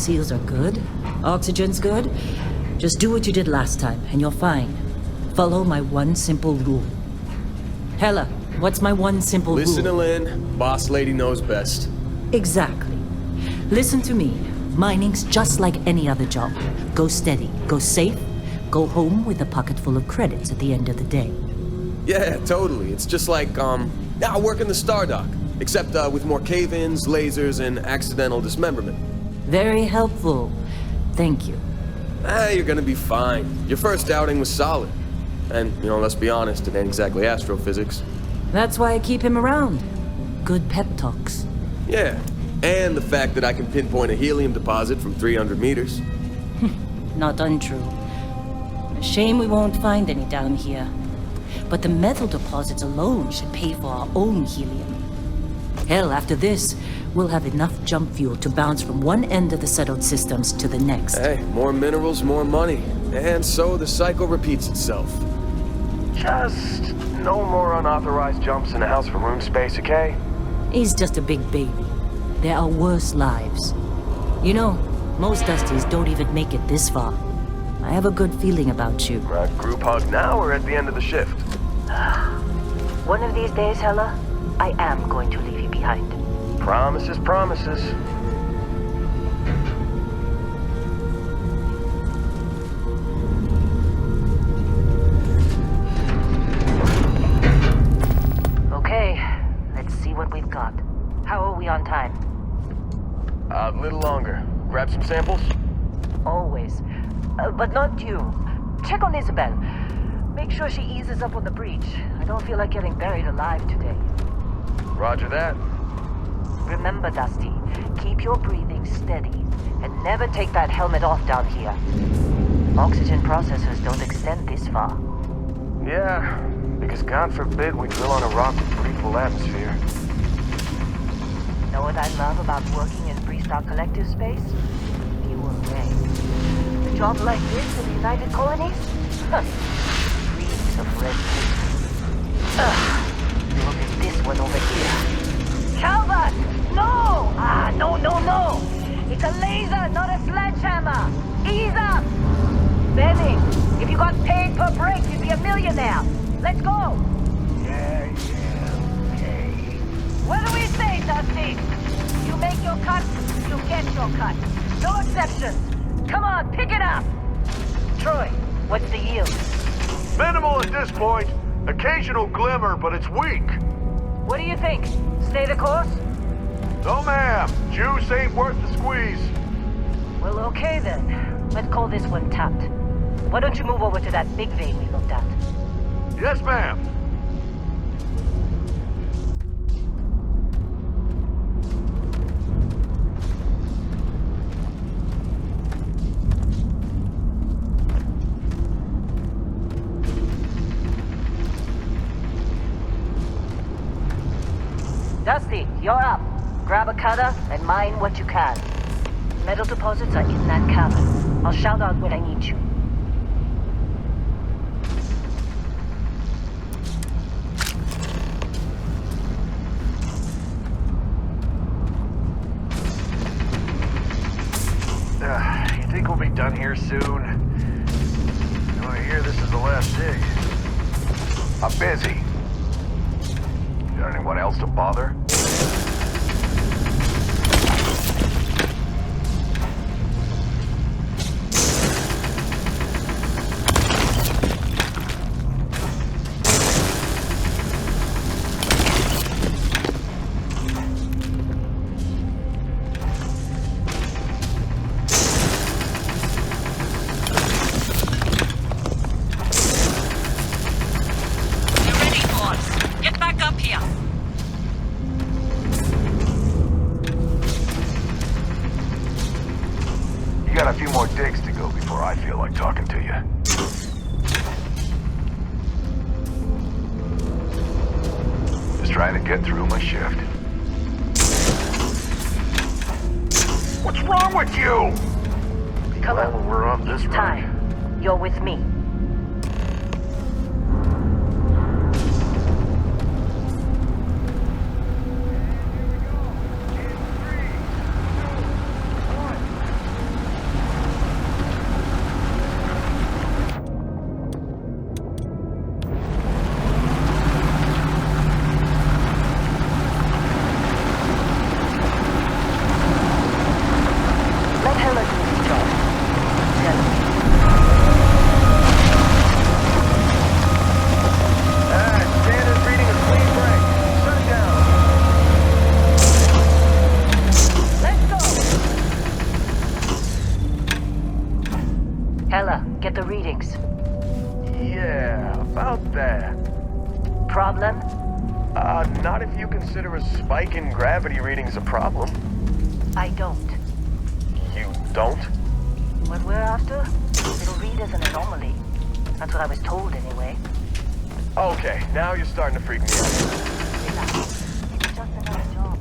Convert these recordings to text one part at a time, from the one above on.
seals are good, oxygen's good, just do what you did last time, and you're fine. Follow my one simple rule. Hella, what's my one simple rule? Listen to Lynn. Boss lady knows best. Exactly. Listen to me. Mining's just like any other job. Go steady, go safe, go home with a pocket full of credits at the end of the day. Yeah, totally. It's just like, I work in the Stardock. Except with more cave-ins, lasers, and accidental dismemberment. Very helpful. Thank you. You're gonna be fine. Your first outing was solid. And, let's be honest, it ain't exactly astrophysics. That's why I keep him around. Good pep talks. Yeah, and the fact that I can pinpoint a helium deposit from 300 meters. Not untrue. A shame we won't find any down here. But the metal deposits alone should pay for our own helium. Hell, after this, we'll have enough jump fuel to bounce from one end of the settled systems to the next. Hey, more minerals, more money. And so the cycle repeats itself. Just no more unauthorized jumps in the house for room space, okay? He's just a big baby. There are worse lives. Most Dusties don't even make it this far. I have a good feeling about you. Group hug now or at the end of the shift? One of these days, Hella, I am going to leave you behind. Promises, promises. Okay, let's see what we've got. How are we on time? A little longer. Grab some samples? Always. But not you. Check on Isabel. Make sure she eases up on the breach. I don't feel like getting buried alive today. Roger that. Remember, Dusty, keep your breathing steady, and never take that helmet off down here. Oxygen processors don't extend this far. Yeah, because God forbid we drill on a rock with breathable atmosphere. Know what I love about working in Freestar Collective space? You were right. A job like this in the United Colonies? Dreams of red tape. Look at this one over here. Calvert! No! No! It's a laser, not a sledgehammer! Ease up! Benning, if you got paid per break, you'd be a millionaire. Let's go! Yeah, okay. What do we say, Dusty? You make your cut, you get your cut. No exceptions. Come on, pick it up! Troy, what's the yield? Minimal at this point. Occasional glimmer, but it's weak. What do you think? Stay the course? No, ma'am. Juice ain't worth the squeeze. Well, okay then. Let's call this one tapped. Why don't you move over to that big vein we looked at? Yes, ma'am. Dusty, you're up. Grab a cutter and mine what you can. Metal deposits are in that cavern. I'll shout out when I need you. You think we'll be done here soon? I hear this is the last dig. I'm busy. Got anyone else to bother? Got a few more digs to go before I feel like talking to you. Just trying to get through my shift. What's wrong with you? Come on. Well, we're on this It's ride. time. You're with me. there. Problem? Not if you consider a spike in gravity readings a problem. I don't. You don't? What we're after? It'll read as an anomaly. That's what I was told anyway. Okay, now you're starting to freak me out. Relax. It's just another job.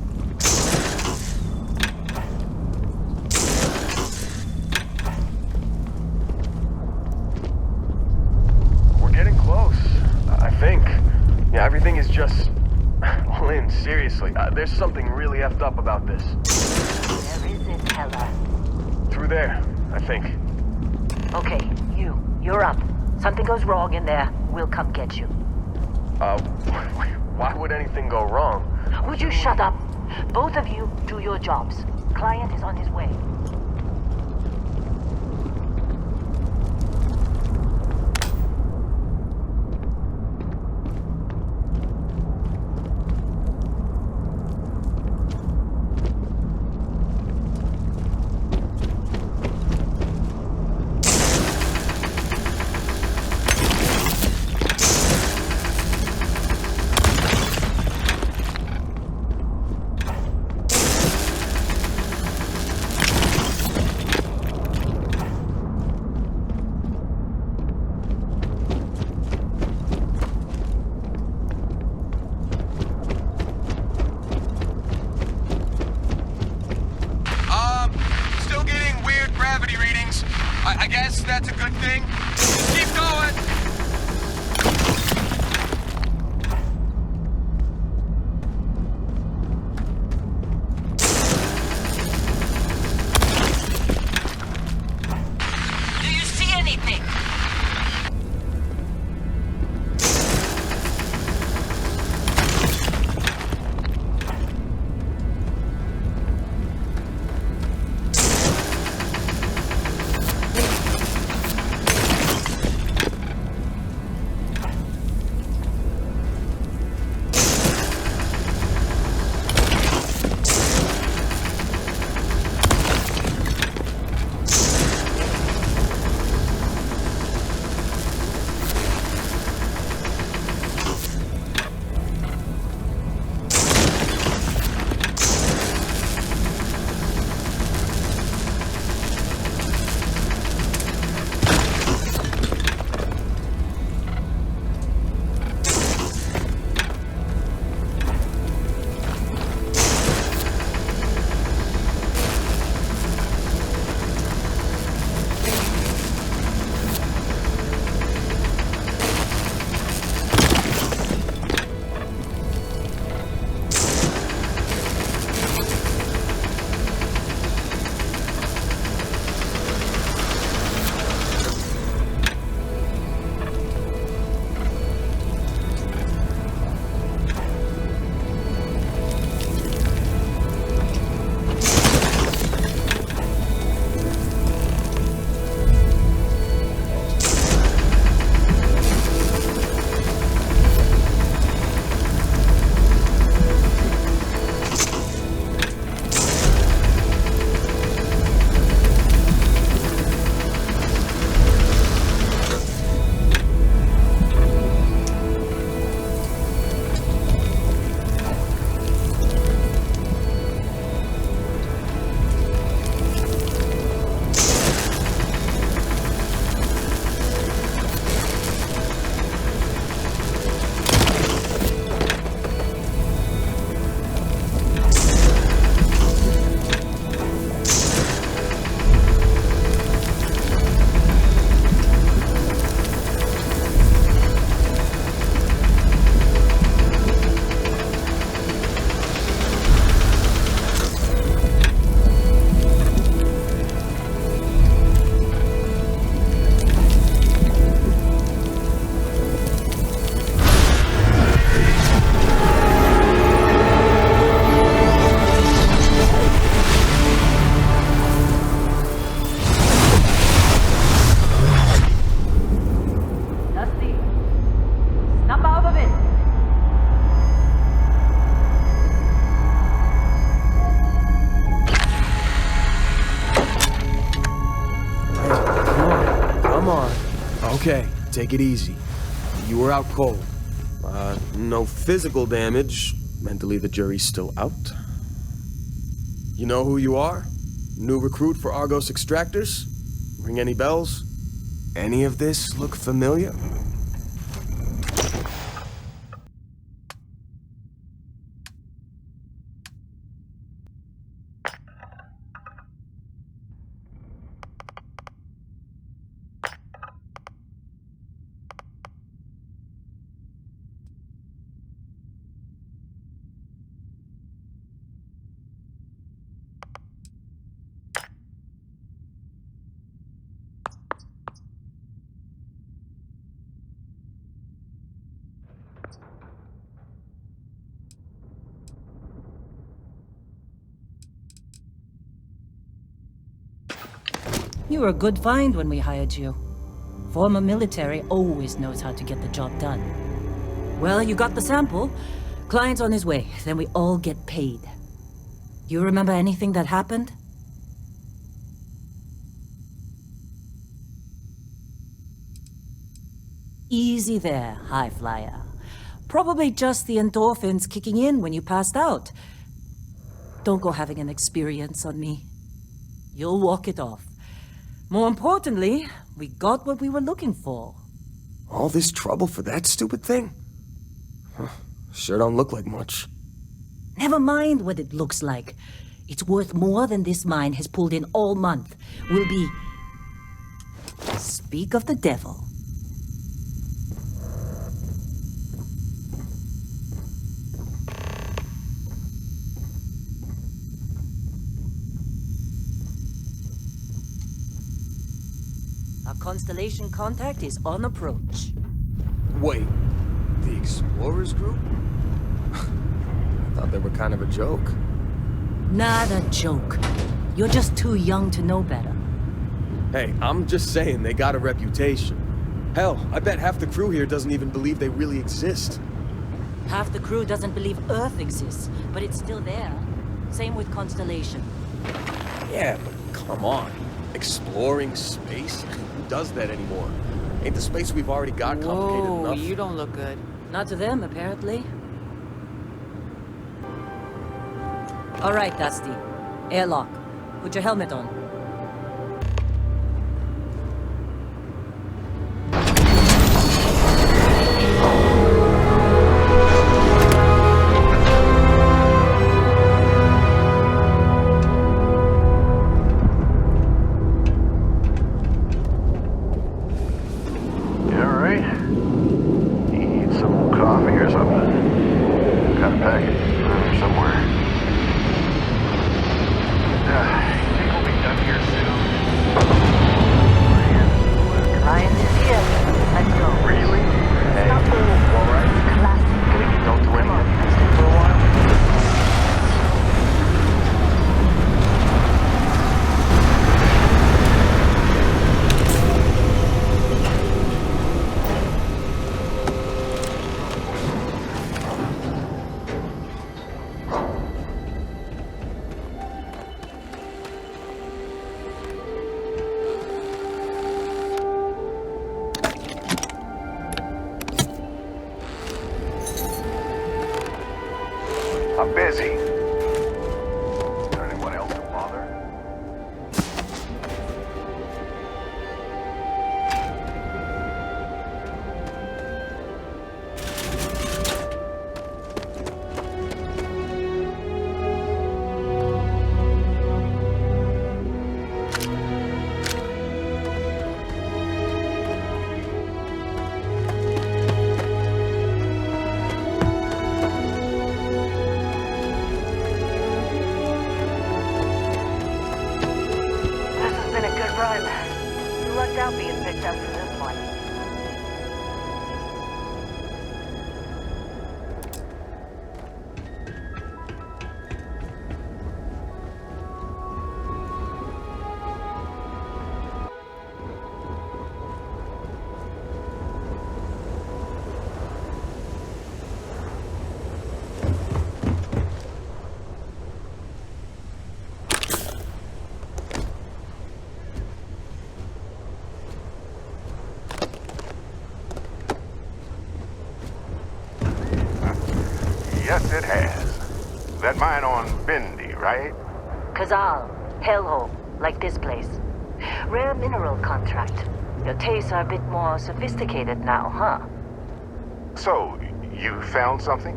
We're getting close, I think. Yeah, everything is just... Lynn, seriously, there's something really effed up about this. Where is it, Hella? Through there, I think. Okay, you're up. Something goes wrong in there, we'll come get you. Why would anything go wrong? Would you shut up? Both of you do your jobs. Client is on his way. I guess that's a good thing. Keep going. Do you see anything? Okay, take it easy. You were out cold. No physical damage. Mentally, the jury's still out. You know who you are? New recruit for Argos Extractors? Ring any bells? Any of this look familiar? You were a good find when we hired you. Former military always knows how to get the job done. Well, you got the sample. Client's on his way, then we all get paid. You remember anything that happened? Easy there, high flyer. Probably just the endorphins kicking in when you passed out. Don't go having an experience on me. You'll walk it off. More importantly, we got what we were looking for. All this trouble for that stupid thing? Huh, sure don't look like much. Never mind what it looks like. It's worth more than this mine has pulled in all month. We'll be... Speak of the devil. Our Constellation contact is on approach. Wait, the Explorers group? I thought they were kind of a joke. Not a joke. You're just too young to know better. Hey, I'm just saying they got a reputation. Hell, I bet half the crew here doesn't even believe they really exist. Half the crew doesn't believe Earth exists, but it's still there. Same with Constellation. Yeah, but come on. Exploring space? Who does that anymore? Ain't the space we've already got complicated Whoa, enough? you don't look good. Not to them, apparently. All right, Dusty. Airlock. Put your helmet on. I'm busy. Is there anyone else to bother? Out being picked up for this one. mine on Bendy, right? Kazal, hellhole, like this place. Rare mineral contract. Your tastes are a bit more sophisticated now, huh? So, you found something?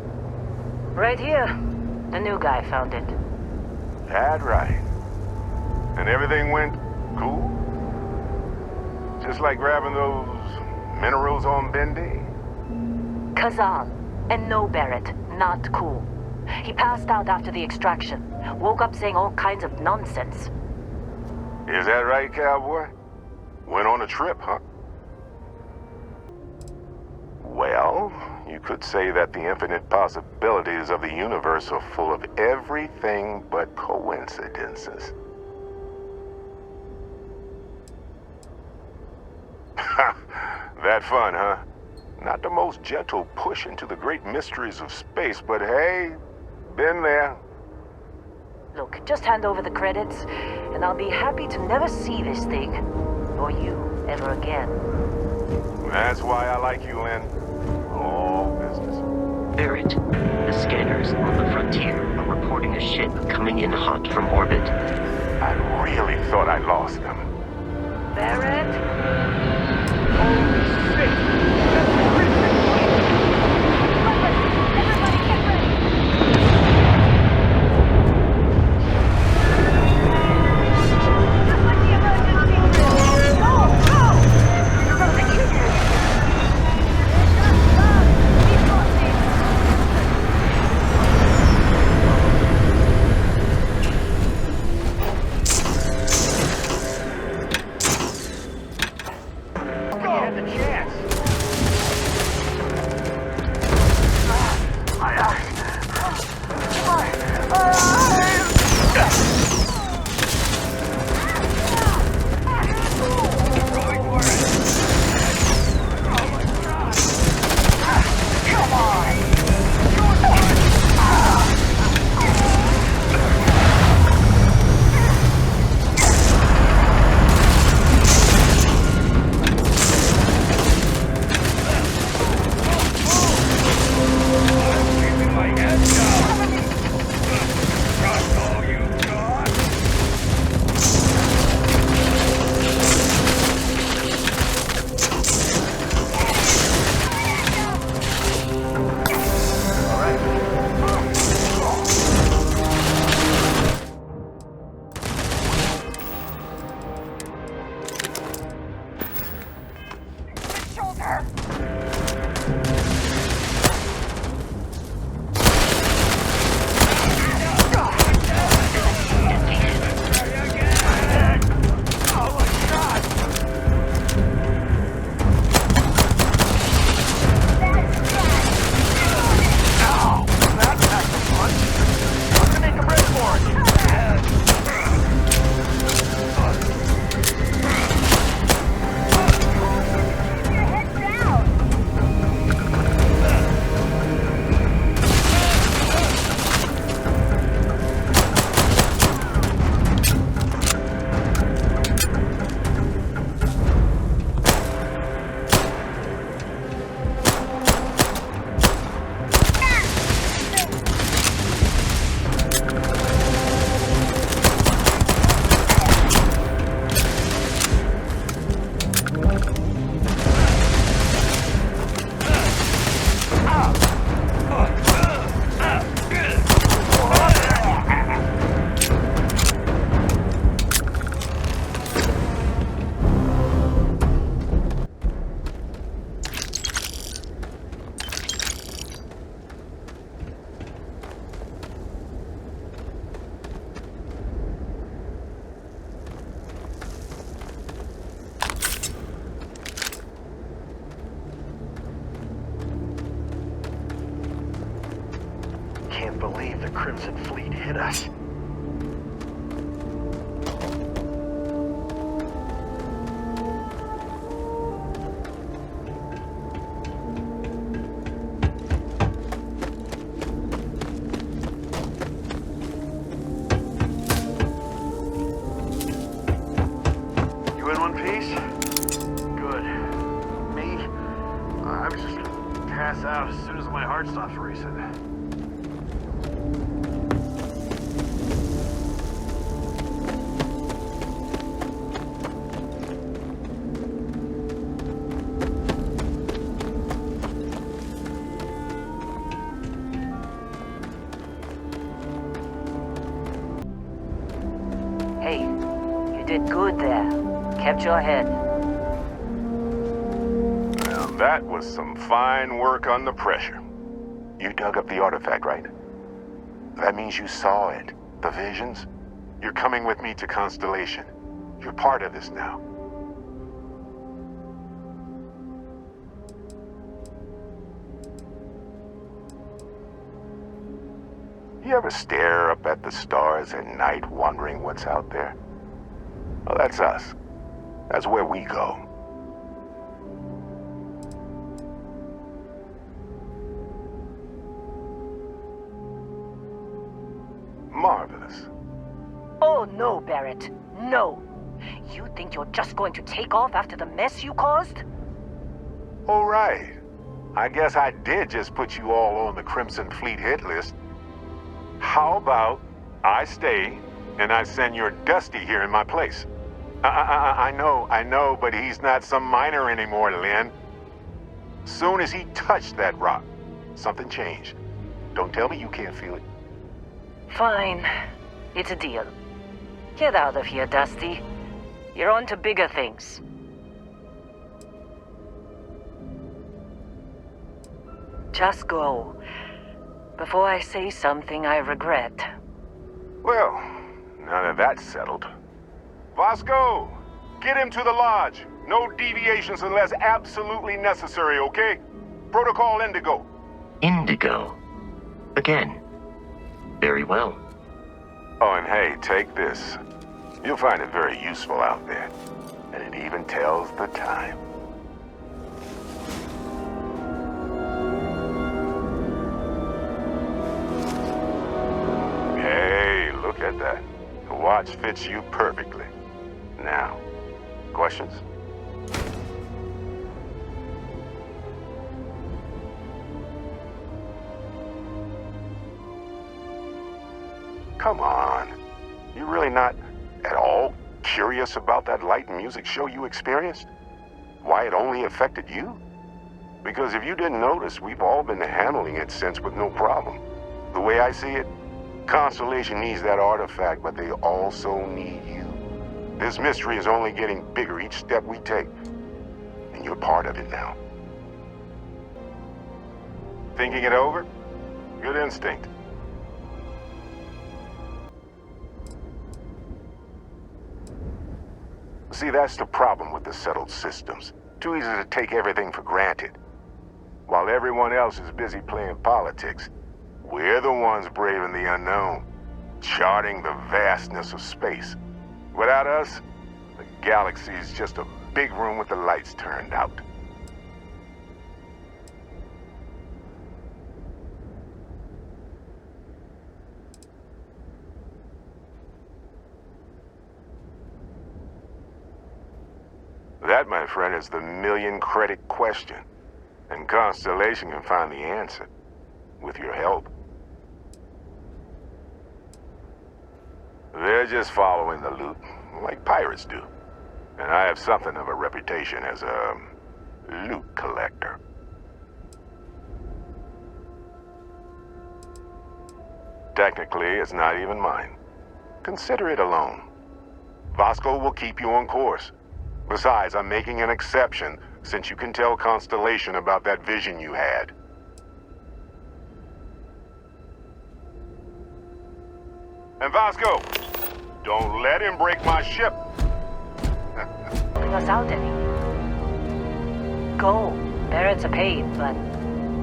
Right here. The new guy found it. That right. And everything went cool? Just like grabbing those minerals on Bendy? Kazal, and no Barrett, not cool. He passed out after the extraction. Woke up saying all kinds of nonsense. Is that right, cowboy? Went on a trip, huh? Well, you could say that the infinite possibilities of the universe are full of everything but coincidences. That fun, huh? Not the most gentle push into the great mysteries of space, but hey, been there. Look, just hand over the credits, and I'll be happy to never see this thing, or you, ever again. That's why I like you, Lynn. All business. Barrett, the scanners on the frontier are reporting a ship coming in hot from orbit. I really thought I lost them. Barrett? Holy shit! Everybody get ready! Just like the emergency drill! Go! Go! You're gonna be kidding! Keep going, You had the chance. Can't believe the Crimson Fleet hit us. You in one piece? Good. Me? I'm just gonna pass out as soon as my heart stops racing. Hey, you did good there. Kept your head. Now, that was some fine work under pressure. You dug up the artifact, right? That means you saw it. The visions? You're coming with me to Constellation. You're part of this now. You ever stare up at the stars at night wondering what's out there? Well, that's us. That's where we go. Marvelous. Oh, no, Barrett. No. You think you're just going to take off after the mess you caused? All right. I guess I did just put you all on the Crimson Fleet hit list. How about I stay and I send your Dusty here in my place? I know, but he's not some miner anymore, Lynn. Soon as he touched that rock, something changed. Don't tell me you can't feel it. Fine. It's a deal. Get out of here, Dusty. You're on to bigger things. Just go. Before I say something I regret. Well, now that that's settled. Vasco, get him to the lodge. No deviations unless absolutely necessary, okay? Protocol Indigo. Indigo. Again. Very well. Oh, and hey, take this. You'll find it very useful out there. And it even tells the time. Hey, look at that. The watch fits you perfectly. Now, questions? Come on. You really not at all curious about that light and music show you experienced? Why it only affected you? Because if you didn't notice, we've all been handling it since with no problem. The way I see it, Constellation needs that artifact, but they also need you. This mystery is only getting bigger each step we take, and you're part of it now. Thinking it over? Good instinct. See, that's the problem with the settled systems. Too easy to take everything for granted. While everyone else is busy playing politics, we're the ones braving the unknown, charting the vastness of space. Without us, the galaxy is just a big room with the lights turned out. That, my friend, is the million-credit question. And Constellation can find the answer. With your help. They're just following the loot, like pirates do. And I have something of a reputation as a loot collector. Technically, it's not even mine. Consider it a loan. Vasco will keep you on course. Besides, I'm making an exception since you can tell Constellation about that vision you had. And Vasco, don't let him break my ship. Helping us out any. Go. Barrett's a pain, but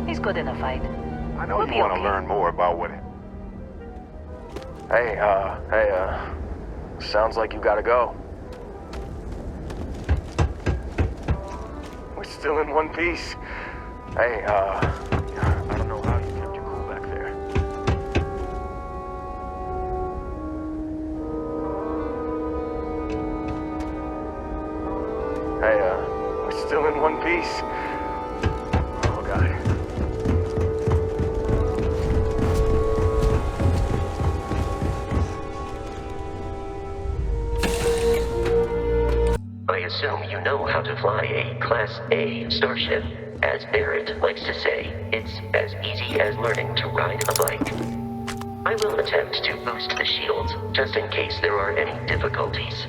he's good in a fight. I know We'll you be want to okay. learn more about what... Hey, sounds like you gotta go. We're still in one piece. Hey, I don't know how you kept your cool back there. Hey, we're still in one piece. Oh, God. I assume you know how to fly a Class A starship. As Barrett likes to say, it's as easy as learning to ride a bike. I will attempt to boost the shields, just in case there are any difficulties.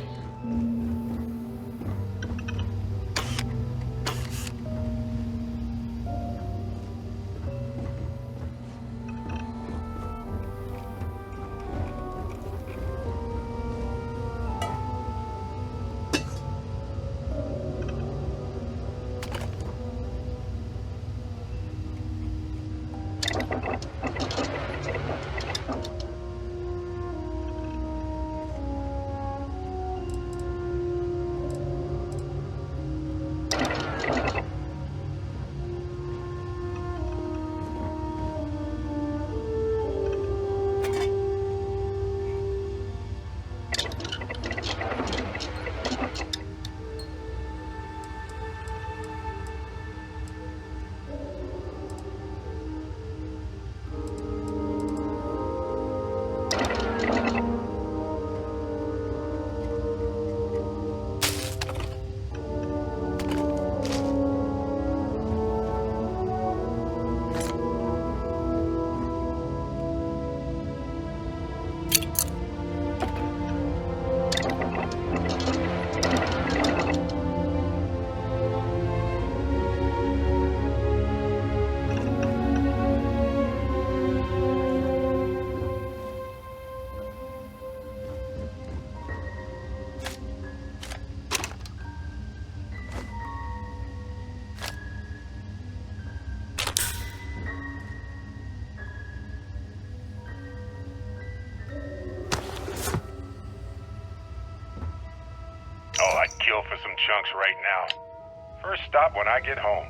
Kill for some chunks right now. First stop when I get home.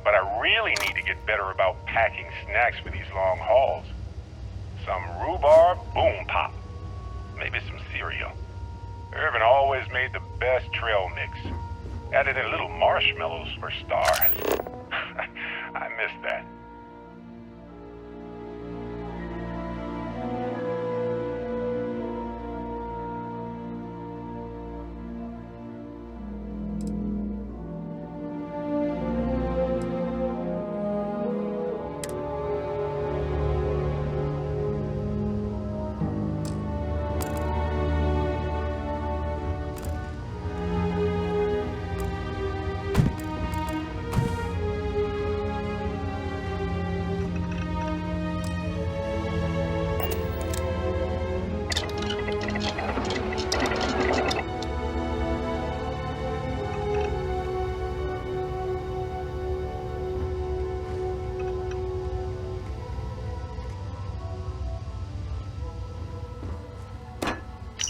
But I really need to get better about packing snacks for these long hauls. Some rhubarb boom pop. Maybe some cereal. Irvin always made the best trail mix. Added in little marshmallows for stars. I miss that.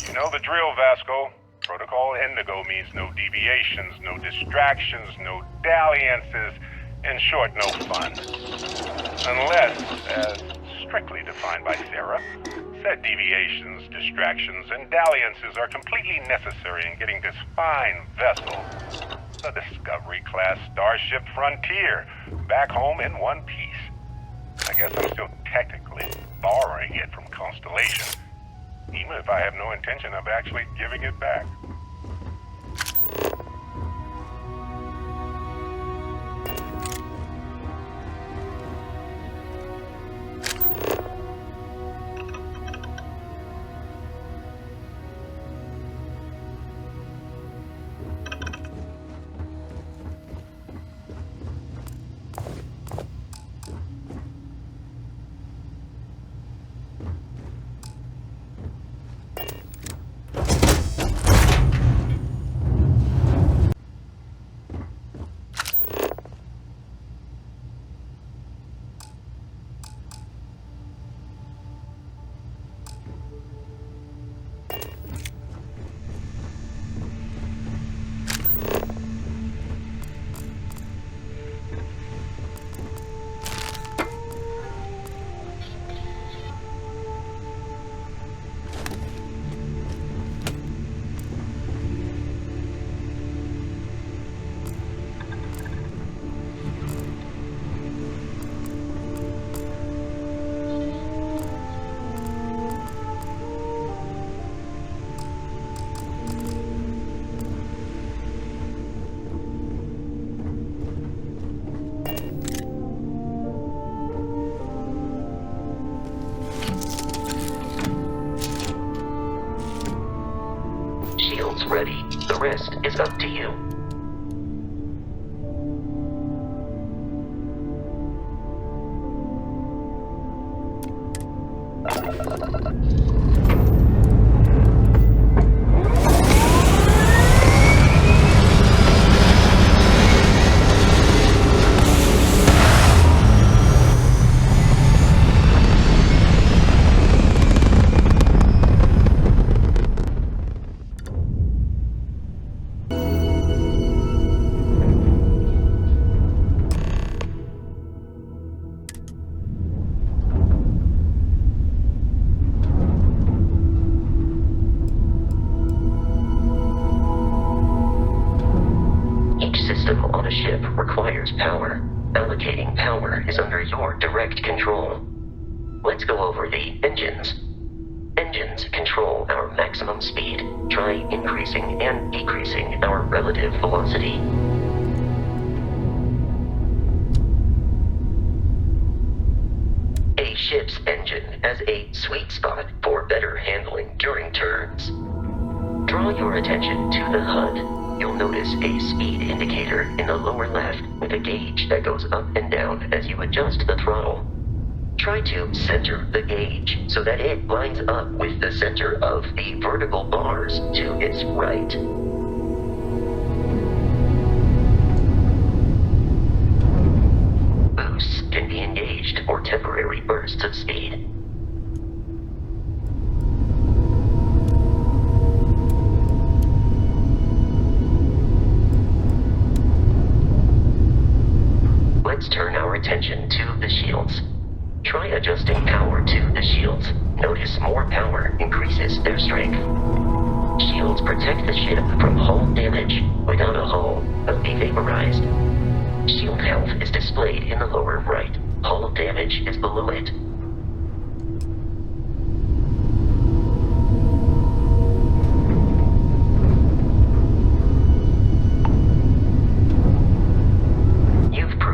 You know the drill, Vasco. Protocol Indigo means no deviations, no distractions, no dalliances, in short, no fun. Unless, as strictly defined by Sarah, said deviations, distractions, and dalliances are completely necessary in getting this fine vessel, the Discovery-class Starship Frontier, back home in one piece. I guess I'm still technically borrowing it from Constellation, even if I have no intention of actually giving it back. ready, the rest is up to you. Ship requires power. Allocating power is under your direct control. Let's go over the engines. Engines control our maximum speed. Try increasing and decreasing our relative velocity. A ship's engine has a sweet spot for better handling during turns. Draw your attention to the HUD. You'll notice a speed indicator in the lower left with a gauge that goes up and down as you adjust the throttle. Try to center the gauge so that it lines up with the center of the vertical bars to its right. Boosts can be engaged for temporary bursts of speed. Let's turn our attention to the shields. Try adjusting power to the shields. Notice more power increases their strength. Shields protect the ship from hull damage. Without a hull, they'll be vaporized. Shield health is displayed in the lower right. Hull damage is below it.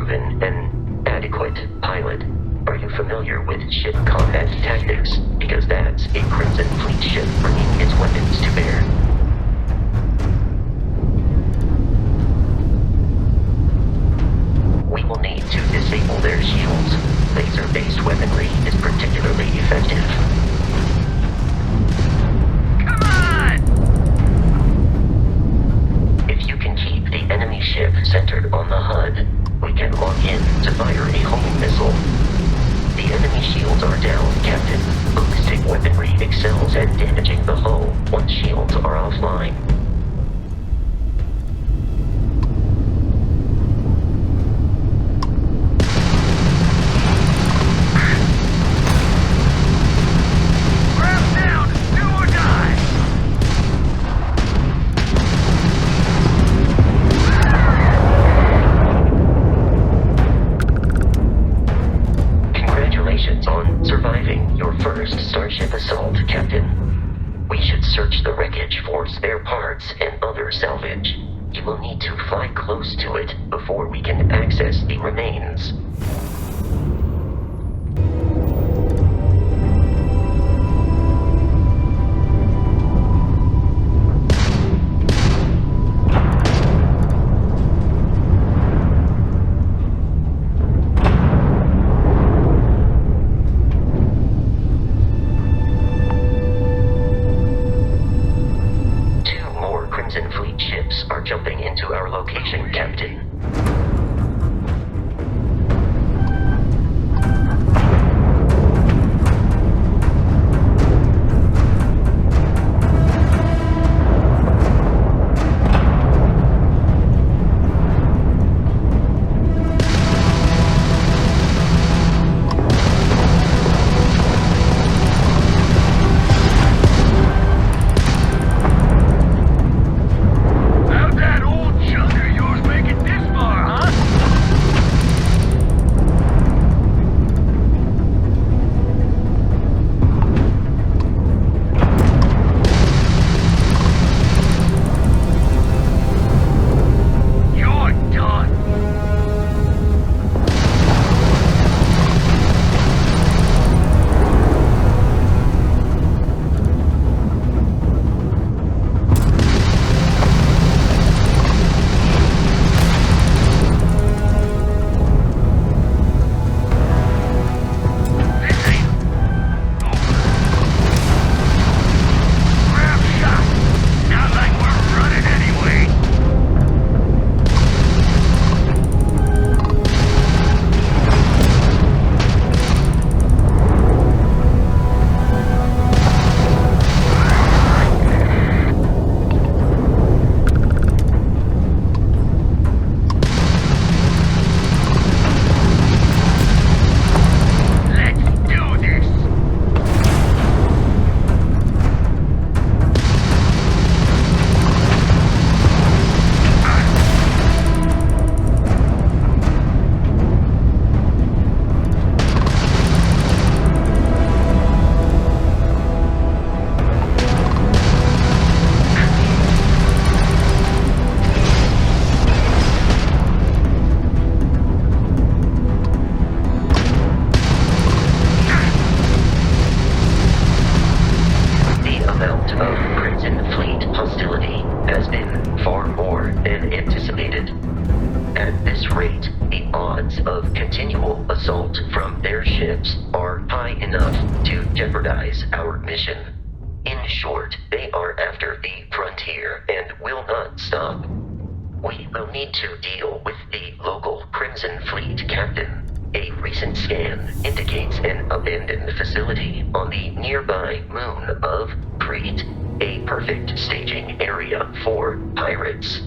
An adequate pilot. Are you familiar with ship combat tactics? Because that's a Crimson Fleet ship bringing its weapons to bear. We will need to disable their shields. Laser-based weaponry is particularly effective. Come on! If you can keep the enemy ship centered on the HUD, we can lock in to fire a homing missile. The enemy shields are down, Captain. Ballistic weaponry excels at damaging the hull once shields are offline. Starship assault, Captain. We should search the wreckage for spare parts and other salvage. You will need to fly close to it before we can access the remains. Jumping into our location, Captain. amount of Crimson Fleet hostility has been far more than anticipated. At this rate, the odds of continual assault from their ships are high enough to jeopardize our mission. In short, they are after the frontier and will not stop. We will need to deal with the local Crimson Fleet captain. A recent scan indicates an abandoned facility on the nearby moon of Crete, a perfect staging area for pirates.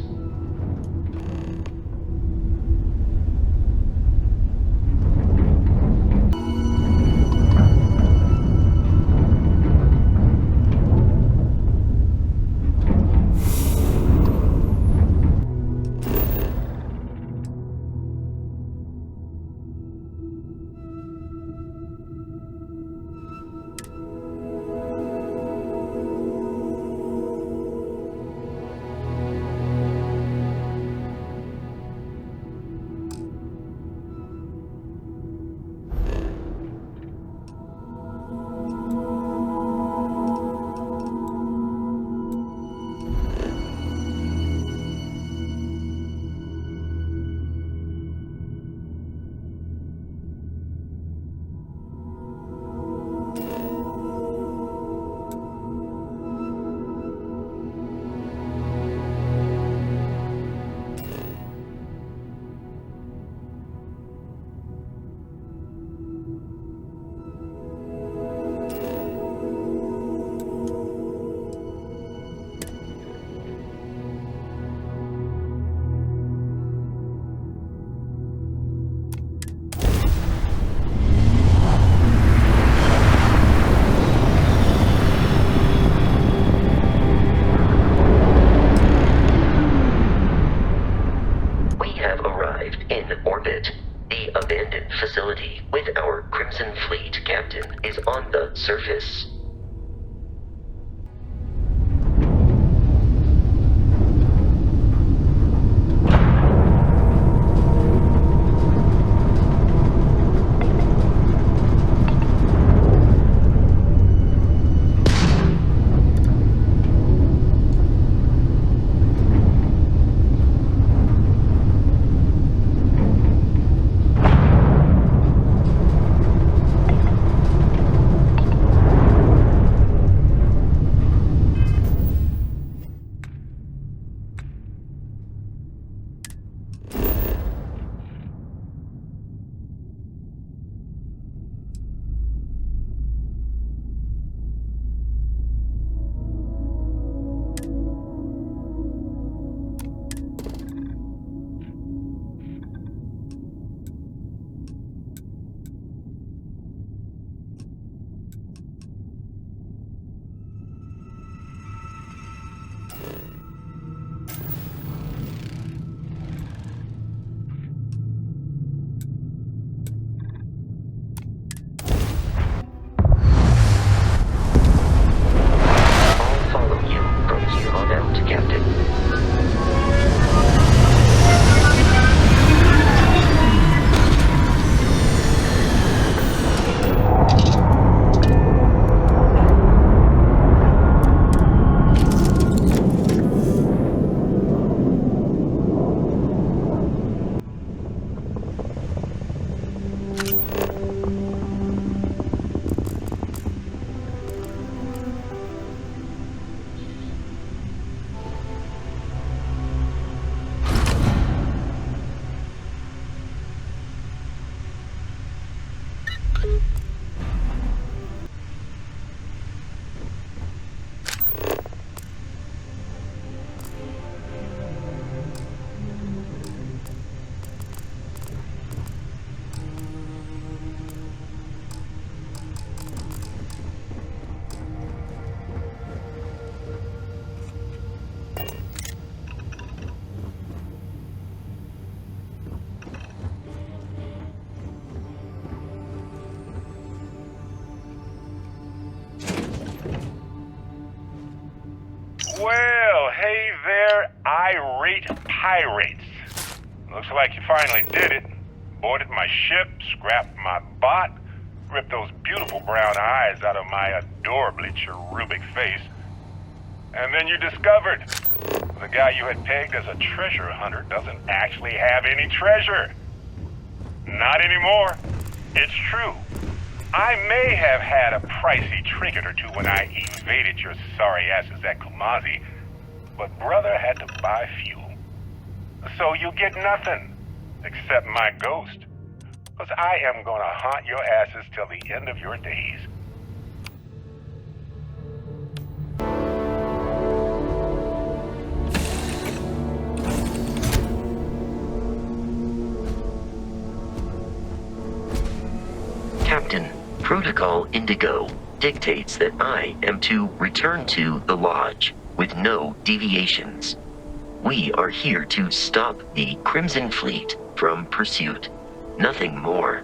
Facility with our Crimson Fleet captain is on the surface. Well, hey there, irate pirates. Looks like you finally did it. Boarded my ship, scrapped my bot, ripped those beautiful brown eyes out of my adorably cherubic face, And then you discovered the guy you had pegged as a treasure hunter doesn't actually have any treasure. Not anymore. It's true. I may have had a pricey trinket or two when I invaded your sorry asses at Kumazi, but brother had to buy fuel. So you get nothing, except my ghost. Because I am gonna haunt your asses till the end of your days. Captain, Protocol Indigo dictates that I am to return to the Lodge with no deviations. We are here to stop the Crimson Fleet from pursuit. Nothing more.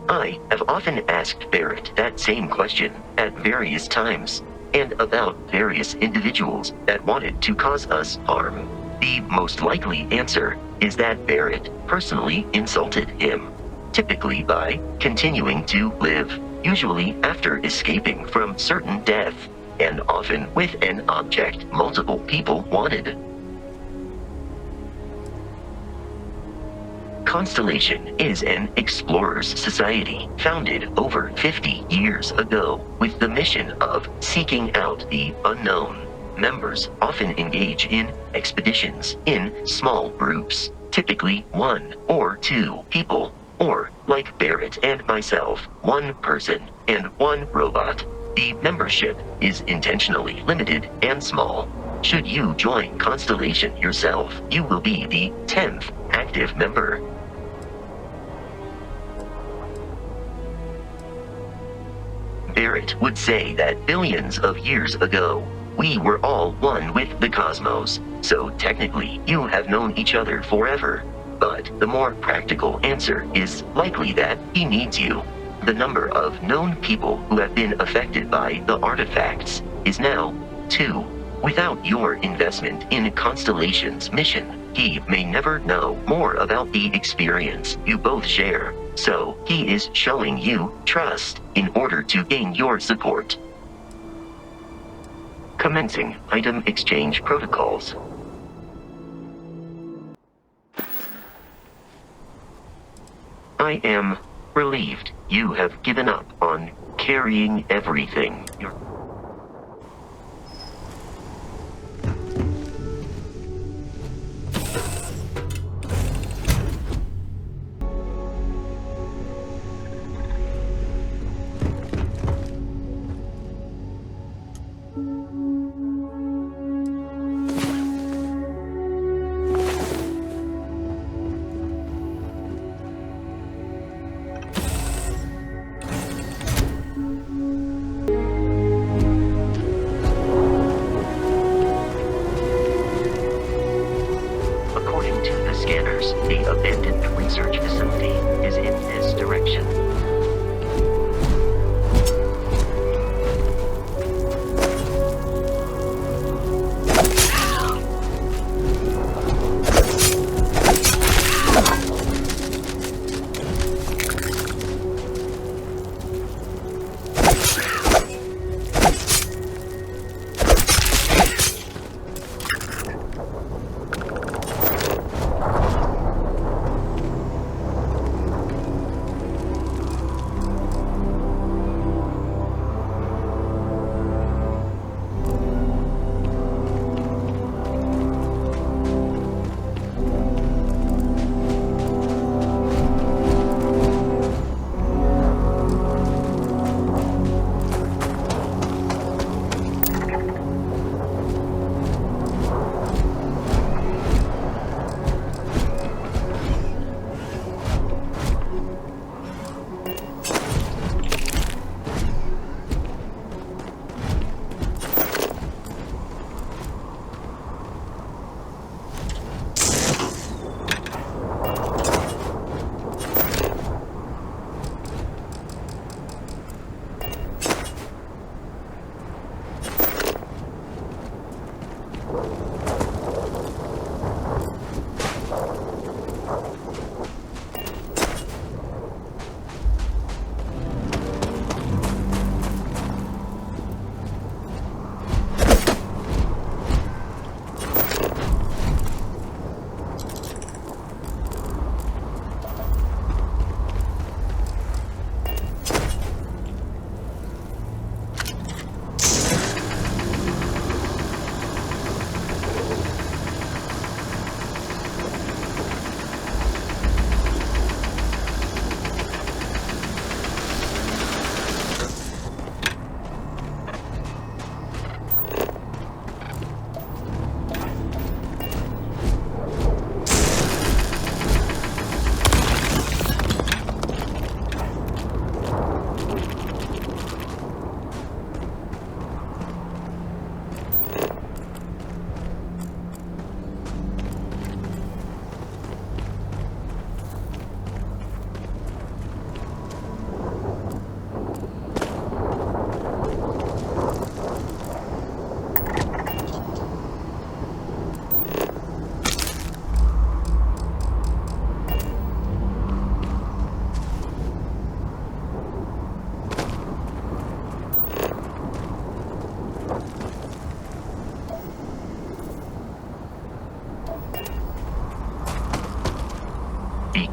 I have often asked Barrett that same question at various times, and about various individuals that wanted to cause us harm. The most likely answer is that Barrett personally insulted him, typically by continuing to live, usually after escaping from certain death, and often with an object multiple people wanted. Constellation is an explorers society founded over 50 years ago with the mission of seeking out the unknown. Members often engage in expeditions in small groups, typically 1 or 2 people, or like Barrett and myself, 1 person and 1 robot. The membership is intentionally limited and small. Should you join Constellation yourself, you will be the 10th active member. Barrett would say that billions of years ago, we were all one with the cosmos, so technically you have known each other forever. But the more practical answer is likely that he needs you. The number of known people who have been affected by the artifacts is now 2. Without your investment in Constellation's mission, he may never know more about the experience you both share. So he is showing you trust in order to gain your support. Commencing item exchange protocols. I am relieved you have given up on carrying everything.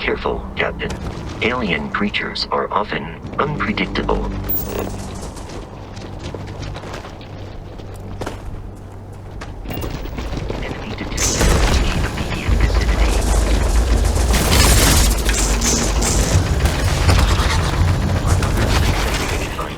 careful, Captain. Alien creatures are often unpredictable. Enemy detected in the immediate vicinity. Another successful fight.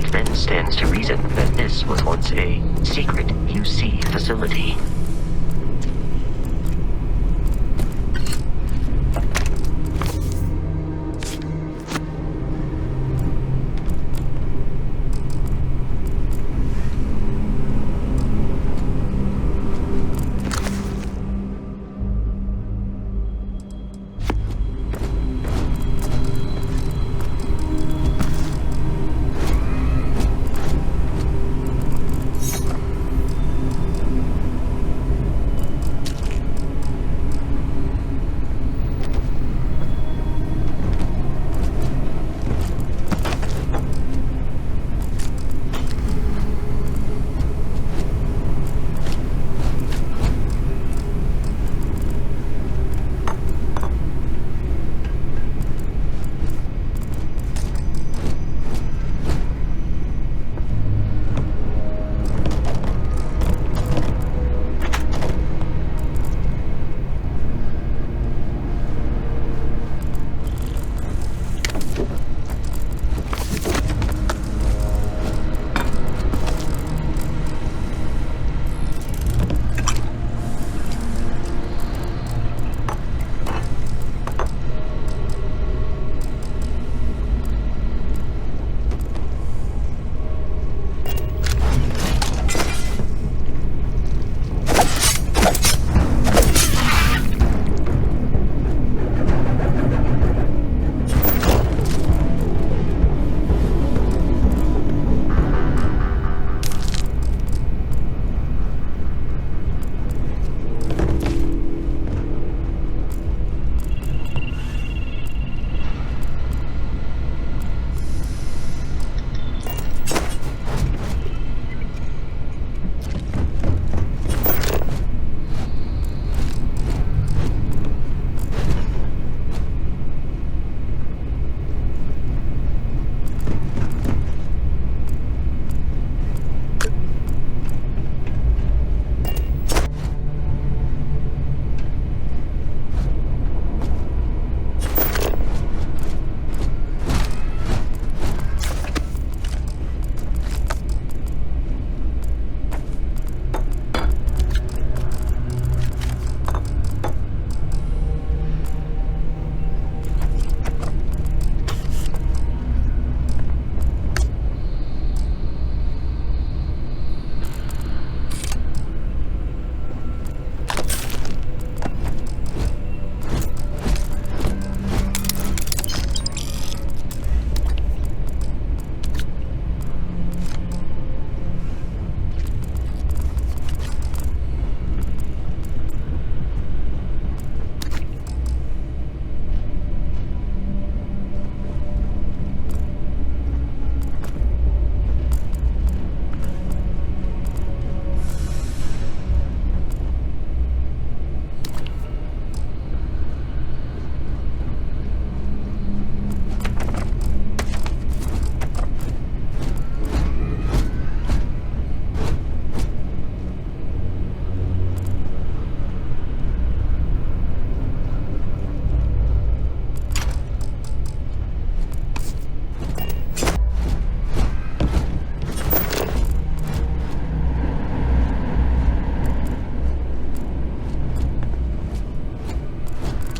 It then stands to reason that this was once a secret UC facility.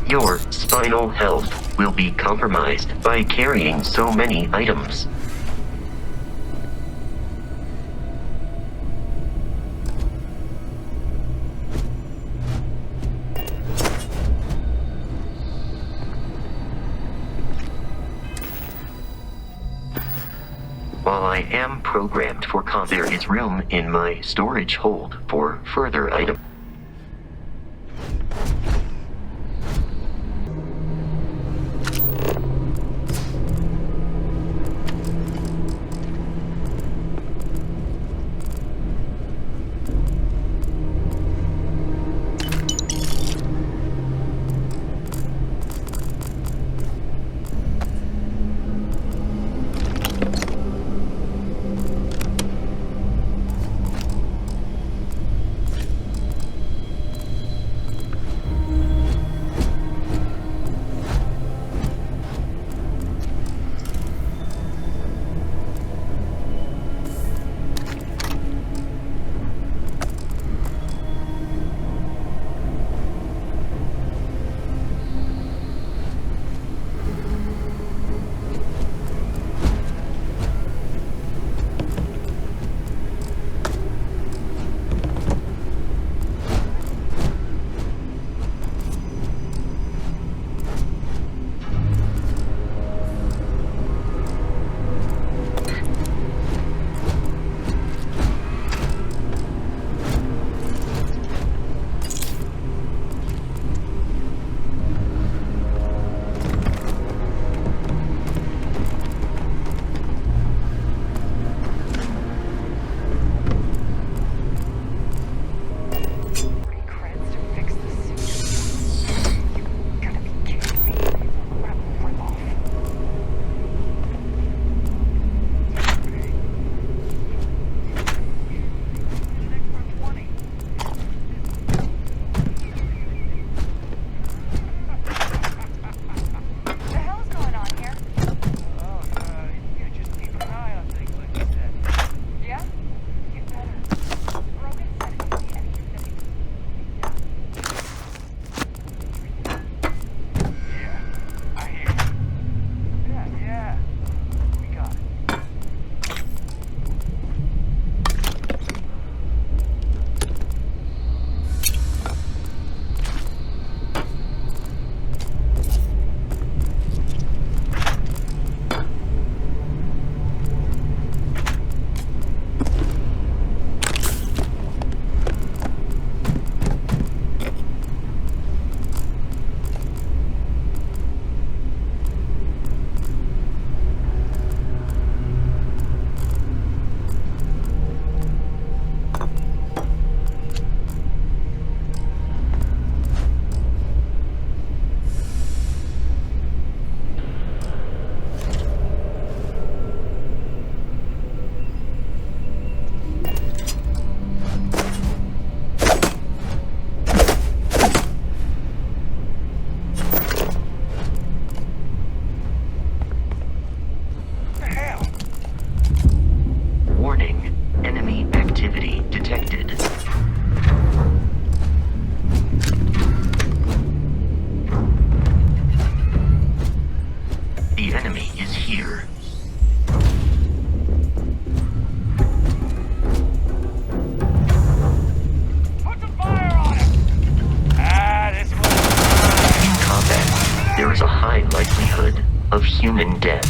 Your spinal health will be compromised by carrying so many items. While I am programmed for there is room in my storage hold for further items. Warning. Enemy activity detected. The enemy is here. Put some fire on it! Ah, this one. In combat, there is a high likelihood of human death.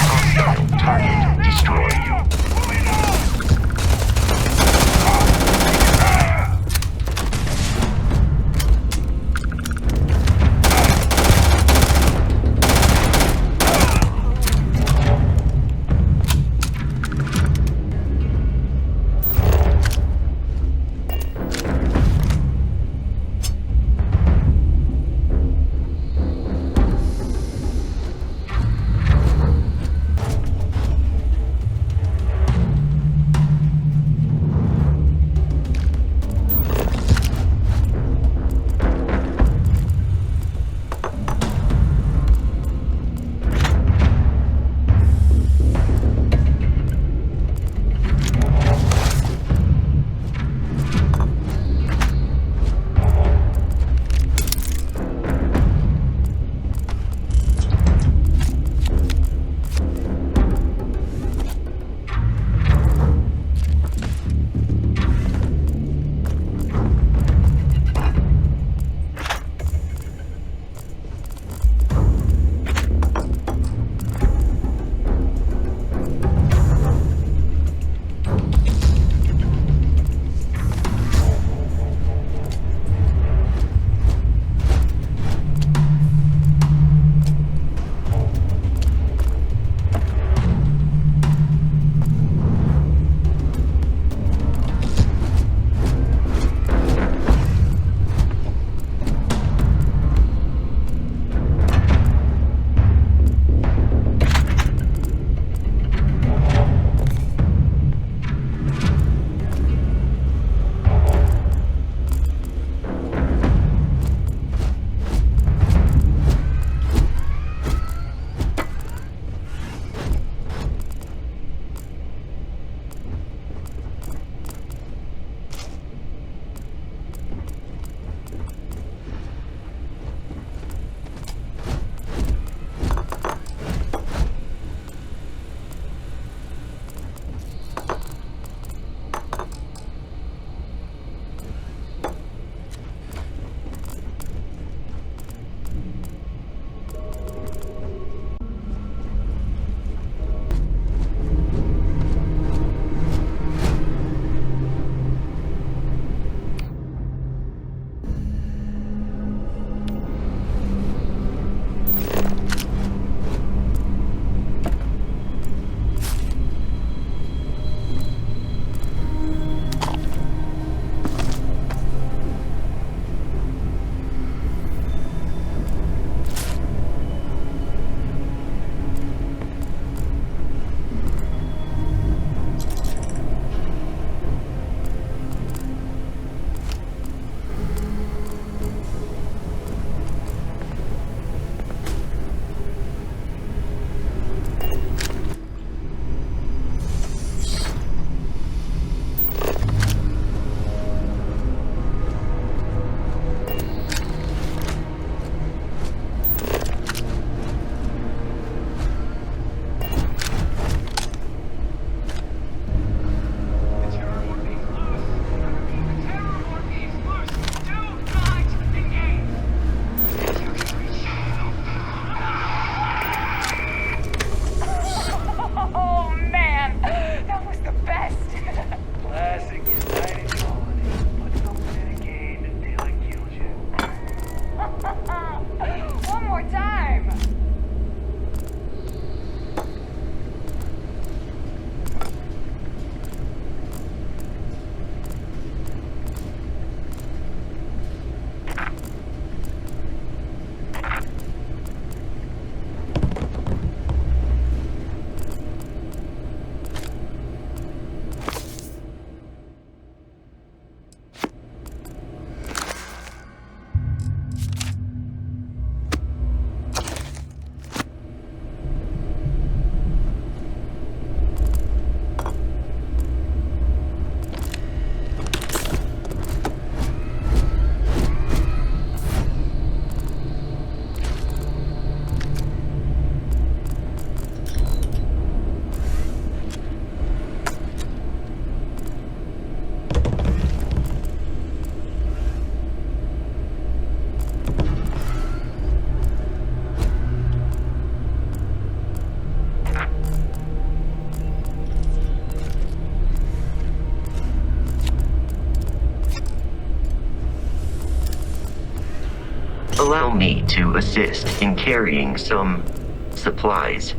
Hostile target destroyed. allow me to assist in carrying some supplies.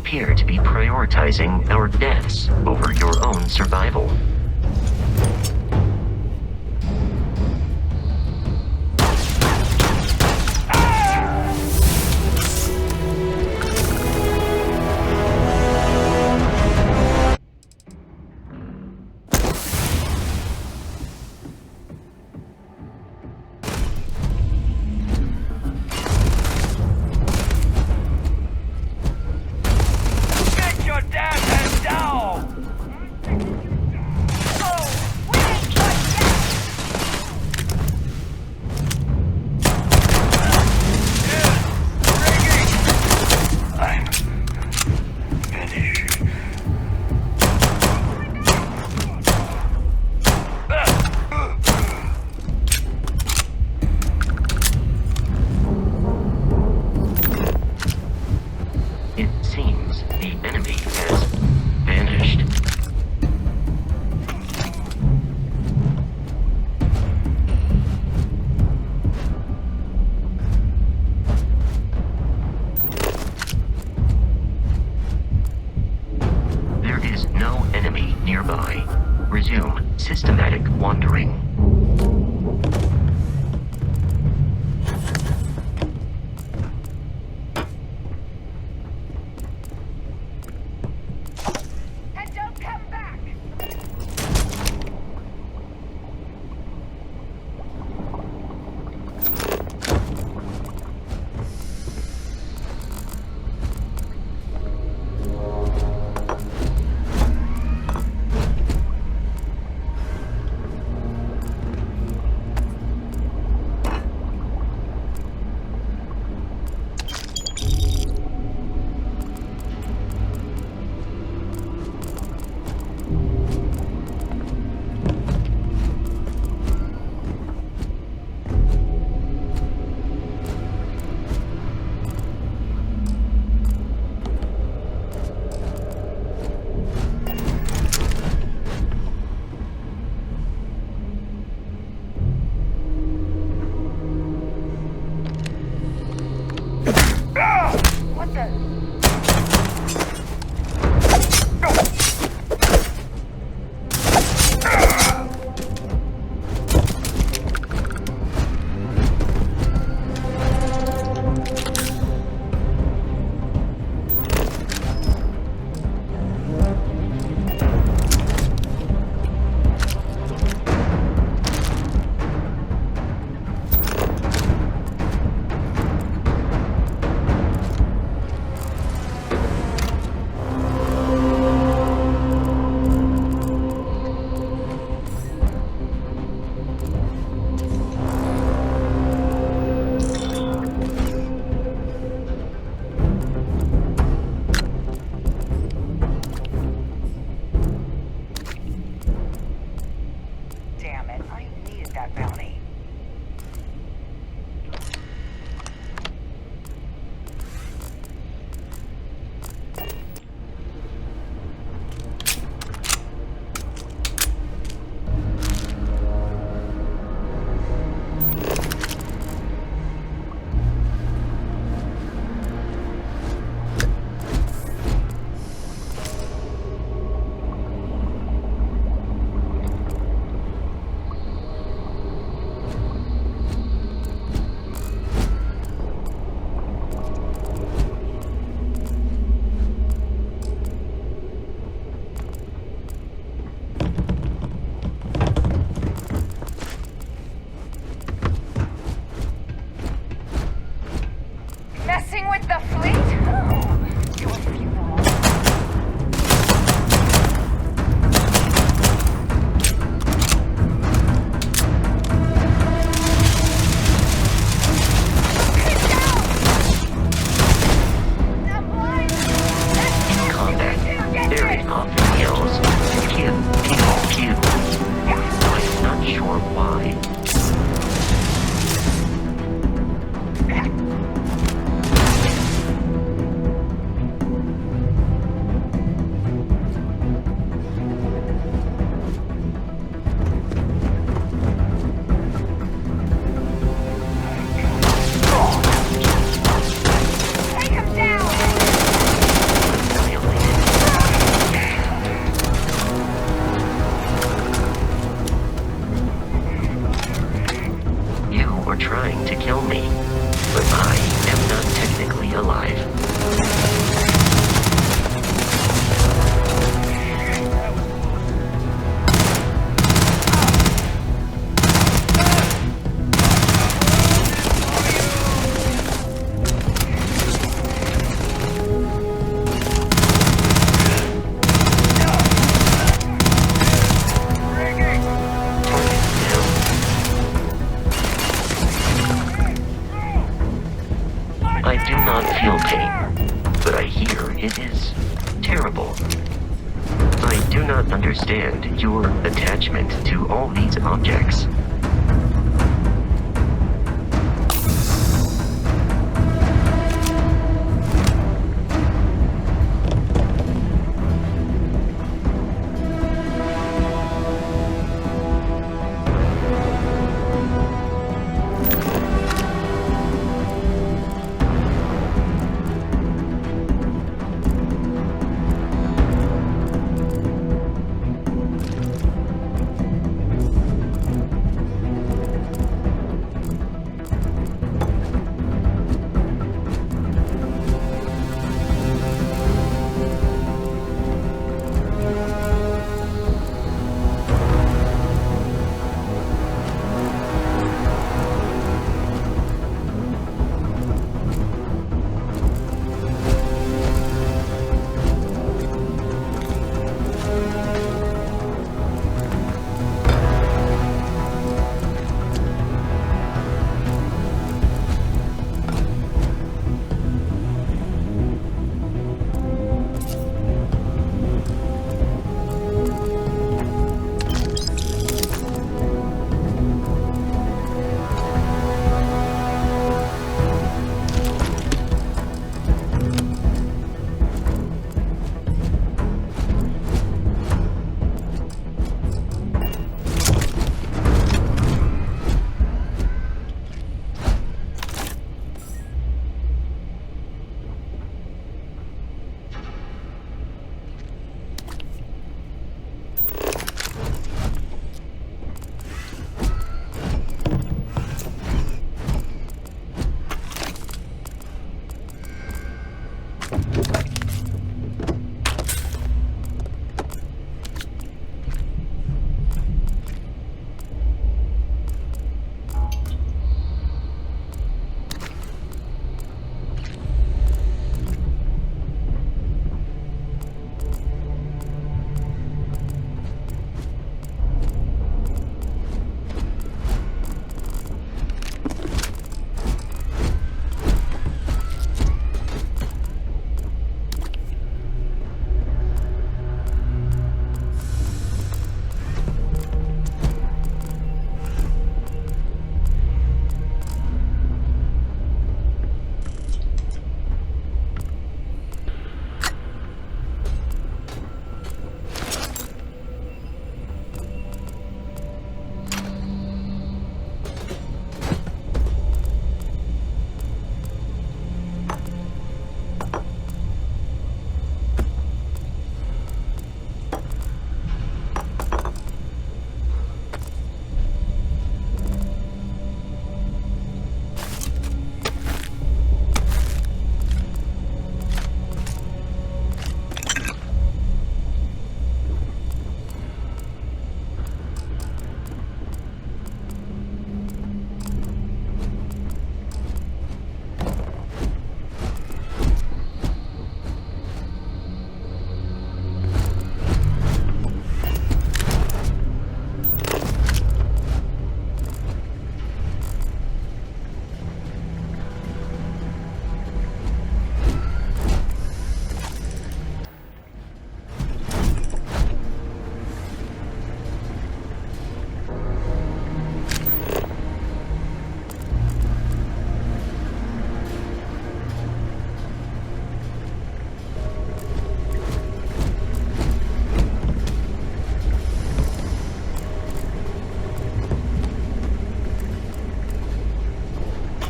appear to be prioritizing our deaths over your own survival. Get your damn head down! kill me, but I am not technically alive. I do not feel pain, but I hear it is terrible. I do not understand your attachment to all these objects.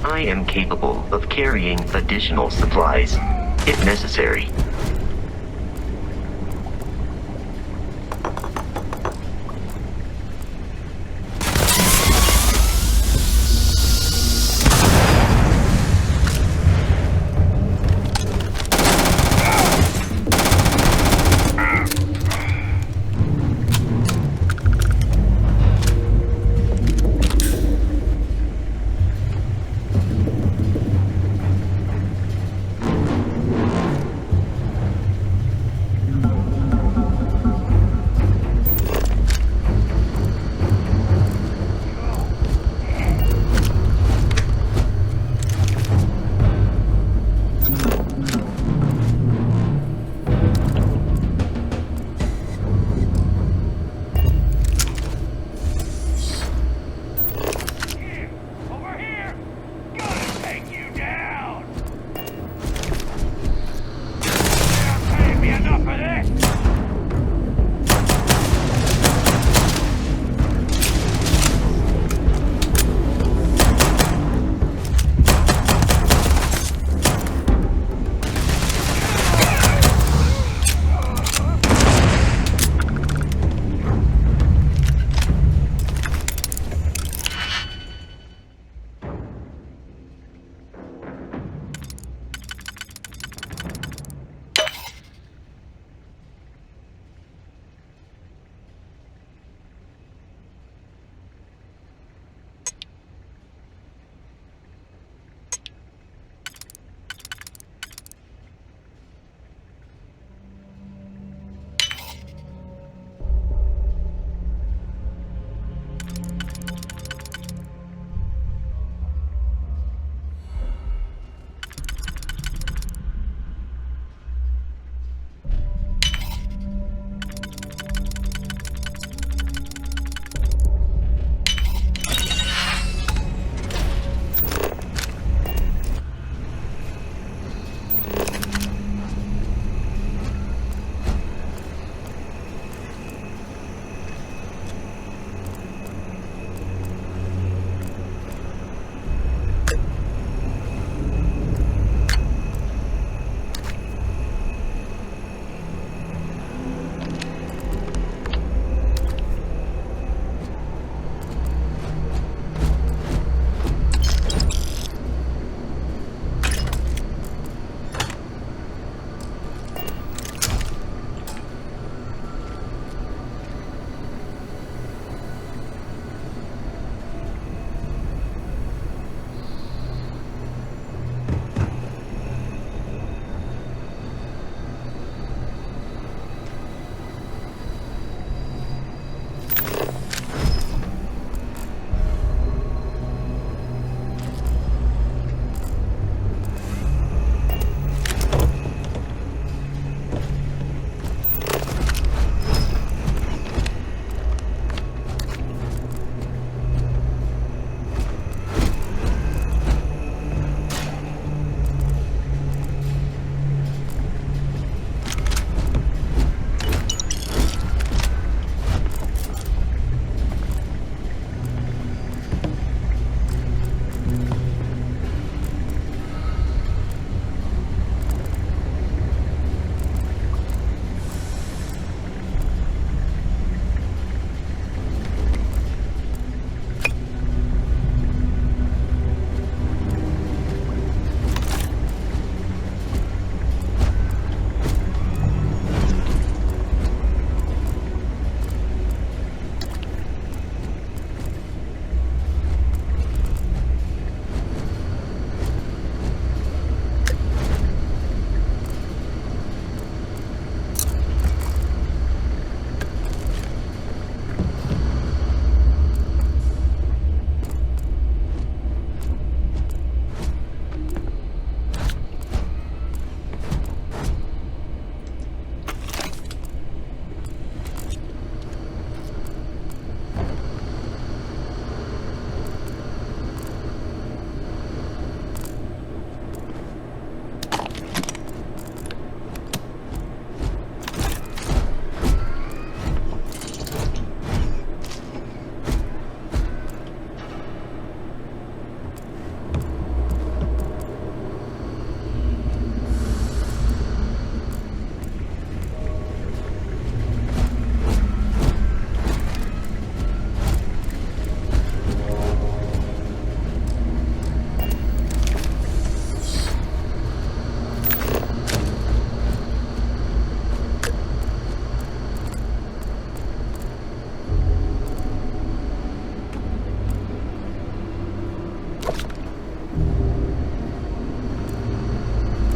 I am capable of carrying additional supplies, if necessary.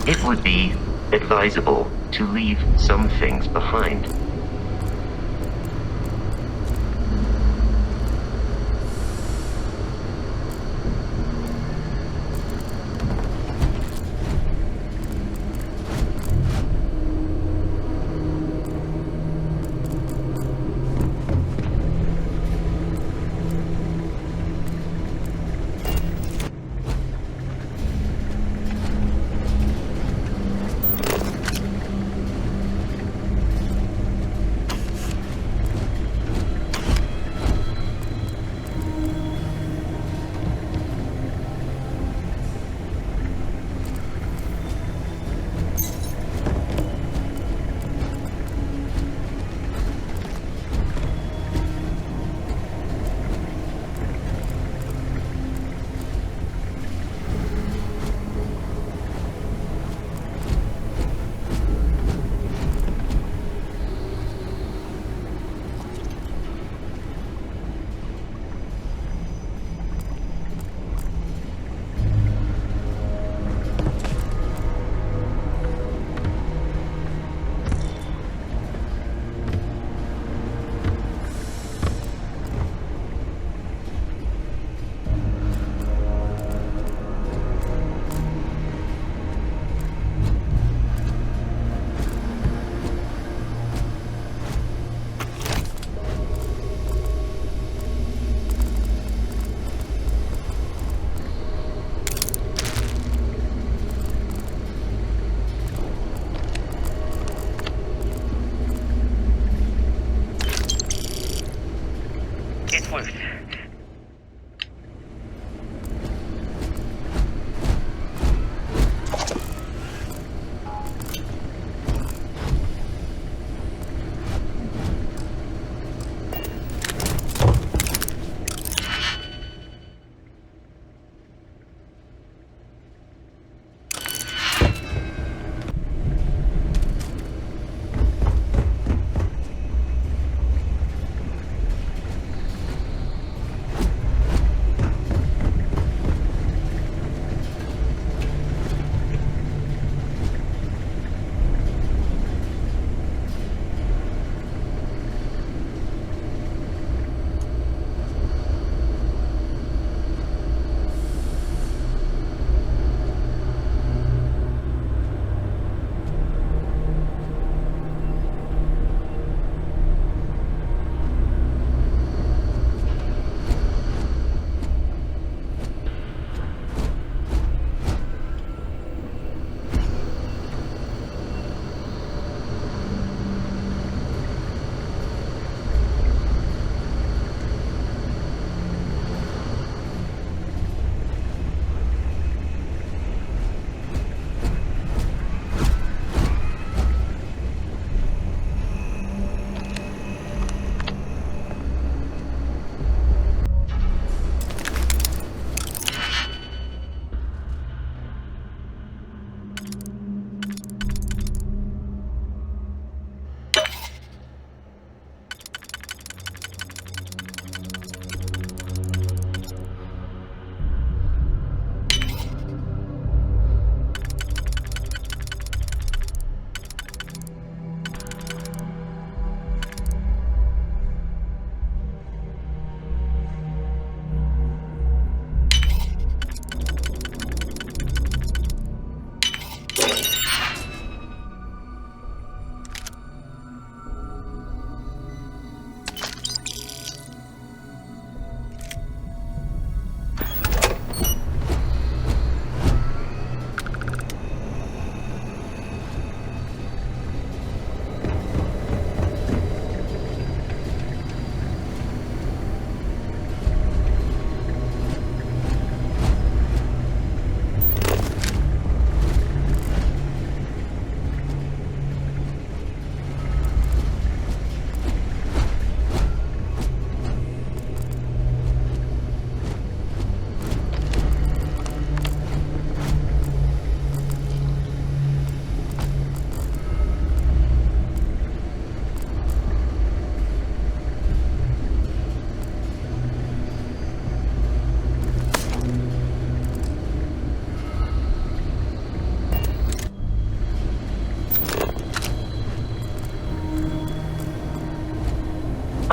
It would be advisable to leave some things behind.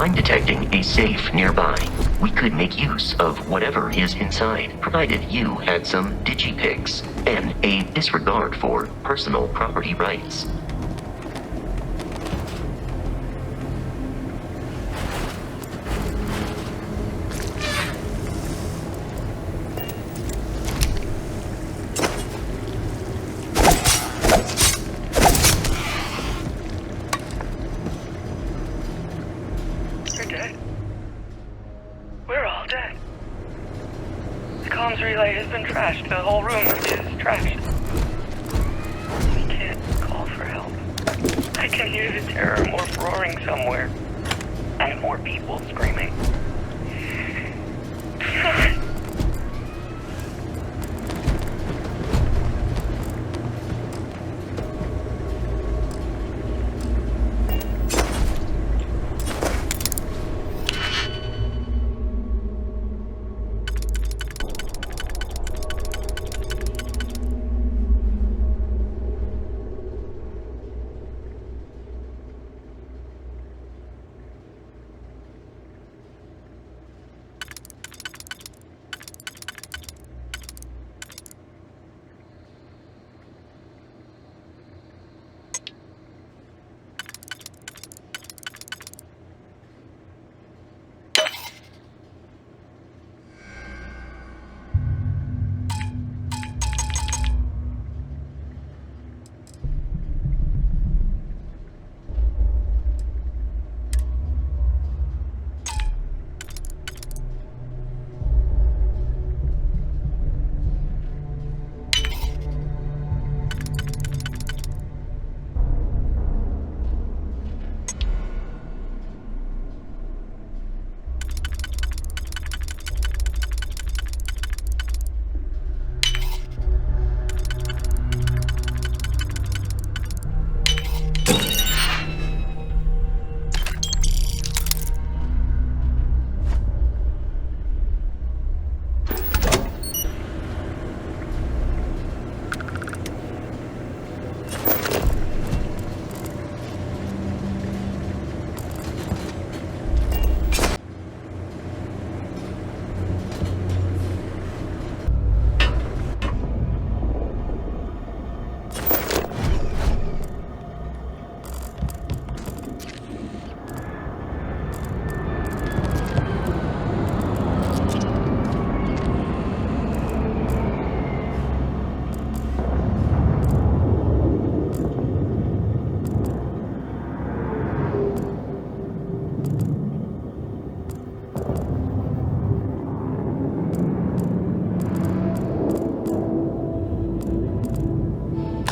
I'm detecting a safe nearby. We could make use of whatever is inside, provided you had some digipics and a disregard for personal property rights. You're dead. We're all dead. The comms relay has been trashed. The whole room is trashed. We can't call for help. I can hear the terror morph roaring somewhere. And more people screaming.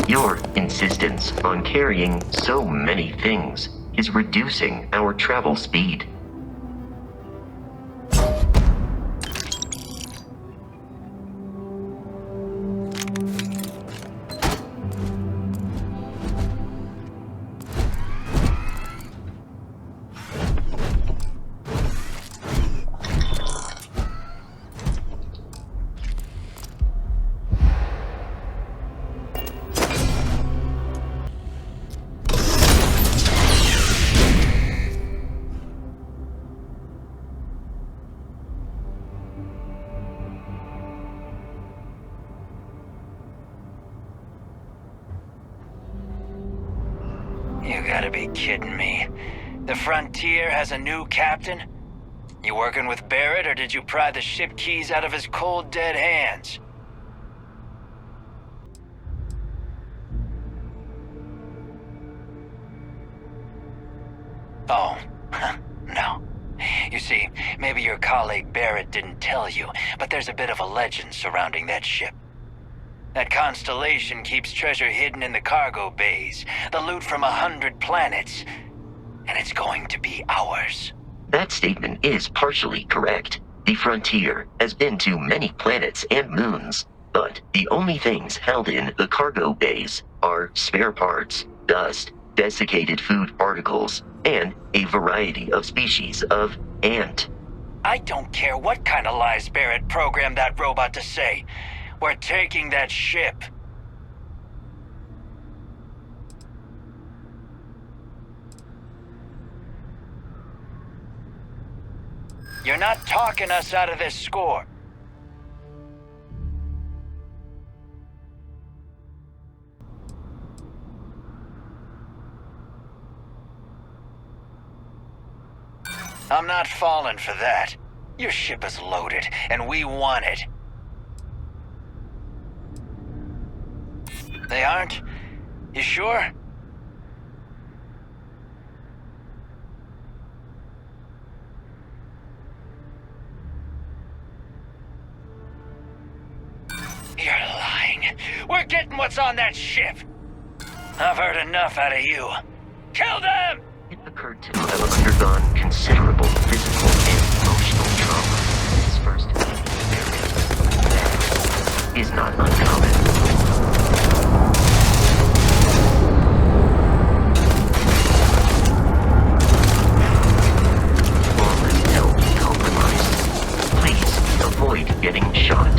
Your insistence on carrying so many things is reducing our travel speed. You gotta be kidding me. The Frontier has a new captain? You working with Barrett, or did you pry the ship keys out of his cold, dead hands? Oh, no. You see, maybe your colleague Barrett didn't tell you, but there's a bit of a legend surrounding that ship. That constellation keeps treasure hidden in the cargo bays, the loot from 100 planets, and it's going to be ours. That statement is partially correct. The Frontier has been to many planets and moons, but the only things held in the cargo bays are spare parts, dust, desiccated food particles, and a variety of species of ant. I don't care what kind of lies Barrett programmed that robot to say. We're taking that ship. You're not talking us out of this score. I'm not falling for that. Your ship is loaded, and we want it. They aren't? You sure? You're lying. We're getting what's on that ship. I've heard enough out of you. Kill them! It occurred to have undergone considerable physical and emotional trauma in his first experience. That is not uncommon. Flawless health compromised. Please avoid getting shot.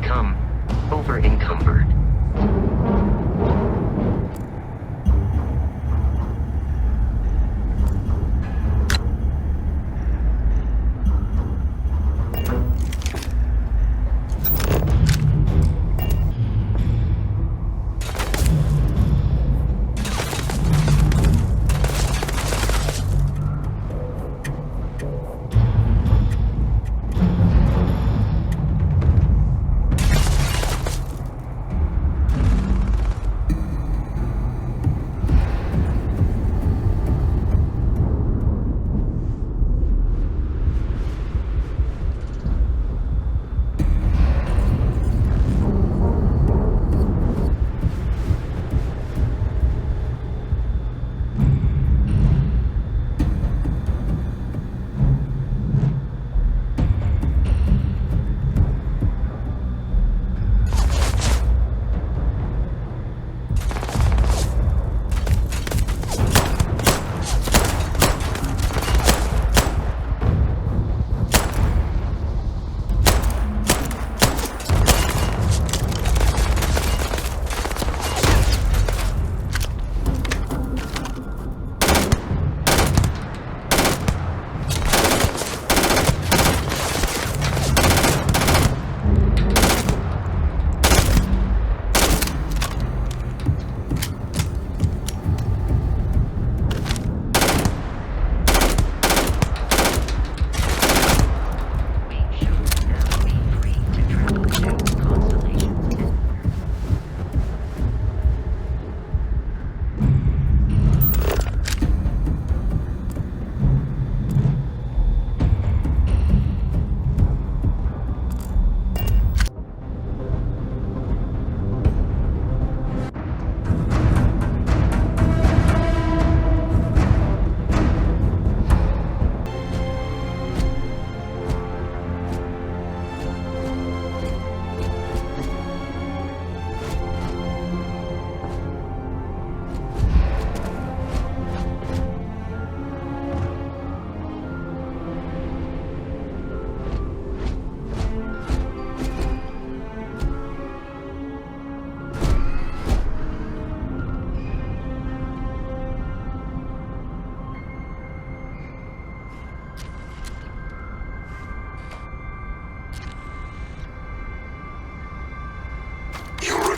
become over-encumbered.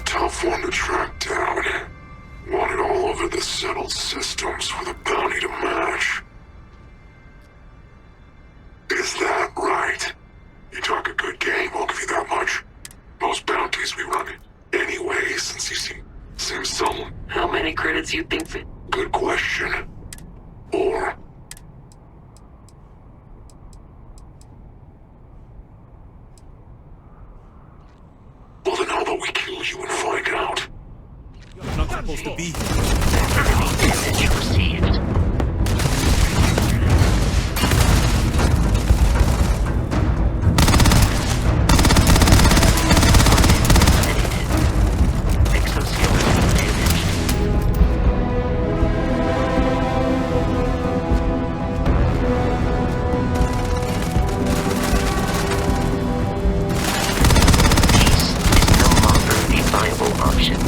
tough one to track down. Wanted all over the settled systems with a bounty to match. Is that right? You talk a good game, I'll give you that much. Most bounties we run it anyway, since you seem someone. How many credits you think fit? Good question. Or... well, then how about we kill you and find out? You're not supposed to be here. Message received. Exoskeleton damaged. Peace is no longer a viable option.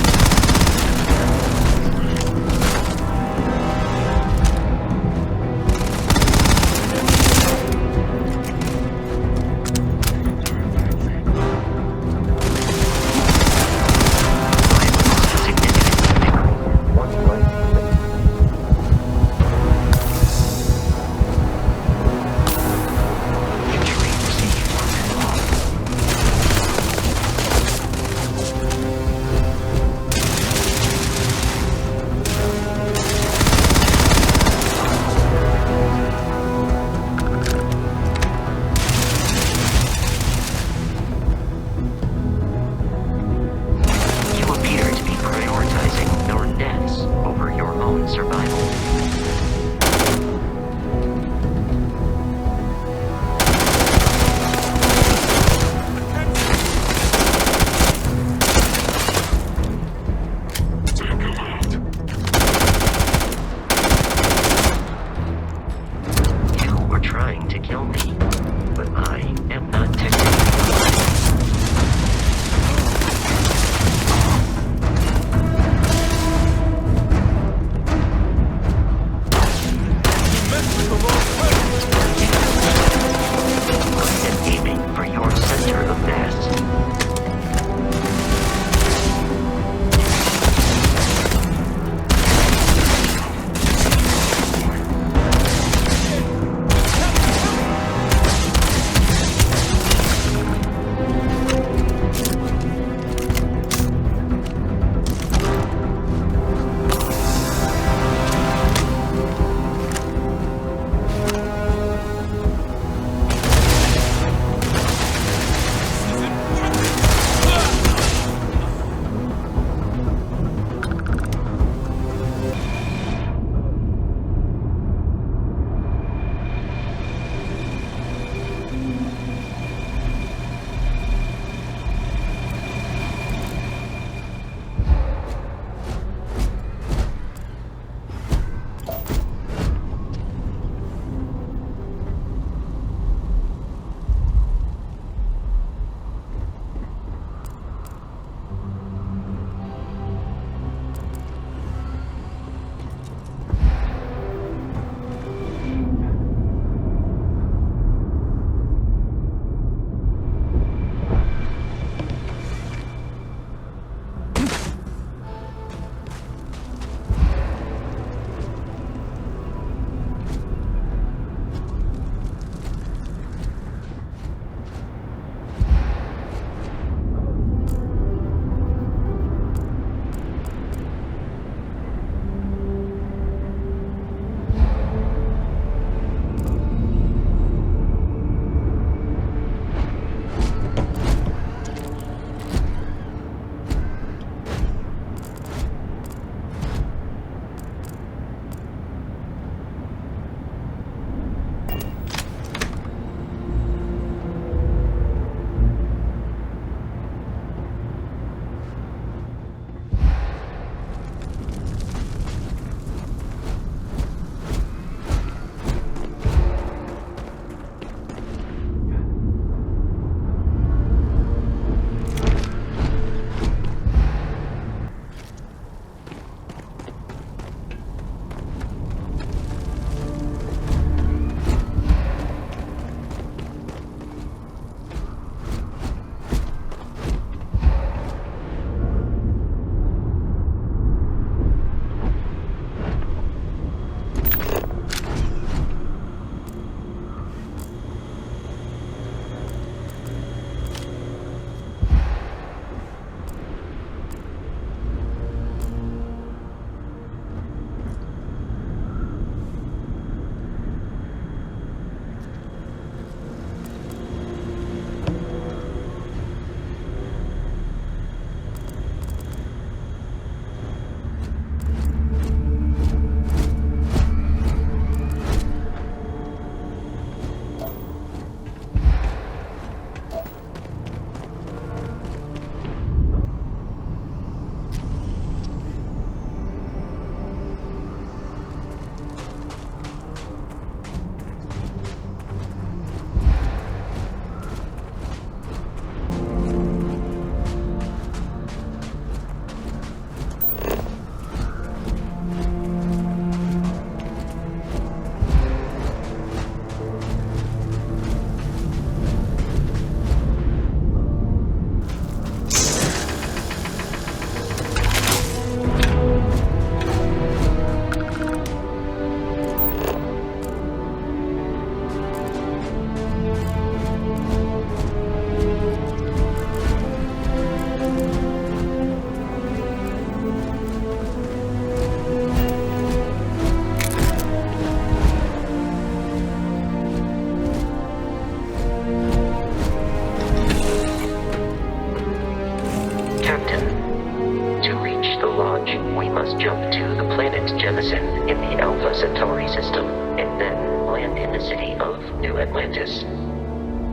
city of New Atlantis.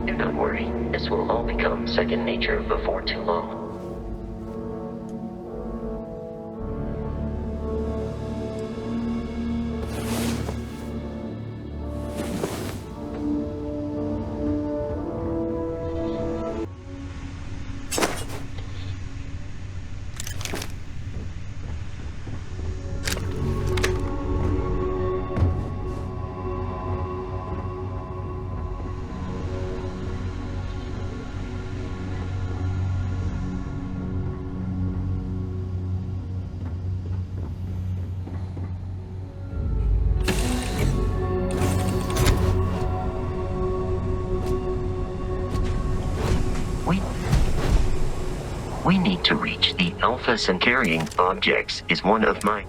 Do not worry, this will all become second nature before too long. We need to reach the Alphas and carrying objects is one of my...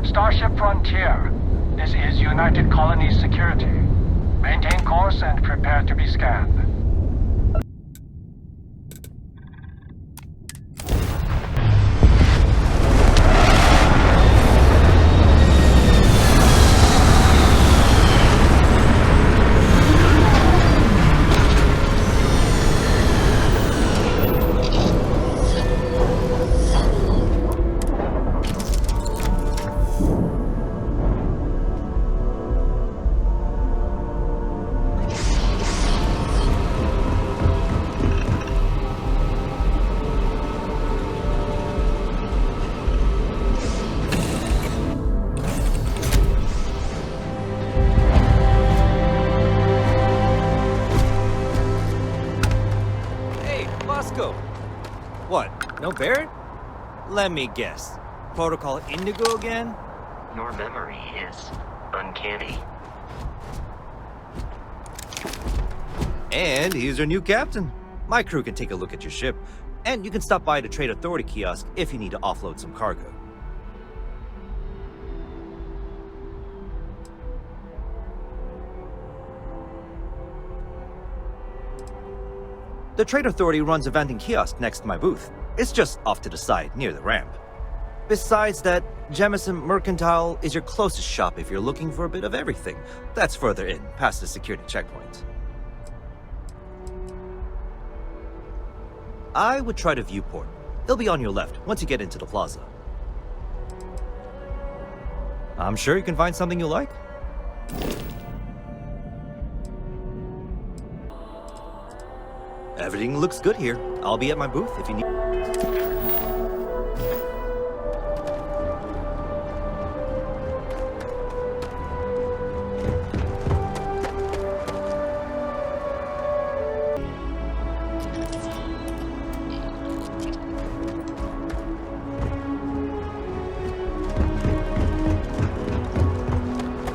Starship Frontier. This is United Colonies Security. Maintain course and prepare to be scanned. What? No Barrett? Let me guess. Protocol Indigo again? Your memory is uncanny. And he's our new captain. My crew can take a look at your ship, and you can stop by the Trade Authority kiosk if you need to offload some cargo. The Trade Authority runs a vending kiosk next to my booth. It's just off to the side, near the ramp. Besides that, Jemison Mercantile is your closest shop if you're looking for a bit of everything. That's further in, past the security checkpoint. I would try the viewport. It'll be on your left once you get into the plaza. I'm sure you can find something you like. Everything looks good here. I'll be at my booth if you need...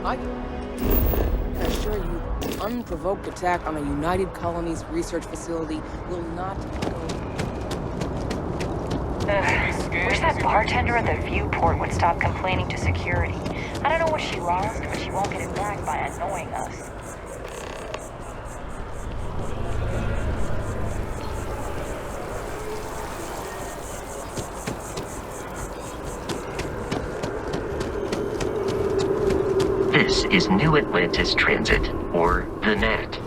I can assure you, unprovoked attack on a United Colonies research facility will not go. Wish that bartender at the viewport would stop complaining to security. I don't know what she lost, but she won't get it back by annoying us. This is New Atlantis Transit, or the NAT.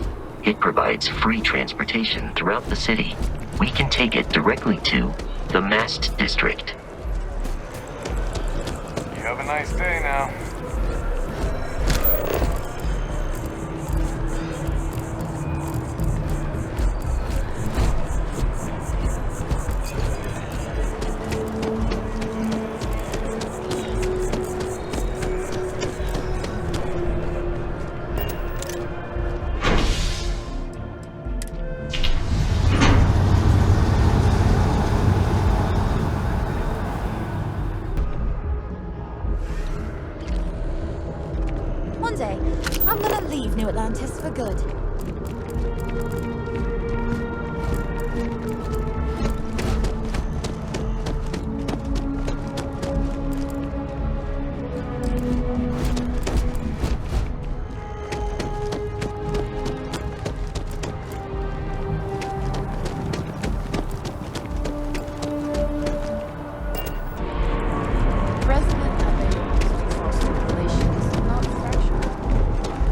It provides free transportation throughout the city. We can take it directly to the Mast District. You have a nice day now. One day, I'm gonna leave New Atlantis for good.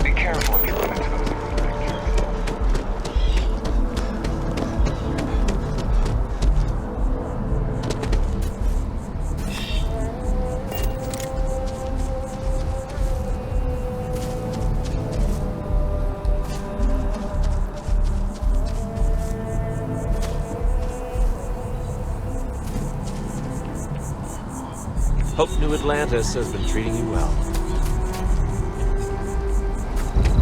Be careful if you run into those pictures. Hope New Atlantis has been treating you well.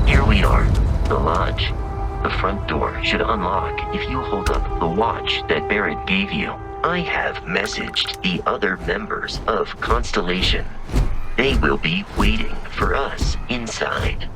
Here we are, the lodge. The front door should unlock if you hold up the watch that Barrett gave you. I have messaged the other members of Constellation. They will be waiting for us inside.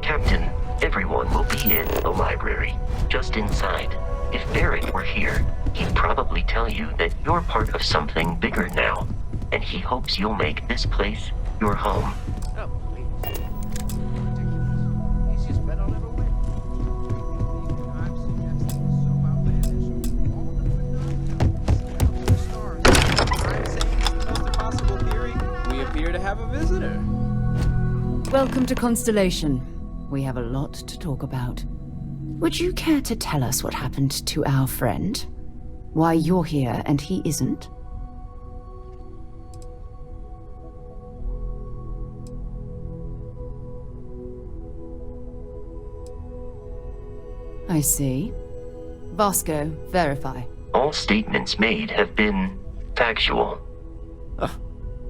Captain, everyone will be in the library, just inside. If Barrett were here, he'd probably tell you that you're part of something bigger now, and he hopes you'll make this place your home. We appear to have a visitor. Welcome to Constellation. We have a lot to talk about. Would you care to tell us what happened to our friend? Why you're here and he isn't? I see. Vasco, verify. All statements made have been factual.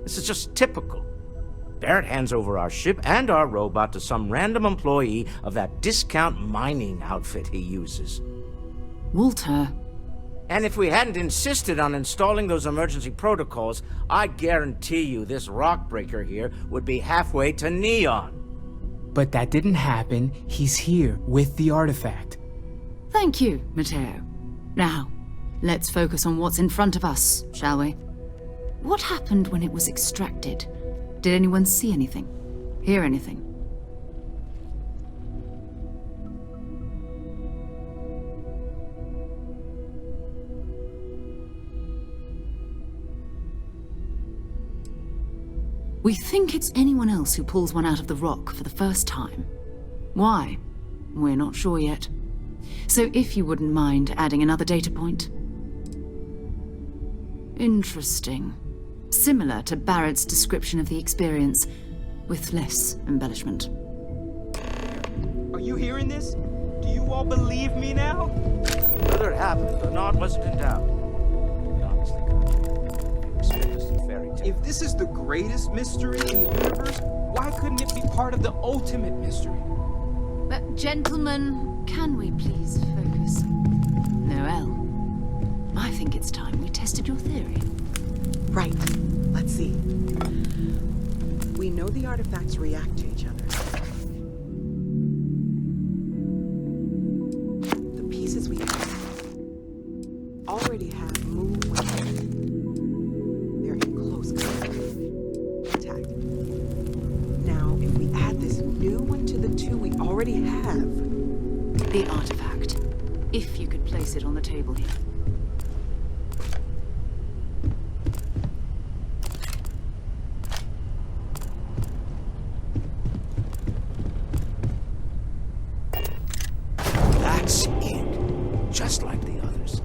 This is just typical. Barrett hands over our ship and our robot to some random employee of that discount mining outfit he uses. Walter. And if we hadn't insisted on installing those emergency protocols, I guarantee you this rock breaker here would be halfway to Neon. But that didn't happen. He's here with the artifact. Thank you, Matteo. Now, let's focus on what's in front of us, shall we? What happened when it was extracted? Did anyone see anything? Hear anything? We think it's anyone else who pulls one out of the rock for the first time. Why? We're not sure yet. So if you wouldn't mind adding another data point. Interesting. Similar to Barrett's description of the experience, with less embellishment. Are you hearing this? Do you all believe me now? Whether it happened or not wasn't in doubt. We honestly could expect us some fairy tale. If this is the greatest mystery in the universe, why couldn't it be part of the ultimate mystery? But gentlemen, can we please focus? Noel, I think it's time we tested your theory. Right. Let's see. We know the artifacts react to each other. The pieces we have already have movement. They're in close contact. Now, if we add this new one to the two we already have... The artifact. If you could place it on the table here. That's it. Just like the others.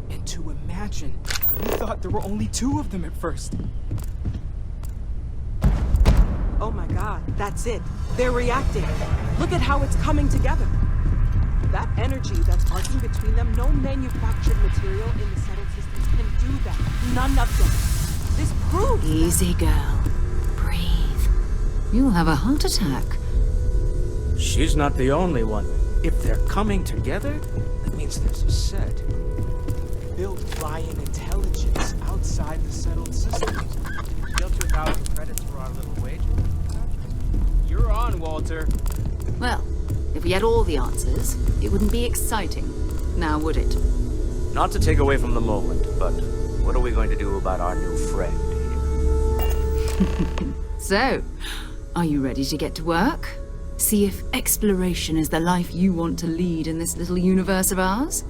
And to imagine, we thought there were only 2 of them at first. Oh my god, that's it. They're reacting. Look at how it's coming together. That energy that's arcing between them, no manufactured material in the settled systems can do that. None of them. This proves... Easy, girl. Breathe. You'll have a heart attack. She's not the only one. If they're coming together, that means there's a set. Built by an intelligence outside the settled systems. Still 2,000 credits for our little wager. You're on, Walter. Well, if we had all the answers, it wouldn't be exciting. Now, would it? Not to take away from the moment, but what are we going to do about our new friend here? So, are you ready to get to work? See if exploration is the life you want to lead in this little universe of ours?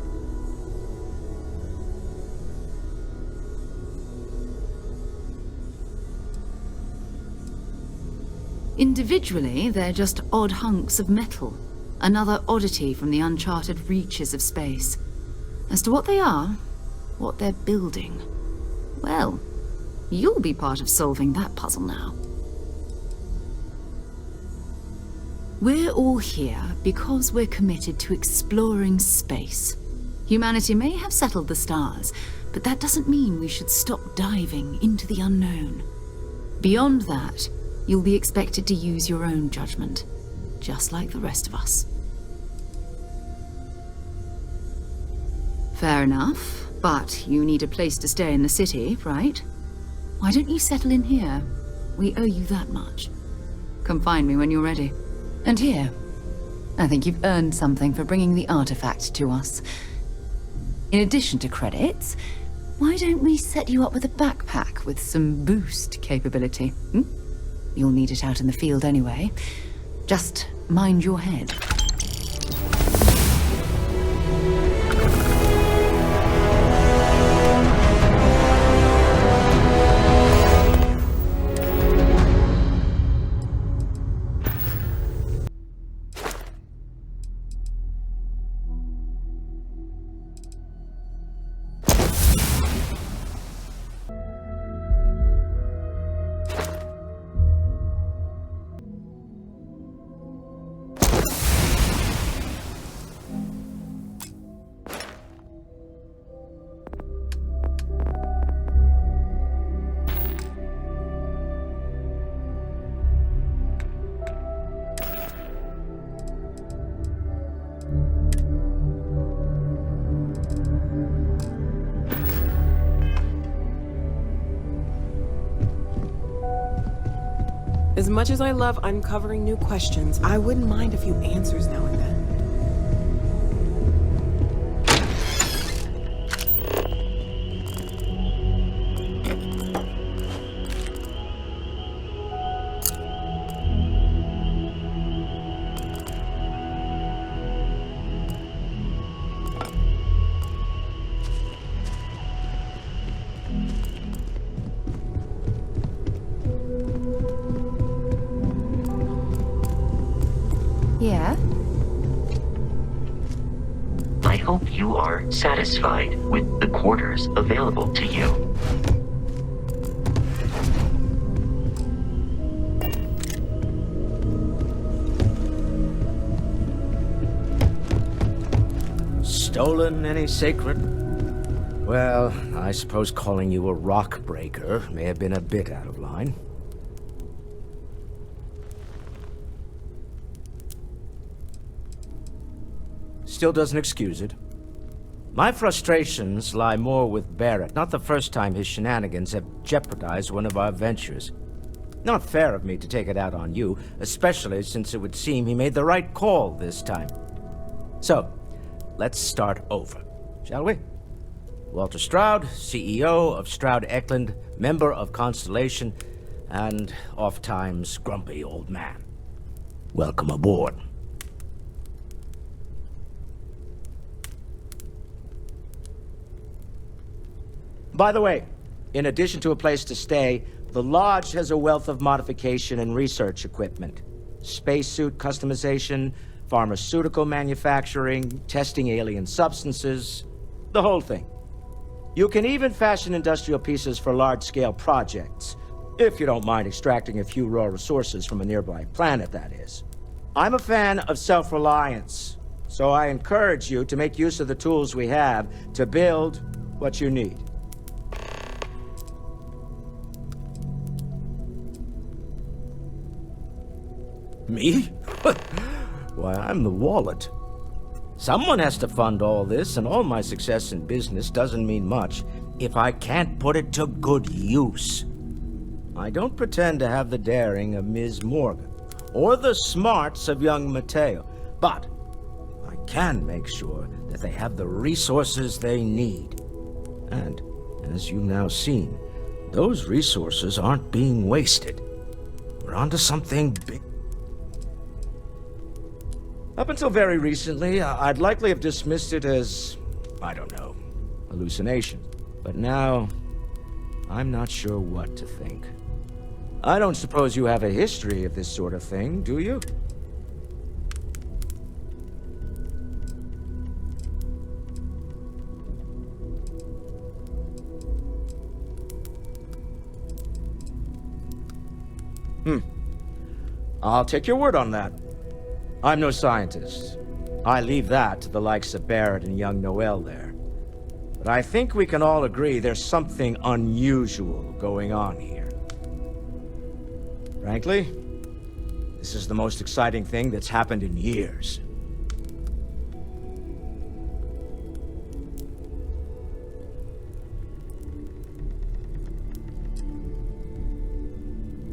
Individually, they're just odd hunks of metal. Another oddity from the uncharted reaches of space. As to what they are, what they're building, well, you'll be part of solving that puzzle now. We're all here because we're committed to exploring space. Humanity may have settled the stars, but that doesn't mean we should stop diving into the unknown. Beyond that, you'll be expected to use your own judgment, just like the rest of us. Fair enough, but you need a place to stay in the city, right? Why don't you settle in here? We owe you that much. Come find me when you're ready. And here, I think you've earned something for bringing the artifact to us. In addition to credits, why don't we set you up with a backpack with some boost capability? You'll need it out in the field anyway. Just mind your head. As much as I love uncovering new questions, I wouldn't mind a few answers now and then. Yeah? I hope you are satisfied with the quarters available to you. Stolen any sacred Well, I suppose calling you a rock breaker may have been a bit out of line. Still doesn't excuse it. My frustrations lie more with Barrett. Not the first time his shenanigans have jeopardized one of our ventures. Not fair of me to take it out on you, especially since it would seem he made the right call this time. So, let's start over, shall we? Walter Stroud, CEO of Stroud Eklund, member of Constellation, and oft-times grumpy old man. Welcome aboard. By the way, in addition to a place to stay, the Lodge has a wealth of modification and research equipment. Spacesuit customization, pharmaceutical manufacturing, testing alien substances, the whole thing. You can even fashion industrial pieces for large-scale projects, if you don't mind extracting a few raw resources from a nearby planet, that is. I'm a fan of self-reliance, so I encourage you to make use of the tools we have to build what you need. Me? Why, I'm the wallet. Someone has to fund all this, and all my success in business doesn't mean much if I can't put it to good use. I don't pretend to have the daring of Ms. Morgan, or the smarts of young Mateo, but I can make sure that they have the resources they need. And, as you've now seen, those resources aren't being wasted. We're onto something big. Up until very recently, I'd likely have dismissed it as, I don't know, hallucination. But now, I'm not sure what to think. I don't suppose you have a history of this sort of thing, do you? I'll take your word on that. I'm no scientist. I leave that to the likes of Barrett and young Noel there. But I think we can all agree there's something unusual going on here. Frankly, this is the most exciting thing that's happened in years.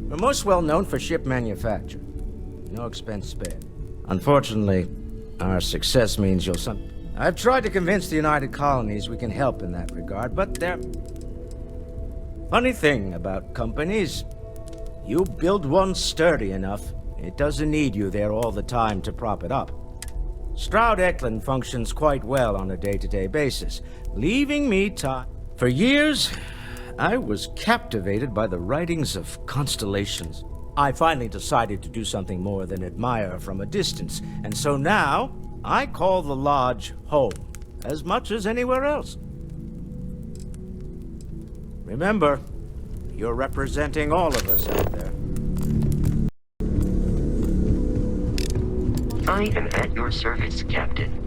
We're most well known for ship manufacture. No expense spared. Unfortunately, our success means you'll I've tried to convince the United Colonies we can help in that regard, but they're... Funny thing about companies, you build one sturdy enough, it doesn't need you there all the time to prop it up. Stroud Eklund functions quite well on a day-to-day basis, leaving me time. For years, I was captivated by the writings of Constellations. I finally decided to do something more than admire from a distance, and so now, I call the Lodge home, as much as anywhere else. Remember, you're representing all of us out there. I am at your service, Captain.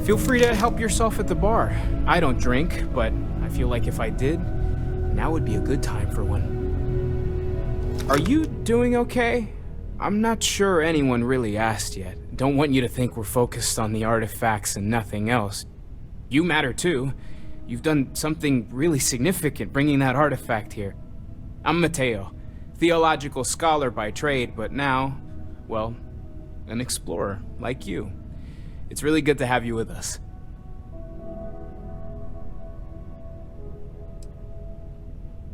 Feel free to help yourself at the bar. I don't drink, but I feel like if I did, now would be a good time for one. Are you doing okay? I'm not sure anyone really asked yet. Don't want you to think we're focused on the artifacts and nothing else. You matter too. You've done something really significant bringing that artifact here. I'm Mateo, theological scholar by trade, but now, well, an explorer like you. It's really good to have you with us.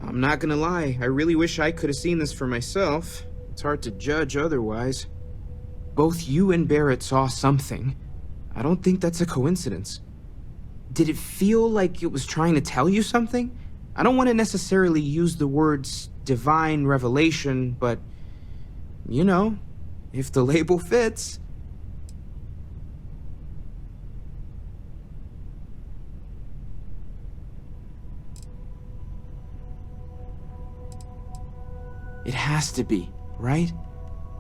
I'm not gonna lie, I really wish I could have seen this for myself. It's hard to judge otherwise. Both you and Barrett saw something. I don't think that's a coincidence. Did it feel like it was trying to tell you something? I don't want to necessarily use the words divine revelation, but, you know, if the label fits. It has to be, right?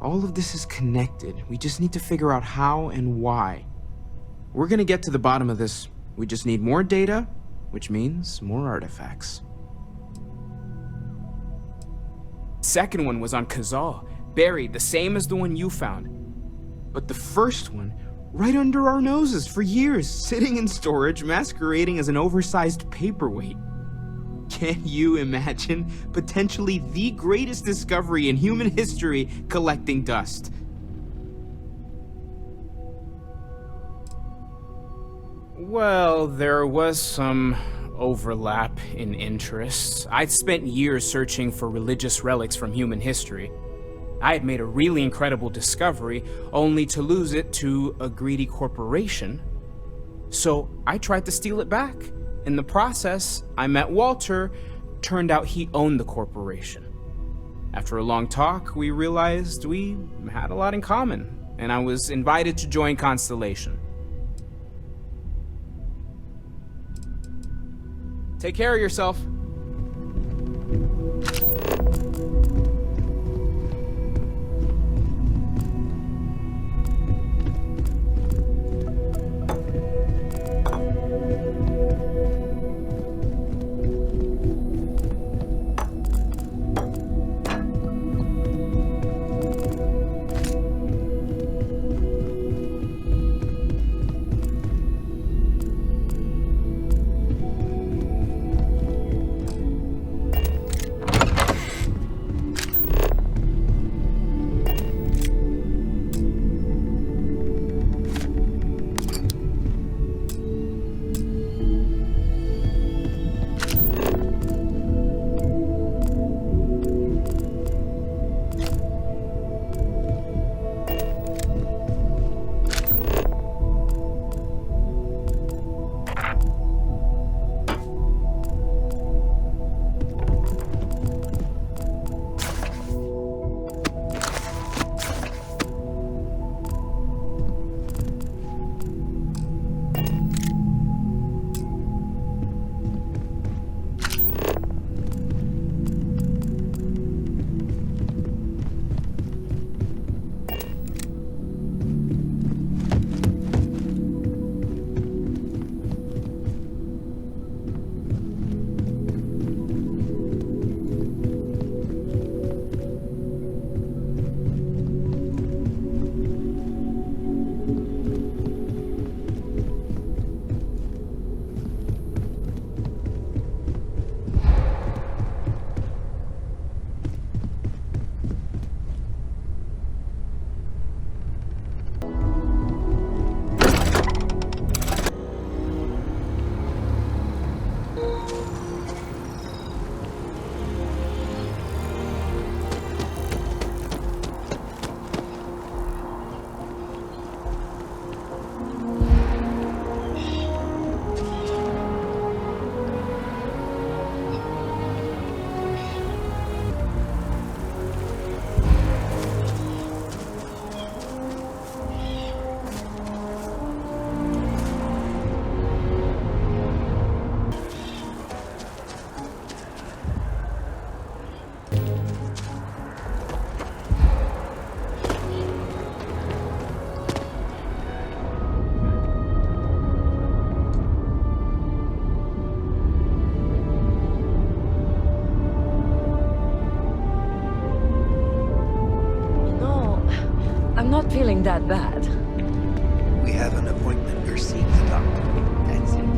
All of this is connected. We just need to figure out how and why. We're gonna get to the bottom of this. We just need more data, which means more artifacts. Second one was on Kazal, buried, the same as the one you found. But the first one, right under our noses for years, sitting in storage, masquerading as an oversized paperweight. Can you imagine potentially the greatest discovery in human history collecting dust? Well, there was some overlap in interests. I'd spent years searching for religious relics from human history. I had made a really incredible discovery, only to lose it to a greedy corporation. So I tried to steal it back. In the process, I met Walter. Turned out he owned the corporation. After a long talk, we realized we had a lot in common, and I was invited to join Constellation. Take care of yourself. not feeling that bad. We have an appointment. You're seeing the doctor. That's it.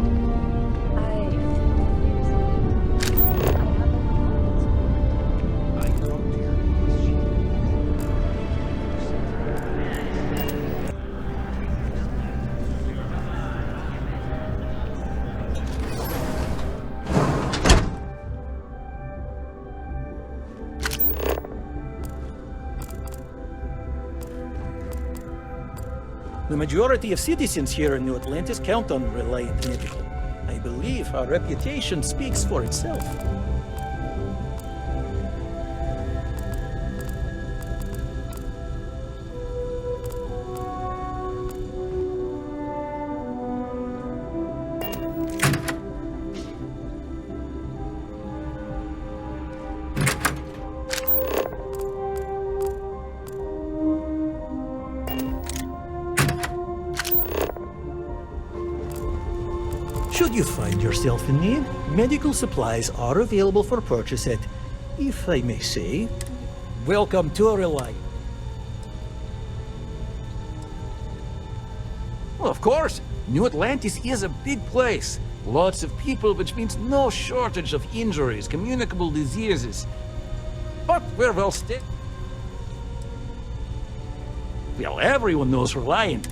The majority of citizens here in New Atlantis count on Reliant Medical. I believe our reputation speaks for itself. Should you find yourself in need, medical supplies are available for purchase at, if I may say, welcome to Reliant. Well, of course, New Atlantis is a big place. Lots of people, which means no shortage of injuries, communicable diseases. But we're well stayed. Well, everyone knows Reliant.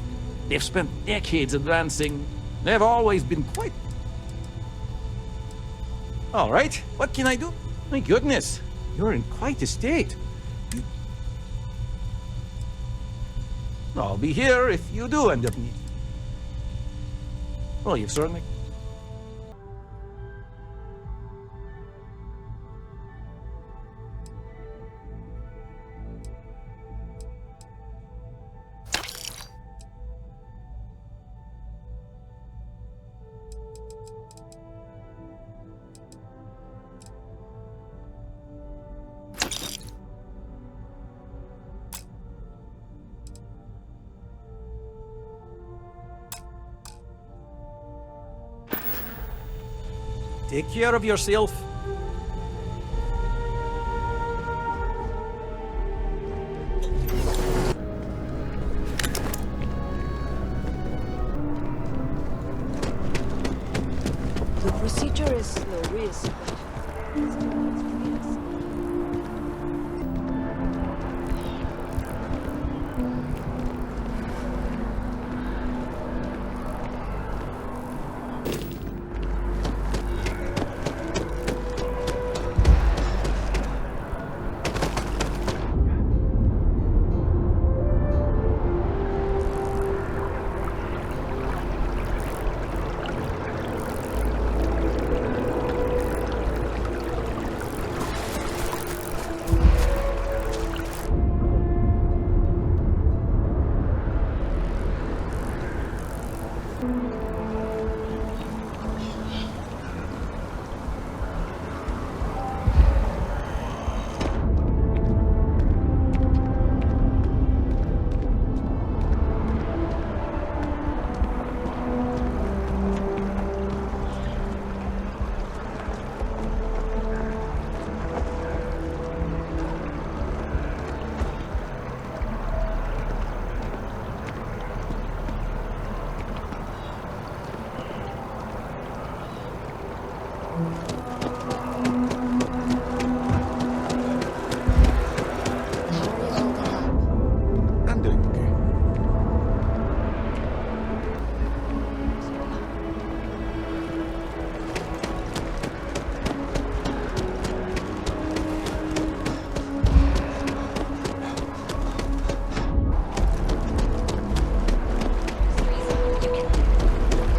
They've spent decades advancing. They've always been quite... All right, what can I do? My goodness, you're in quite a state. I'll be here if you do end up needing. Well, you've certainly... Take care of yourself. The procedure is low risk, but...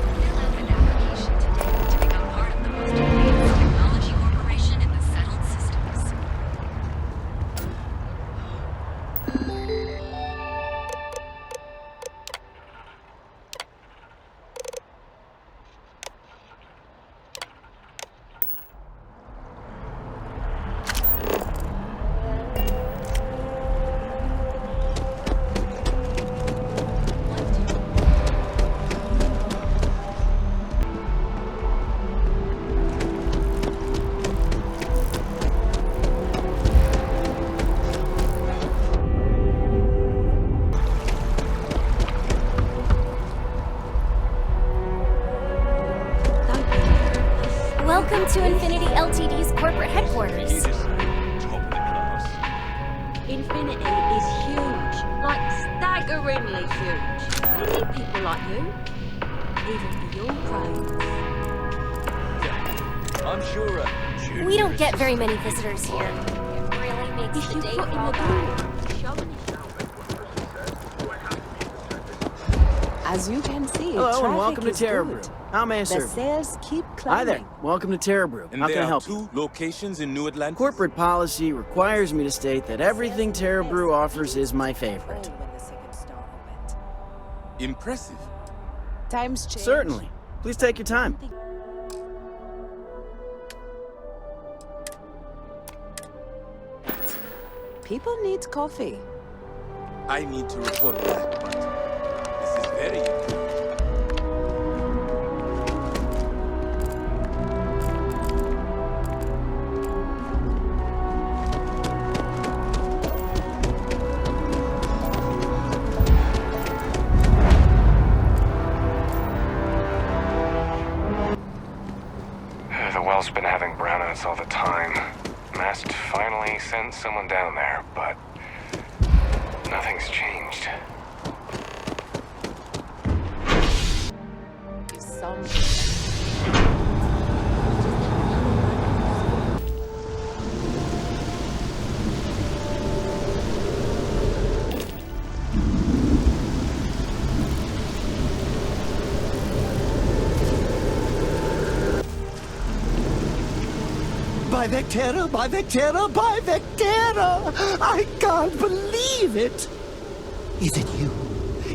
Fill out an application today to become part of the most advanced to Infinity Ltd's corporate headquarters. Infinity is huge, like staggeringly huge. We need people like you, even for your brains. I'm sure. We don't get very many visitors here. It really makes the day fall by. As you can see, hello and traffic welcome to is Terra good. Brew. How may I The serve you? sales keep Hi climbing. there. Welcome to Terra Brew. How can I help you? Locations in New Atlantis. Corporate policy requires me to state that everything Terra Brew offers is my favorite. Impressive. Times change. Certainly. Please take your time. People need coffee. I need to report back, but this is very important. The well's been having brownouts all the time. Mast finally sent someone down there, but nothing's changed. By Vectera, by Vectera, by Vectera! I can't believe it! Is it you?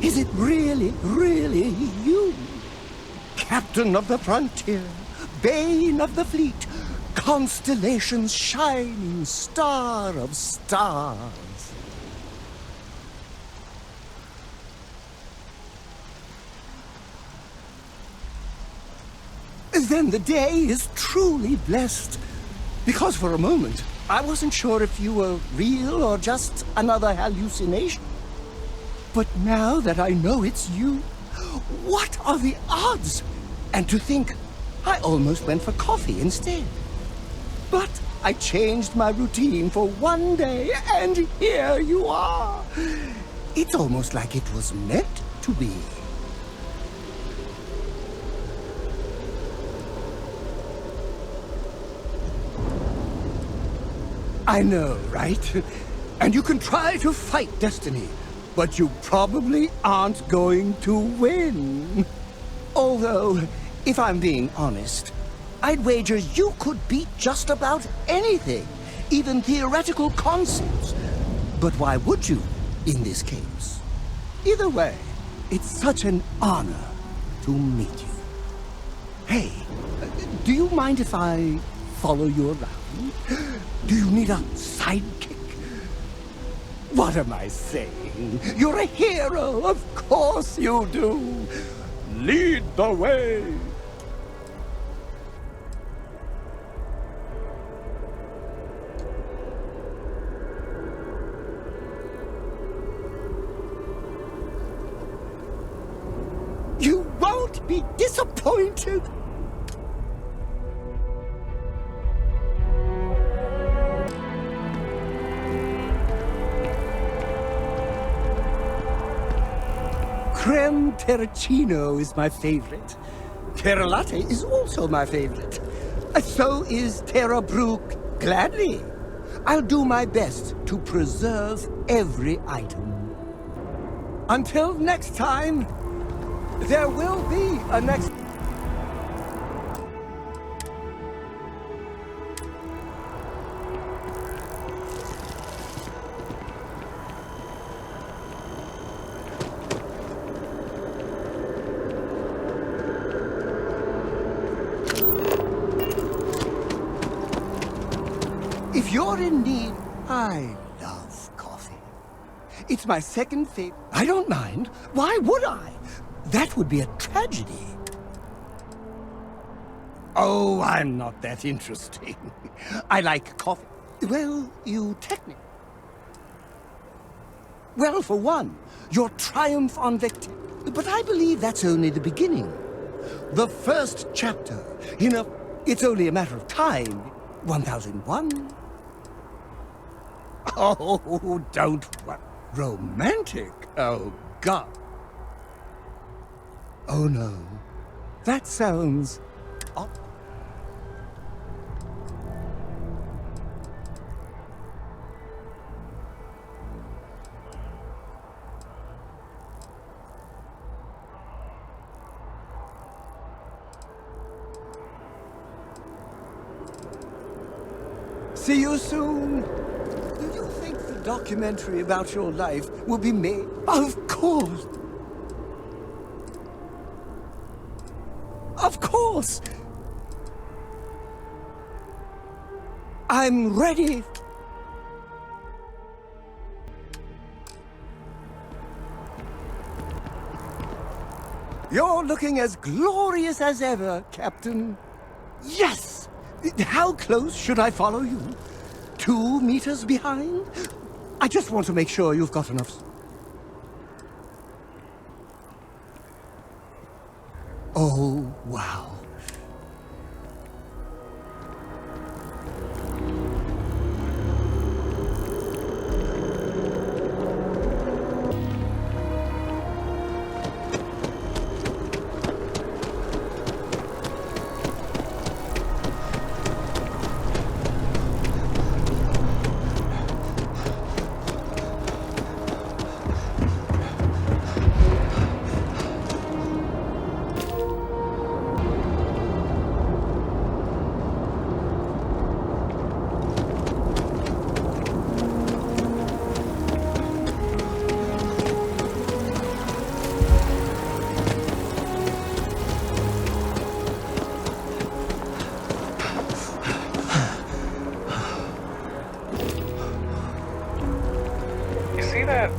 Is it really, really you? Captain of the frontier, bane of the fleet, constellation's shining star of stars. Then the day is truly blessed. Because for a moment, I wasn't sure if you were real or just another hallucination. But now that I know it's you, what are the odds? And to think, I almost went for coffee instead. But I changed my routine for one day, and here you are. It's almost like it was meant to be. I know, right? And you can try to fight destiny, but you probably aren't going to win. Although, if I'm being honest, I'd wager you could beat just about anything, even theoretical concepts. But why would you, in this case? Either way, it's such an honor to meet you. Hey, do you mind if I follow you around? Do you need a sidekick? What am I saying? You're a hero, of course you do. Lead the way. You won't be disappointed. Creme Terracino is my favorite. Terra Latte is also my favorite. So is Terra Brew gladly. I'll do my best to preserve every item. Until next time, there will be a next... If you're in need, I love coffee. It's my second favorite. I don't mind. Why would I? That would be a tragedy. Oh, I'm not that interesting. I like coffee. Well, you technically... Well, for one, your triumph on Vectera. But I believe that's only the beginning. The first chapter in a It's only a matter of time. 1001. Oh, don't. Romantic? Oh, God. Oh, no. That sounds... See you soon. Do you think the documentary about your life will be made? Of course. Of course. I'm ready. You're looking as glorious as ever, Captain. Yes! How close should I follow you? 2 meters behind? I just want to make sure you've got enough... Oh, wow.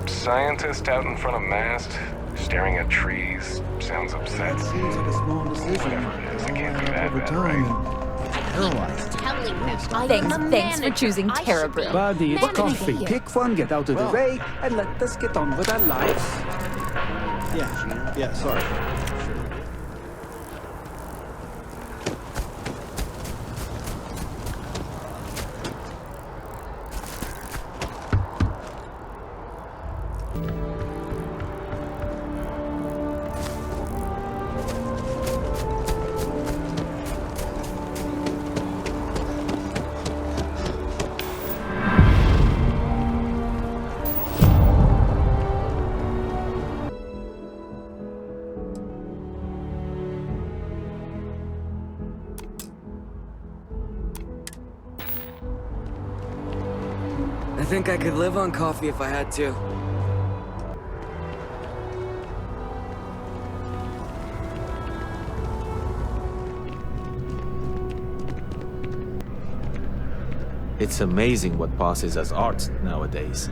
Scientist out in front of mast, staring at trees, sounds upset. That seems like a small decision. Whatever it is, it can't be that over bad, time right? and Thanks for choosing Terra Brew. Buddy, it's Managing. coffee. Pick one, get out of the way, and let us get on with our lives. Yeah, sorry. I think I could live on coffee if I had to. It's amazing what passes as art nowadays.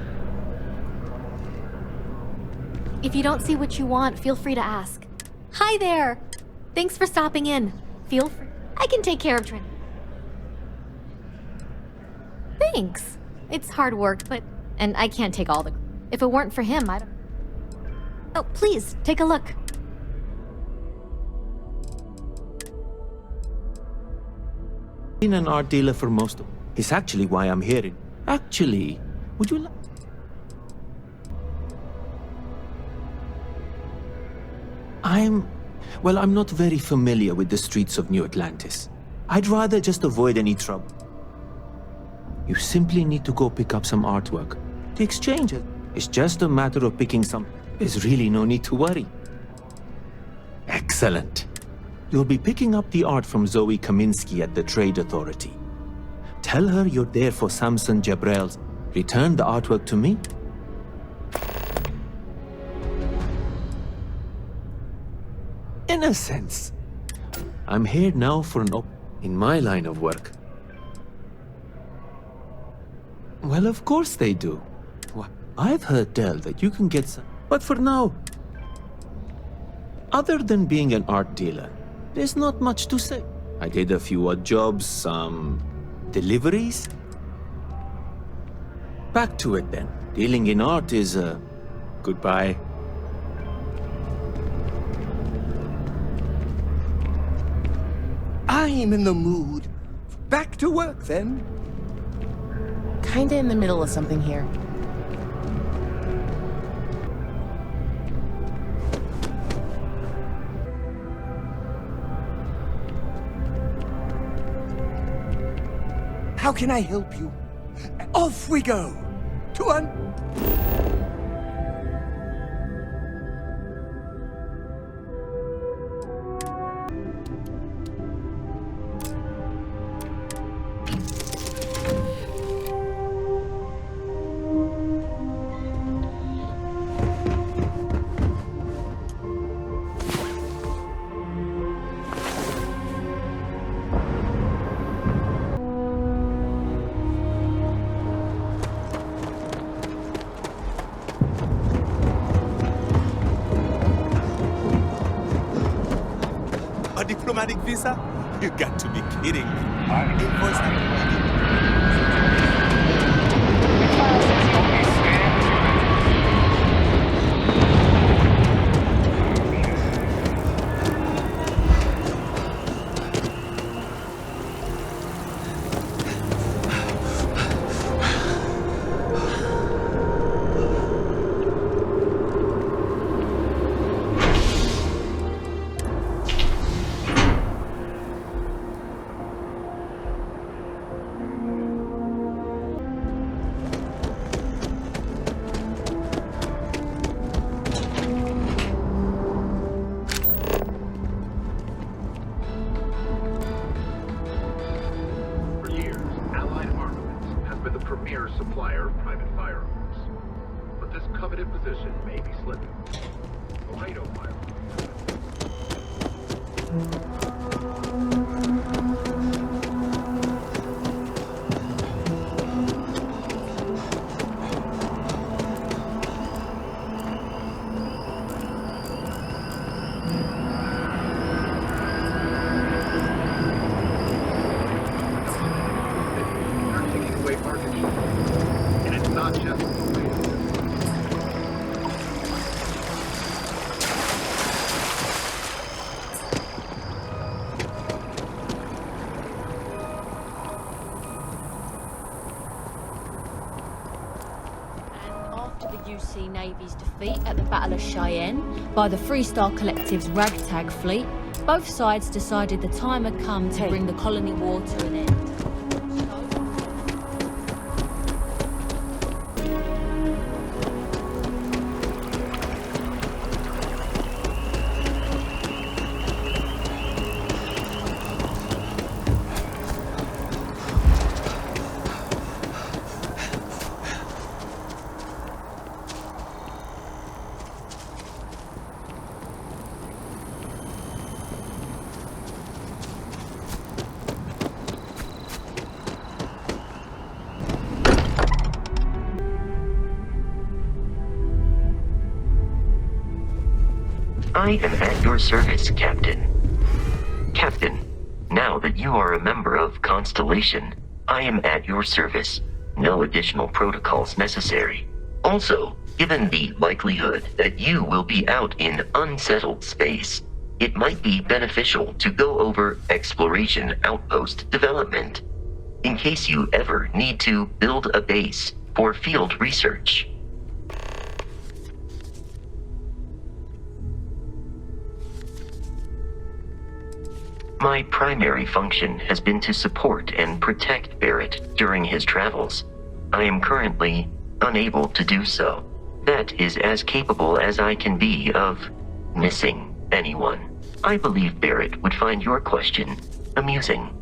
If you don't see what you want, feel free to ask. Hi there! Thanks for stopping in. Feel free. I can take care of Trin. Thanks. It's hard work, but... And I can't take all the... If it weren't for him, I don't... Oh, please, take a look. Been an art dealer for most of... It's actually why I'm here. Actually, would you like... Well, I'm not very familiar with the streets of New Atlantis. I'd rather just avoid any trouble. You simply need to go pick up some artwork. The exchange is just a matter of picking some. There's really no need to worry. Excellent. You'll be picking up the art from Zoe Kaminsky at the Trade Authority. Tell her you're there for Samson Jabrel's. Return the artwork to me. In a sense. I'm here now for an in my line of work. Well, of course they do. I've heard tell that you can get some, but for now, other than being an art dealer, there's not much to say. I did a few odd jobs, some deliveries. Back to it then. Dealing in art is, goodbye. I'm in the mood. Back to work, then. Kinda in the middle of something here. How can I help you? Off we go! A diplomatic visa? You got to be kidding me. Invoice supplier of private firearms. But this coveted position may be slipping. Laredo fire. UC Navy's defeat at the Battle of Cheyenne by the Freestar Collective's ragtag fleet, both sides decided the time had come to bring the colony war to an end. I am at your service, Captain. Captain, now that you are a member of Constellation, I am at your service. No additional protocols necessary. Also, given the likelihood that you will be out in unsettled space, it might be beneficial to go over exploration outpost development, in case you ever need to build a base for field research. My primary function has been to support and protect Barrett during his travels. I am currently unable to do so. That is as capable as I can be of missing anyone. I believe Barrett would find your question amusing.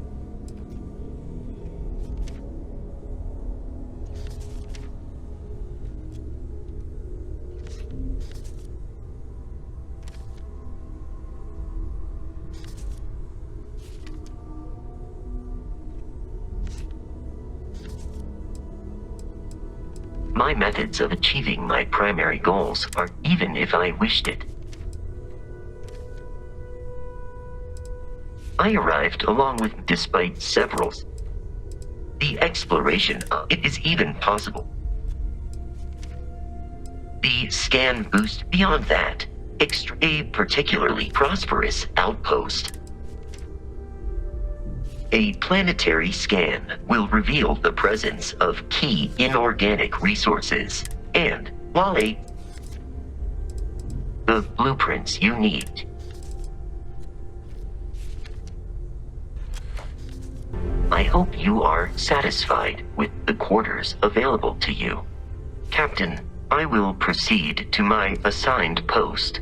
My methods of achieving my primary goals are even if I wished it. I arrived along with despite several. The exploration of it is even possible. The scan boost beyond that, a particularly prosperous outpost. A planetary scan will reveal the presence of key inorganic resources, and while the blueprints you need. I hope you are satisfied with the quarters available to you. Captain, I will proceed to my assigned post.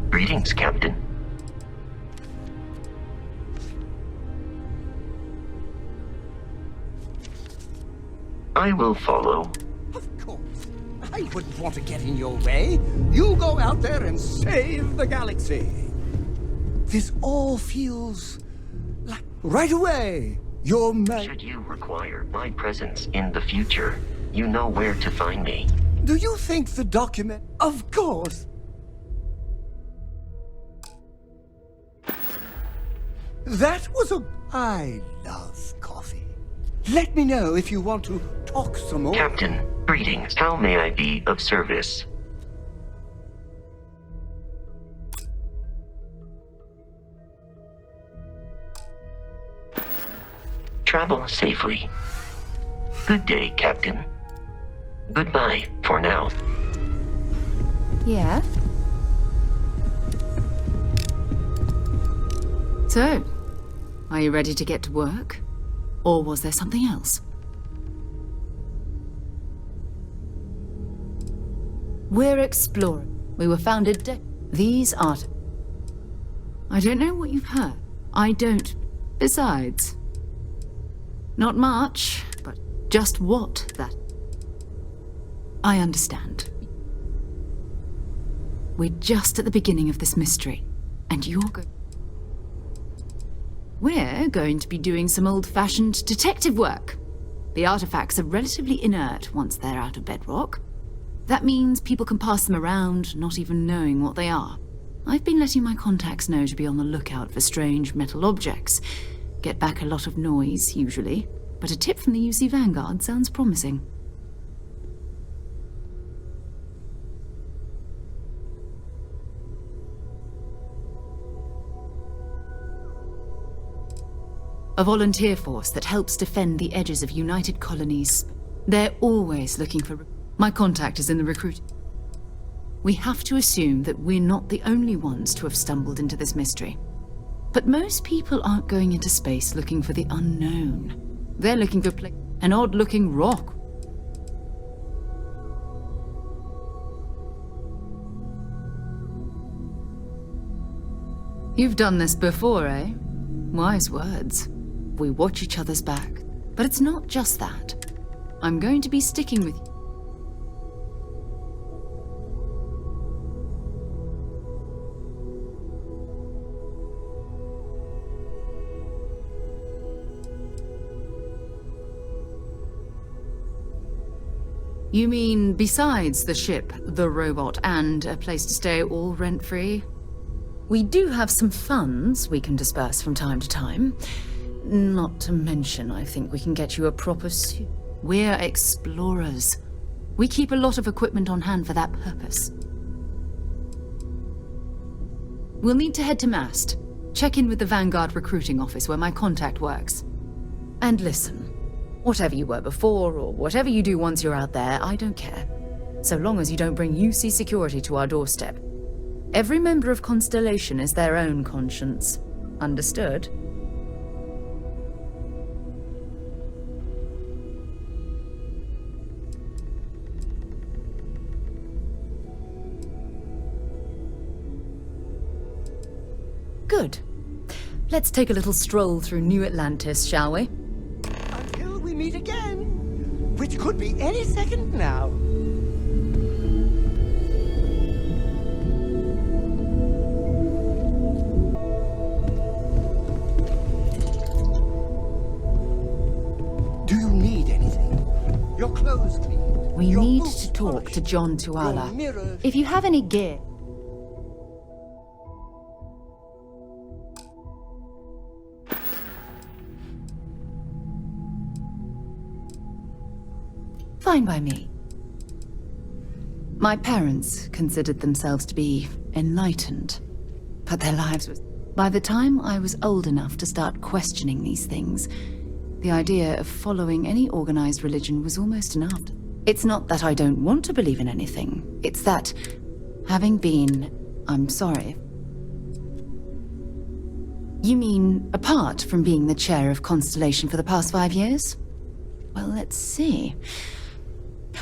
Greetings, Captain. I will follow. Of course. I wouldn't want to get in your way. You go out there and save the galaxy. This all feels like right away. Your man. Should you require my presence in the future, you know where to find me. Do you think the document? Of course. That was a... I love coffee. Let me know if you want to talk some more. Captain, greetings. How may I be of service? Travel safely. Good day, Captain. Goodbye for now. Yeah? So, are you ready to get to work? Or was there something else? We're exploring. We were founded These art... I don't know what you've heard. I don't. Besides... Not much, but just what that... I understand. We're just at the beginning of this mystery, and you're going... We're going to be doing some old-fashioned detective work. The artifacts are relatively inert once they're out of bedrock. That means people can pass them around, not even knowing what they are. I've been letting my contacts know to be on the lookout for strange metal objects. Get back a lot of noise, usually, but a tip from the UC Vanguard sounds promising. A volunteer force that helps defend the edges of United Colonies. They're always looking for... My contact is in the recruit. We have to assume that we're not the only ones to have stumbled into this mystery. But most people aren't going into space looking for the unknown. They're looking for an odd-looking rock. You've done this before, eh? Wise words. We watch each other's back. But it's not just that. I'm going to be sticking with you. You mean besides the ship, the robot, and a place to stay all rent-free? We do have some funds we can disperse from time to time. Not to mention, I think we can get you a proper suit. We're explorers. We keep a lot of equipment on hand for that purpose. We'll need to head to Mast. Check in with the Vanguard recruiting office where my contact works. And listen, whatever you were before, or whatever you do once you're out there, I don't care. So long as you don't bring UC security to our doorstep. Every member of Constellation is their own conscience. Understood? Good. Let's take a little stroll through New Atlantis, shall we? Until we meet again, which could be any second now. Do you need anything? Your clothes cleaned? We need to talk to John Tuala. If you have any gear... Fine by me. My parents considered themselves to be enlightened, but their lives was... By the time I was old enough to start questioning these things, the idea of following any organized religion was almost enough. It's not that I don't want to believe in anything. It's that, having been... I'm sorry. You mean apart from being the chair of Constellation for the past 5 years? Well, let's see.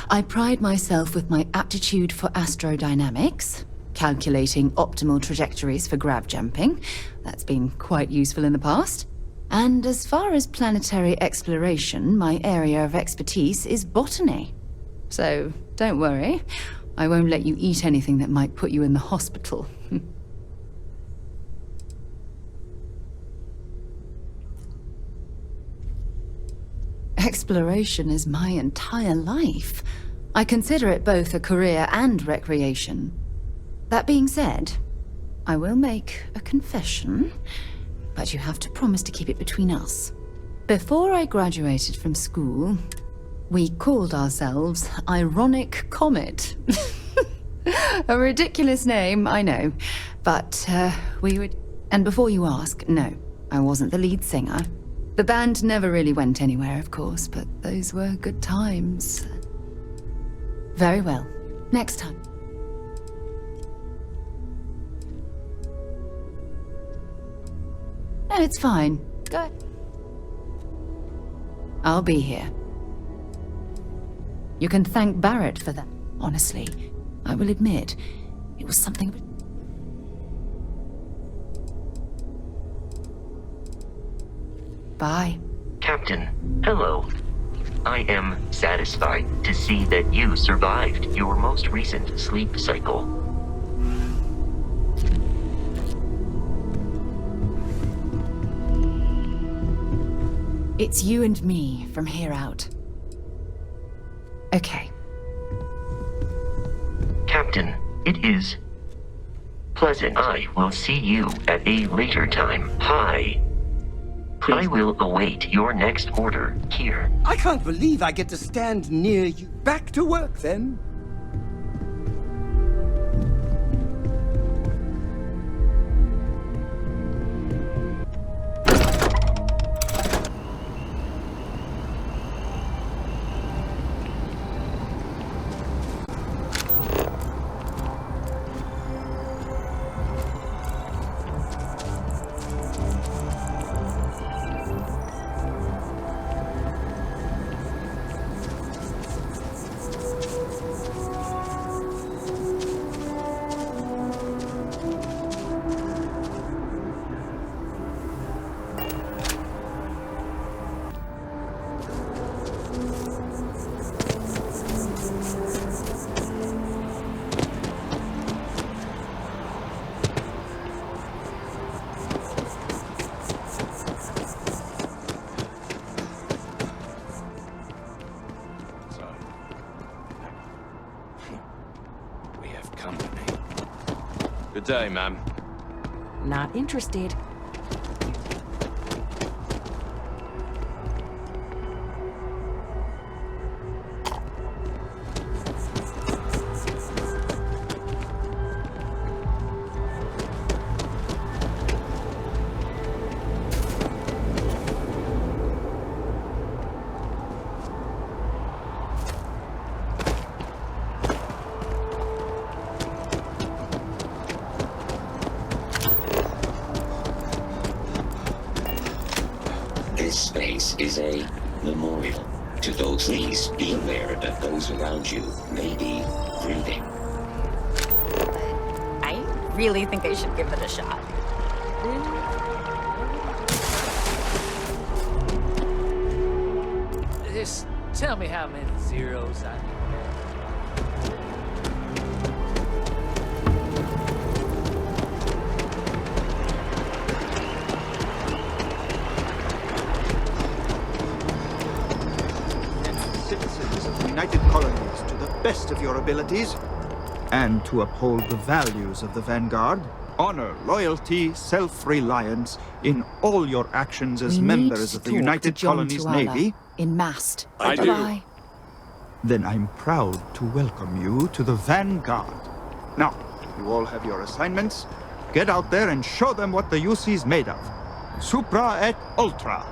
I pride myself with my aptitude for astrodynamics, calculating optimal trajectories for grav jumping. That's been quite useful in the past. And as far as planetary exploration, my area of expertise is botany. So, don't worry. I won't let you eat anything that might put you in the hospital. Exploration is my entire life. I consider it both a career and recreation. That being said, I will make a confession, but you have to promise to keep it between us. Before I graduated from school, we called ourselves Ironic Comet. A ridiculous name, I know, but we would... And before you ask, no, I wasn't the lead singer. The band never really went anywhere, of course, but those were good times. Very well. Next time. No, it's fine. Go ahead. I'll be here. You can thank Barrett for that. Honestly, I will admit, it was something... Bye. Captain, hello. I am satisfied to see that you survived your most recent sleep cycle. It's you and me from here out. Okay. Captain, it is pleasant. I will see you at a later time. Hi. I will await your next order here. I can't believe I get to stand near you. Back to work, then. Good day, ma'am. Not interested. This space is a memorial to those. Please be aware that those around you may be grieving. I really think I should give it a shot. Just tell me how many zeros I... Citizens of the United Colonies to best of your abilities, and to uphold the values of the Vanguard. Honor, loyalty, self-reliance in all your actions as members of the United Colonies Navy. In Mast. I do. Then I'm proud to welcome you to the Vanguard. Now, you all have your assignments. Get out there and show them what the UC's made of. Supra et Ultra.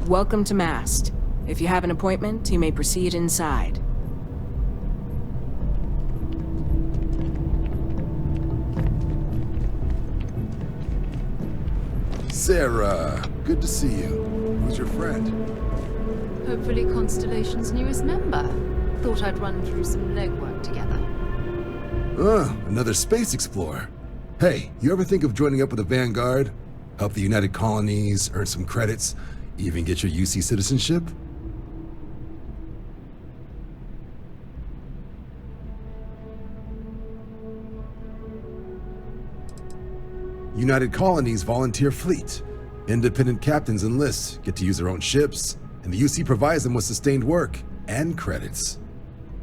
Welcome to Mast. If you have an appointment, you may proceed inside. Sarah, good to see you. Who's your friend? Hopefully Constellation's newest member. Thought I'd run through some legwork together. Another space explorer. Hey, you ever think of joining up with the Vanguard? Help the United Colonies, earn some credits, even get your UC citizenship? United Colonies volunteer fleet. Independent captains enlist, get to use their own ships, and the UC provides them with sustained work and credits.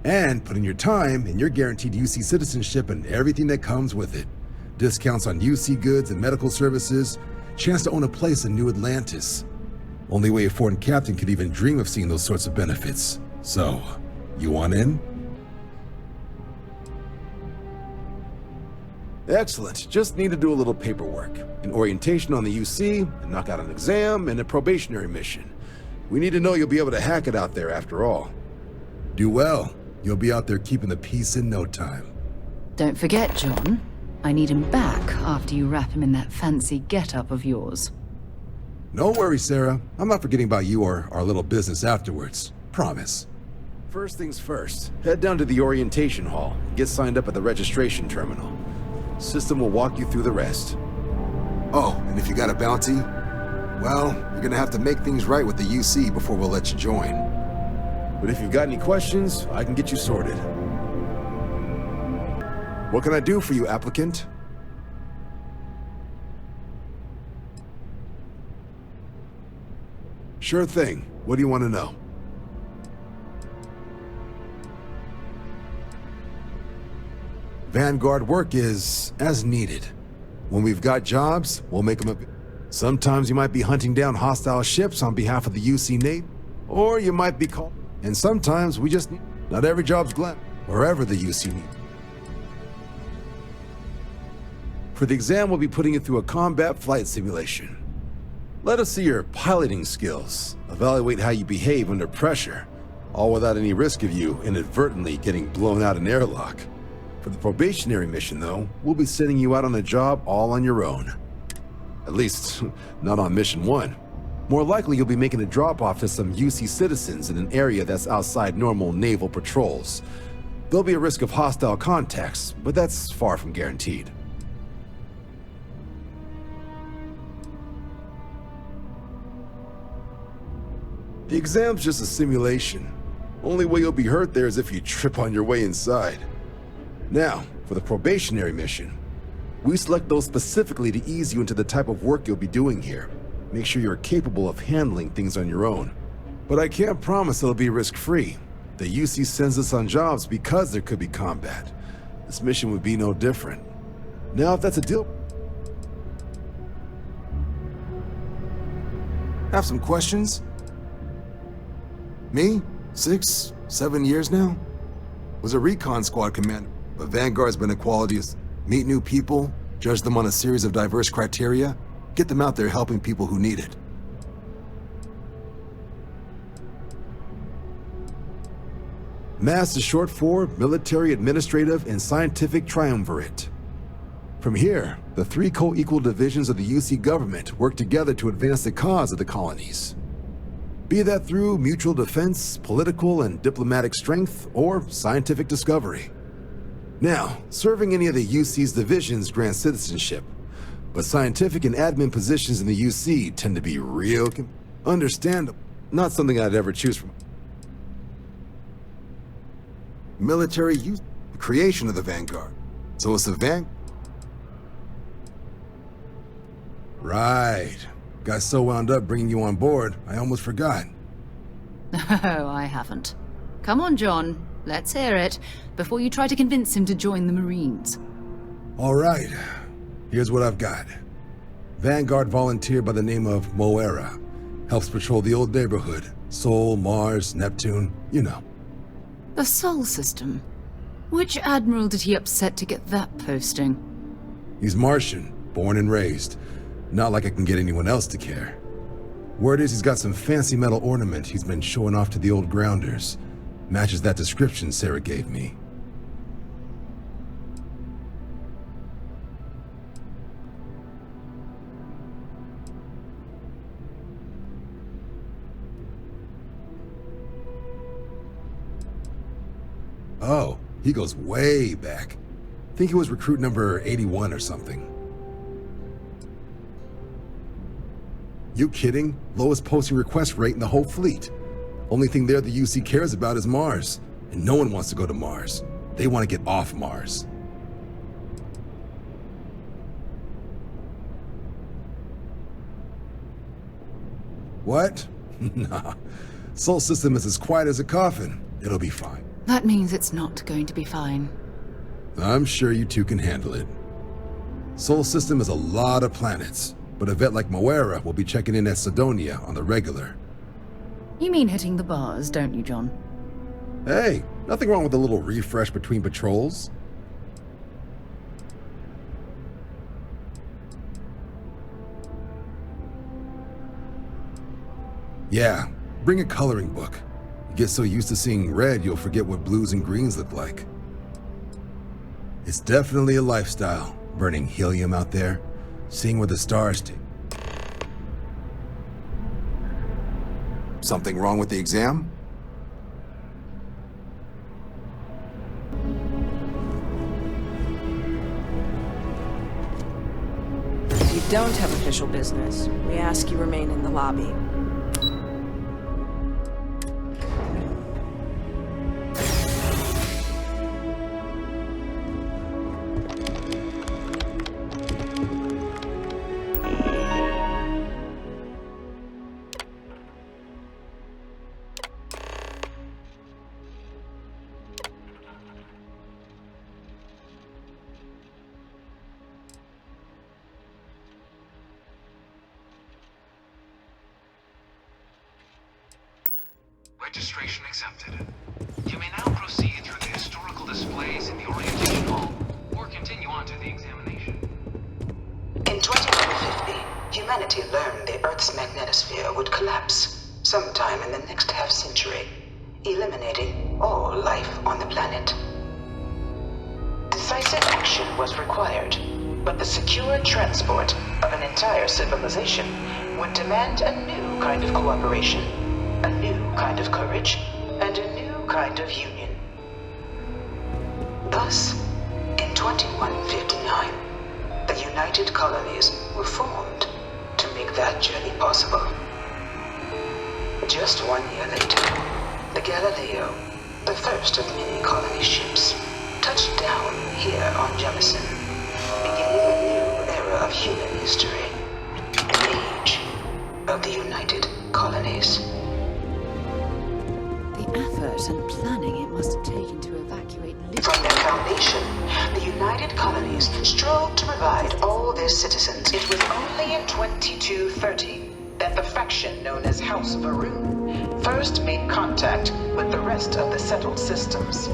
And put in your time, and you're guaranteed UC citizenship and everything that comes with it. Discounts on UC goods and medical services, chance to own a place in New Atlantis. Only way a foreign captain could even dream of seeing those sorts of benefits. So, you want in? Excellent. Just need to do a little paperwork. An orientation on the UC, and knock out an exam, and a probationary mission. We need to know you'll be able to hack it out there after all. Do well. You'll be out there keeping the peace in no time. Don't forget, John. I need him back after you wrap him in that fancy get-up of yours. No worries, Sarah. I'm not forgetting about you or our little business afterwards. Promise. First things first, head down to the orientation hall. Get signed up at the registration terminal. System will walk you through the rest. Oh, and if you got a bounty, well, you're gonna have to make things right with the UC before we'll let you join. But if you've got any questions, I can get you sorted. What can I do for you, applicant? Sure thing. What do you want to know? Vanguard work is as needed. When we've got jobs, we'll make them up. Sometimes you might be hunting down hostile ships on behalf of the UC Navy, or you might be called. And sometimes we just need. Not every job's glam, wherever the UC need. For the exam, we'll be putting you through a combat flight simulation. Let us see your piloting skills, evaluate how you behave under pressure, all without any risk of you inadvertently getting blown out an airlock. For the probationary mission, though, we'll be sending you out on a job all on your own. At least, not on mission 1. More likely, you'll be making a drop-off to some UC citizens in an area that's outside normal naval patrols. There'll be a risk of hostile contacts, but that's far from guaranteed. The exam's just a simulation. Only way you'll be hurt there is if you trip on your way inside. Now, for the probationary mission, we select those specifically to ease you into the type of work you'll be doing here. Make sure you're capable of handling things on your own. But I can't promise it'll be risk-free. The UC sends us on jobs because there could be combat. This mission would be no different. Now, if that's a deal... Have some questions? Me? 6, 7 years now? Was a recon squad commander, but Vanguard's been a quality of meet new people, judge them on a series of diverse criteria, get them out there helping people who need it. MAST is short for Military, Administrative, and Scientific Triumvirate. From here, the 3 co-equal divisions of the UC government work together to advance the cause of the colonies. Be that through mutual defense, political and diplomatic strength, or scientific discovery. Now, serving any of the UC's divisions grants citizenship, but scientific and admin positions in the UC tend to be real understandable. Not something I'd ever choose from. Military use, the creation of the Vanguard. So it's the Right. Got so wound up bringing you on board, I almost forgot. Oh, I haven't. Come on, John. Let's hear it, before you try to convince him to join the Marines. All right. Here's what I've got. Vanguard volunteer by the name of Moera. Helps patrol the old neighborhood. Sol, Mars, Neptune, you know. The Sol system? Which admiral did he upset to get that posting? He's Martian, born and raised. Not like I can get anyone else to care. Word is he's got some fancy metal ornament he's been showing off to the old grounders. Matches that description Sarah gave me. Oh, he goes way back. Think he was recruit number 81 or something. You kidding? Lowest posting request rate in the whole fleet. Only thing there the UC cares about is Mars. And no one wants to go to Mars. They want to get off Mars. What? Nah. Sol system is as quiet as a coffin. It'll be fine. That means it's not going to be fine. I'm sure you two can handle it. Sol system is a lot of planets, but a vet like Moera will be checking in at Sidonia on the regular. You mean hitting the bars, don't you, John? Hey, nothing wrong with a little refresh between patrols. Yeah, bring a coloring book. You get so used to seeing red, you'll forget what blues and greens look like. It's definitely a lifestyle, burning helium out there, seeing where the stars take. Something wrong with the exam? If you don't have official business, we ask you remain in the lobby. Registration accepted. You may now proceed through the historical displays in the orientation hall, or continue on to the examination. In 2150, humanity learned the Earth's magnetosphere would collapse sometime in the next half-century, eliminating all life on the planet. Decisive action was required, but the secure transport of an entire civilization would demand a new kind of cooperation. A new kind of courage, and a new kind of union. Thus, in 2159, the United Colonies were formed to make that journey possible. Just 1 year later, the Galileo, the first of many colony ships, touched down here on Jemison, beginning a new era of human history, the age of the United Colonies. The effort and planning it must have taken to evacuate... From their foundation, the United Colonies strove to provide all their citizens. It was only in 2230 that the faction known as House Varun first made contact with the rest of the settled systems.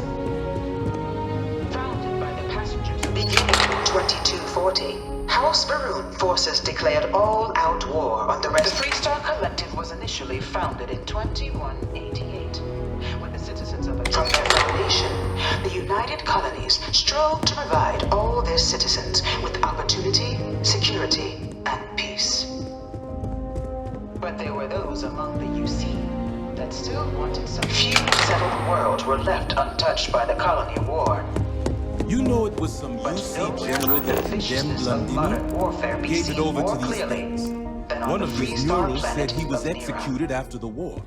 Founded by the passengers beginning in 2240, House Varun forces declared all-out war on the rest. The Three-Star Collective was initially founded in 2188. From their foundation, the United Colonies strove to provide all their citizens with opportunity, security, and peace. But there were those among the UC that still wanted some. Few settled worlds were left untouched by the colony war. You know it was some UC general that condemned Londini, gave it over to these things. One of his murals said he was executed after the war.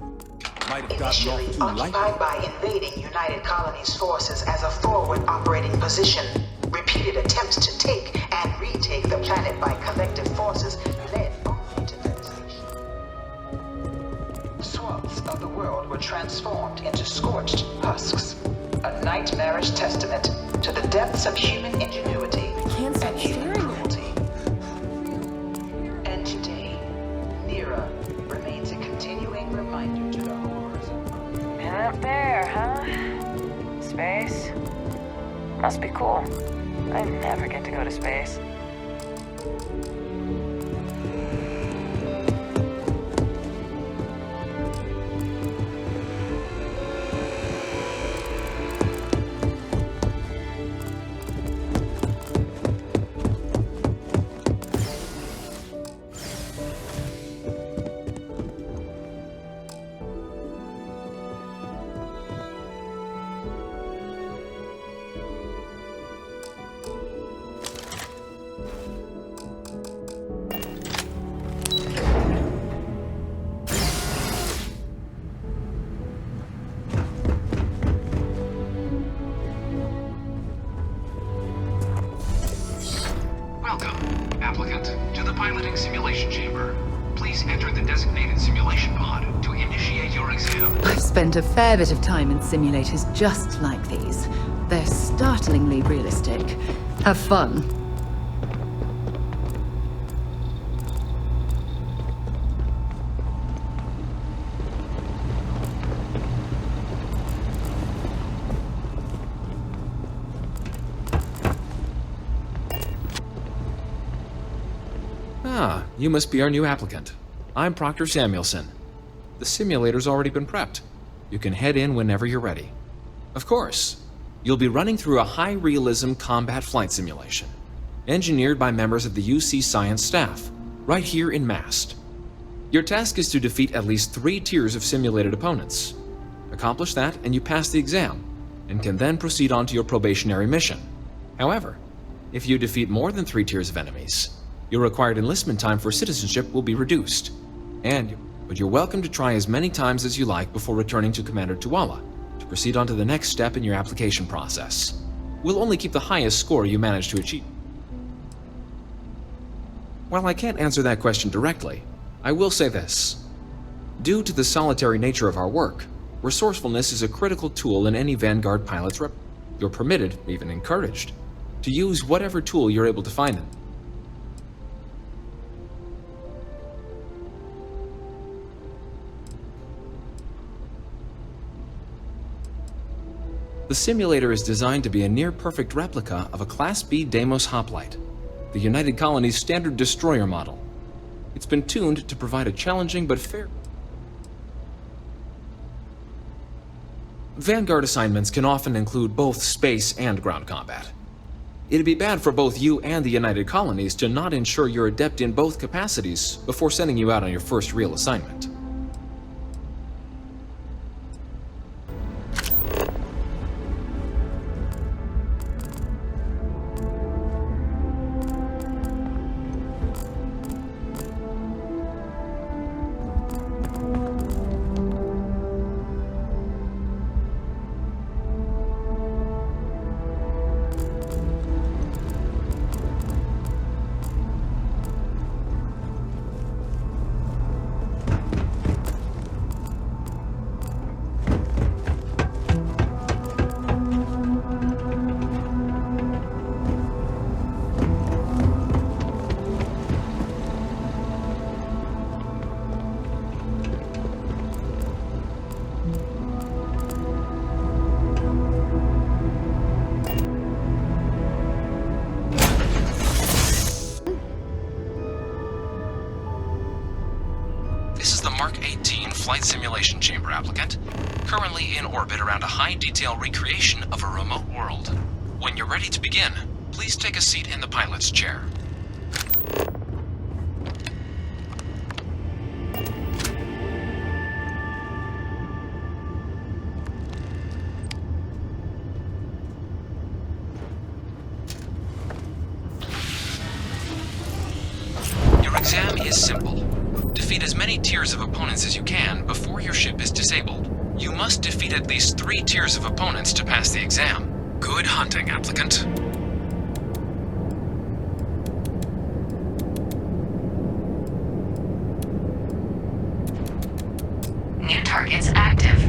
Might have gotten off too lightly. Occupied by invading United Colonies forces as a forward operating position, repeated attempts to take and retake the planet by collective forces led scorched husks. A nightmarish testament to the depths of human ingenuity and human cruelty. And today, Nira remains a continuing reminder to the horrors of... And up there, huh? Space? Must be cool. I never get to go to space. Spent a fair bit of time in simulators just like these. They're startlingly realistic. Have fun. Ah, you must be our new applicant. I'm Proctor Samuelson. The simulator's already been prepped. You can head in whenever you're ready. Of course, you'll be running through a high-realism combat flight simulation, engineered by members of the UC Science staff, right here in Mast. Your task is to defeat at least 3 tiers of simulated opponents. Accomplish that, and you pass the exam, and can then proceed on to your probationary mission. However, if you defeat more than 3 tiers of enemies, your required enlistment time for citizenship will be reduced, but you're welcome to try as many times as you like before returning to Commander Tuala to proceed on to the next step in your application process. We'll only keep the highest score you manage to achieve. While I can't answer that question directly, I will say this. Due to the solitary nature of our work, resourcefulness is a critical tool in any Vanguard pilot's rep. You're permitted, even encouraged, to use whatever tool you're able to find in. The simulator is designed to be a near-perfect replica of a Class B Deimos hoplite, the United Colony's standard destroyer model. It's been tuned to provide a challenging but fair... Vanguard assignments can often include both space and ground combat. It'd be bad for both you and the United Colonies to not ensure you're adept in both capacities before sending you out on your first real assignment. Flight simulation chamber applicant, currently in orbit around a high-detail recreation of a remote world. When you're ready to begin, please take a seat in the pilot's chair. Your exam is simple. Defeat as many tiers of opponents as you can before your ship is disabled. You must defeat at least 3 tiers of opponents to pass the exam. Good hunting, applicant. New targets active.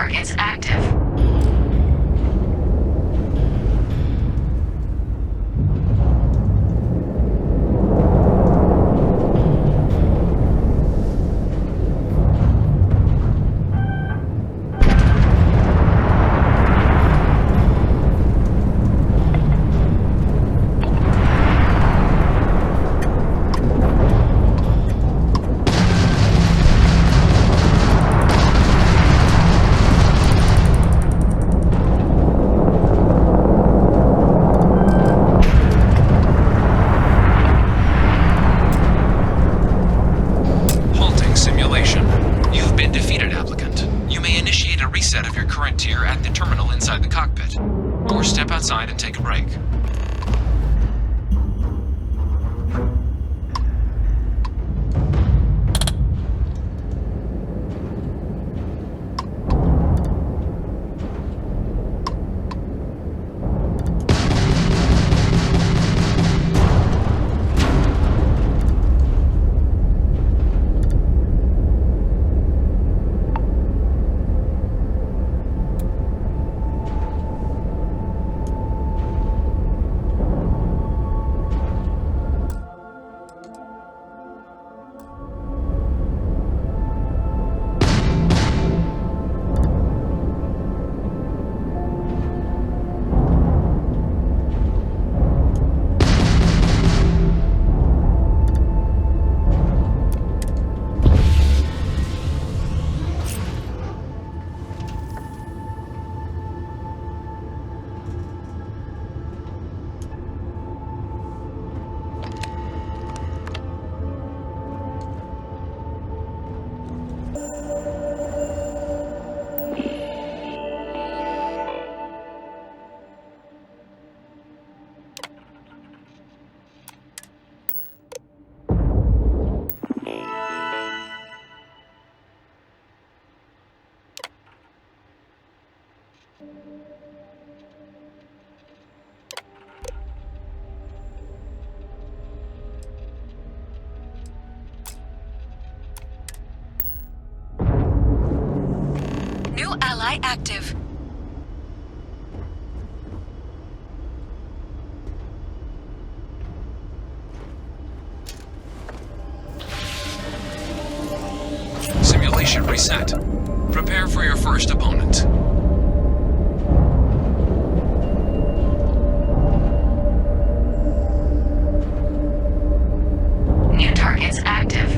targets active. Outside and take a break. New ally active. Simulation reset. Prepare for your first opponent. New targets active.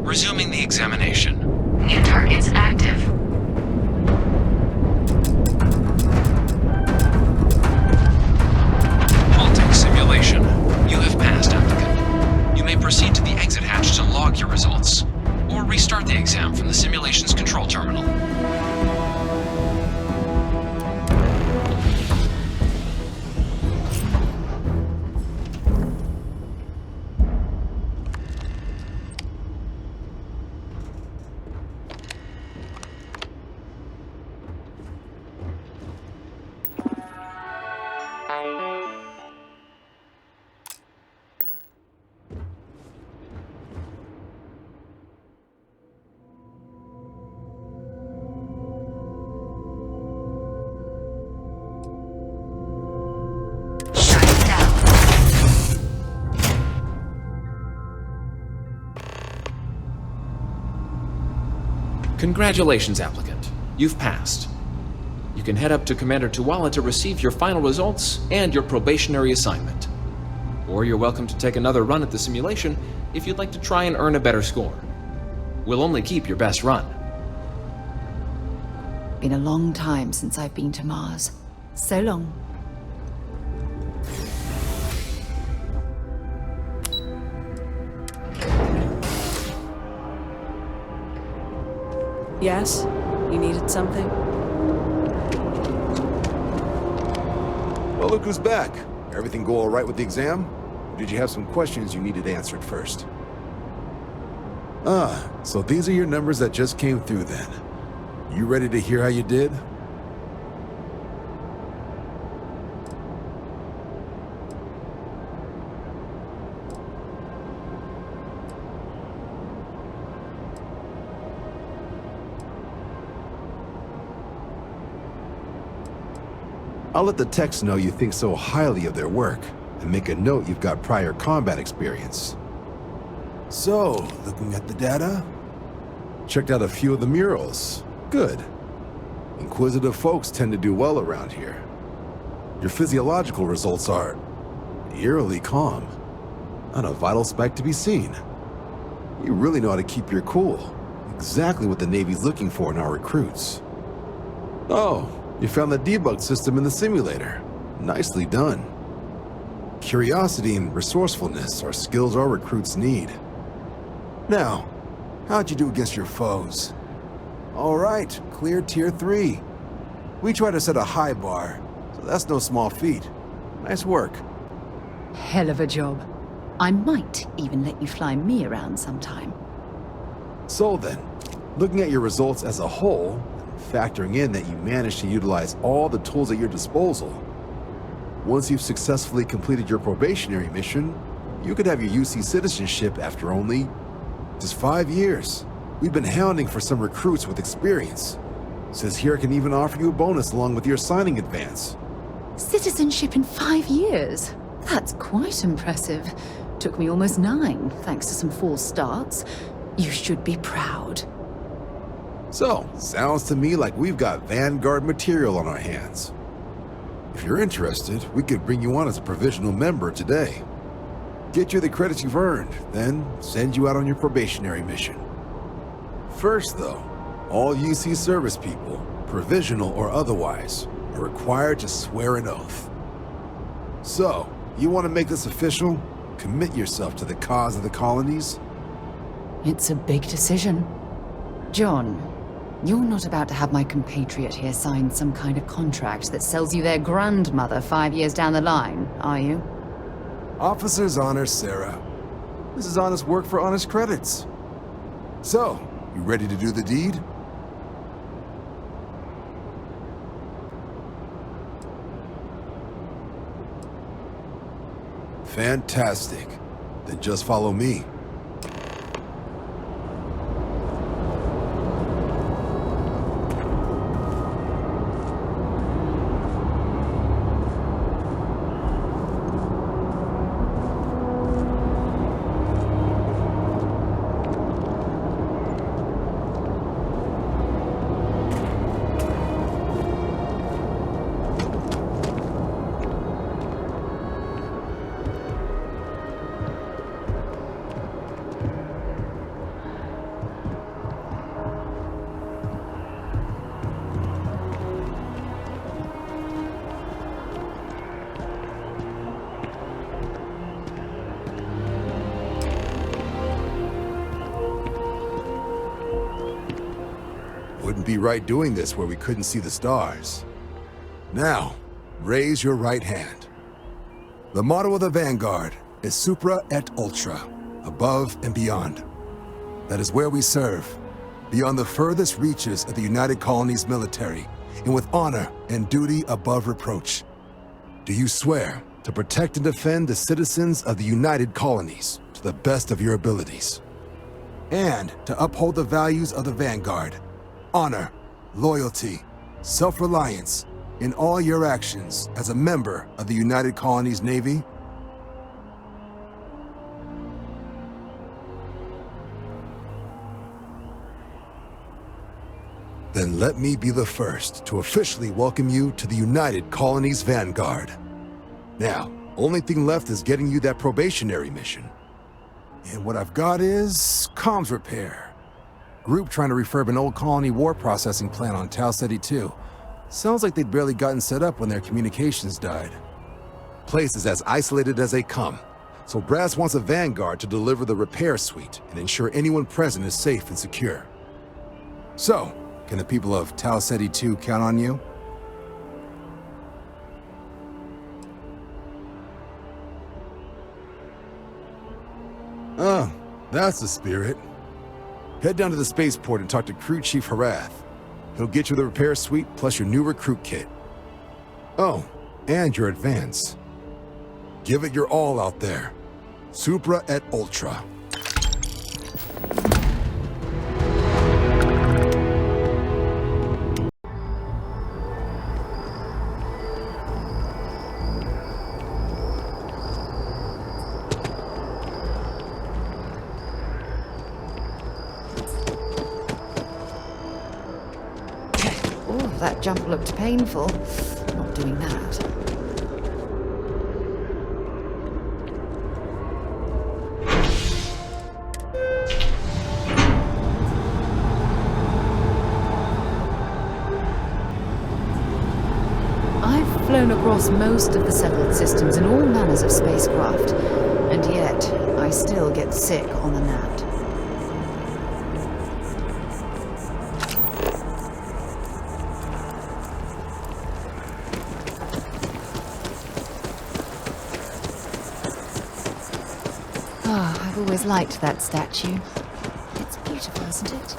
Resuming the examination. New targets active. Halting simulation. You have passed, applicant. You may proceed to the exit hatch to log your results, or restart Congratulations, applicant. You've passed. You can head up to Commander Tuwala to receive your final results and your probationary assignment. Or you're welcome to take another run at the simulation if you'd like to try and earn a better score. We'll only keep your best run. Been a long time since I've been to Mars. So long. Yes? You needed something? Well, look who's back. Everything go all right with the exam? Or did you have some questions you needed answered first? Ah, so these are your numbers that just came through then. You ready to hear how you did? I'll let the techs know you think so highly of their work, and make a note you've got prior combat experience. So, looking at the data? Checked out a few of the murals. Good. Inquisitive folks tend to do well around here. Your physiological results are eerily calm. Not a vital spike to be seen. You really know how to keep your cool. Exactly what the Navy's looking for in our recruits. Oh, you found the debug system in the simulator. Nicely done. Curiosity and resourcefulness are skills our recruits need. Now, how'd you do against your foes? All right, clear Tier 3. We try to set a high bar, so that's no small feat. Nice work. Hell of a job. I might even let you fly me around sometime. So then, looking at your results as a whole, factoring in that you managed to utilize all the tools at your disposal, once you've successfully completed your probationary mission, you could have your UC citizenship after only just 5 years. We've been hounding for some recruits with experience. Says here I can even offer you a bonus along with your signing advance. Citizenship in 5 years? That's quite impressive. Took me almost 9, thanks to some false starts. You should be proud. So, sounds to me like we've got Vanguard material on our hands. If you're interested, we could bring you on as a provisional member today. Get you the credits you've earned, then send you out on your probationary mission. First though, all UC service people, provisional or otherwise, are required to swear an oath. So, you want to make this official? Commit yourself to the cause of the colonies? It's a big decision. John, you're not about to have my compatriot here sign some kind of contract that sells you their grandmother 5 years down the line, are you? Officer's honor, Sarah. This is honest work for honest credits. So, you ready to do the deed? Fantastic. Then just follow me. Wouldn't be right doing this where we couldn't see the stars. Now, raise your right hand. The motto of the Vanguard is Supra et Ultra, above and beyond. That is where we serve, beyond the furthest reaches of the United Colonies military, and with honor and duty above reproach. Do you swear to protect and defend the citizens of the United Colonies to the best of your abilities? And to uphold the values of the Vanguard, honor, loyalty, self-reliance in all your actions as a member of the United Colonies Navy? Then let me be the first to officially welcome you to the United Colonies Vanguard. Now, only thing left is getting you that probationary mission. And what I've got is comms repair. Group trying to refurb an old colony war processing plant on Tau Ceti 2. Sounds like they'd barely gotten set up when their communications died. Place is as isolated as they come, so Brass wants a Vanguard to deliver the repair suite and ensure anyone present is safe and secure. So, can the people of Tau Ceti 2 count on you? Oh, that's the spirit. Head down to the spaceport and talk to Crew Chief Harath. He'll get you the repair suite plus your new recruit kit. Oh, and your advance. Give it your all out there. Supra et Ultra. That jump looked painful. Not doing that. I've flown across most of the settled systems in all manners of spacecraft, and yet I still get sick on a gnat. I've always liked that statue. It's beautiful, isn't it?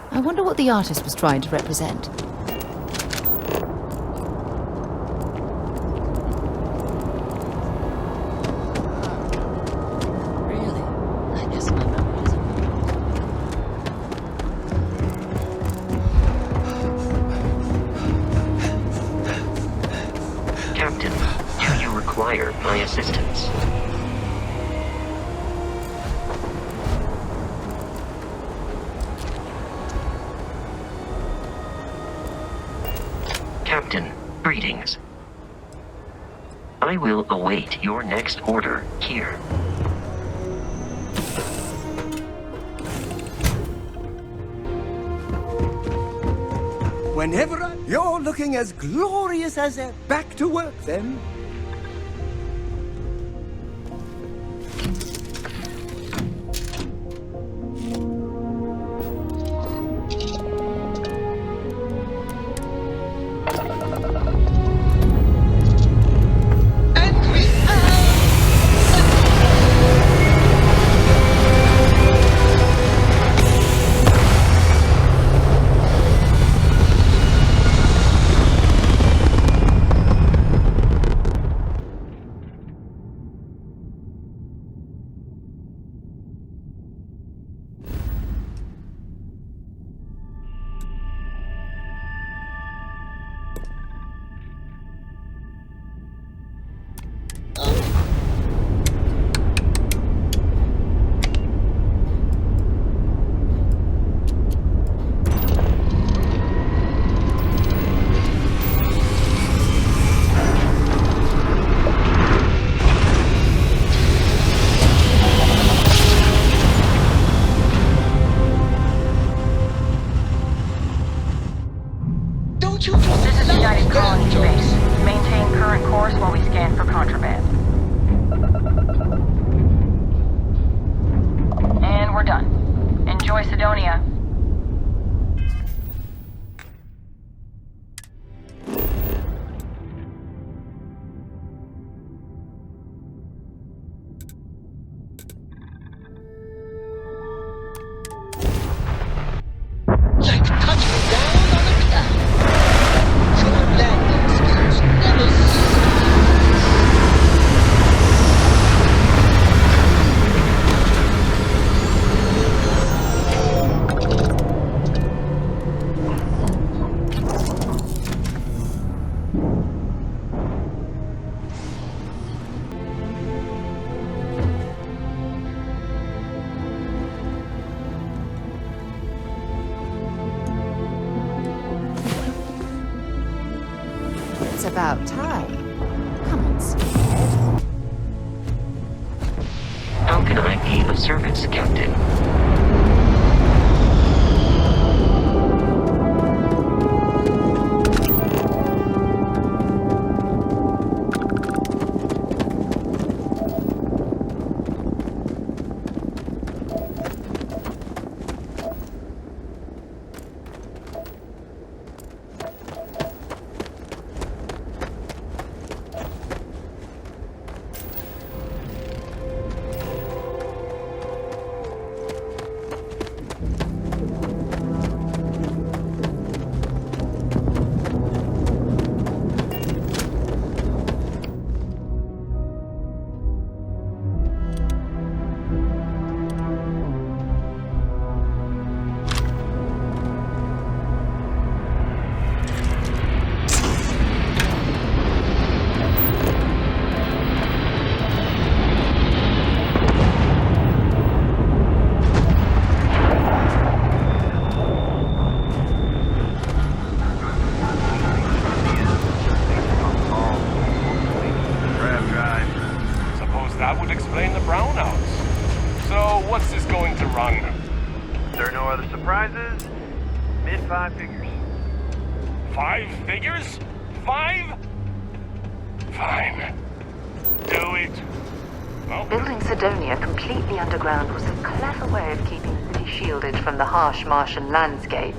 I wonder what the artist was trying to represent. Really? I guess my memories are... Captain, do you require my assistance? Captain, greetings. I will await your next order here. Whenever you're looking as glorious as ever. Back to work, then. This is United Colonies Base. Maintain current course while we scan for contraband. And we're done. Enjoy Sidonia. It's about time. Come on, Steve. How can I be of service, Captain? From the harsh Martian landscape.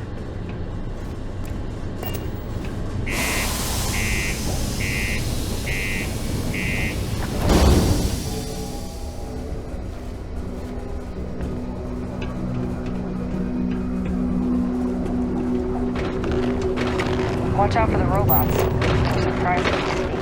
Watch out for the robots. They're surprisingly sneaky.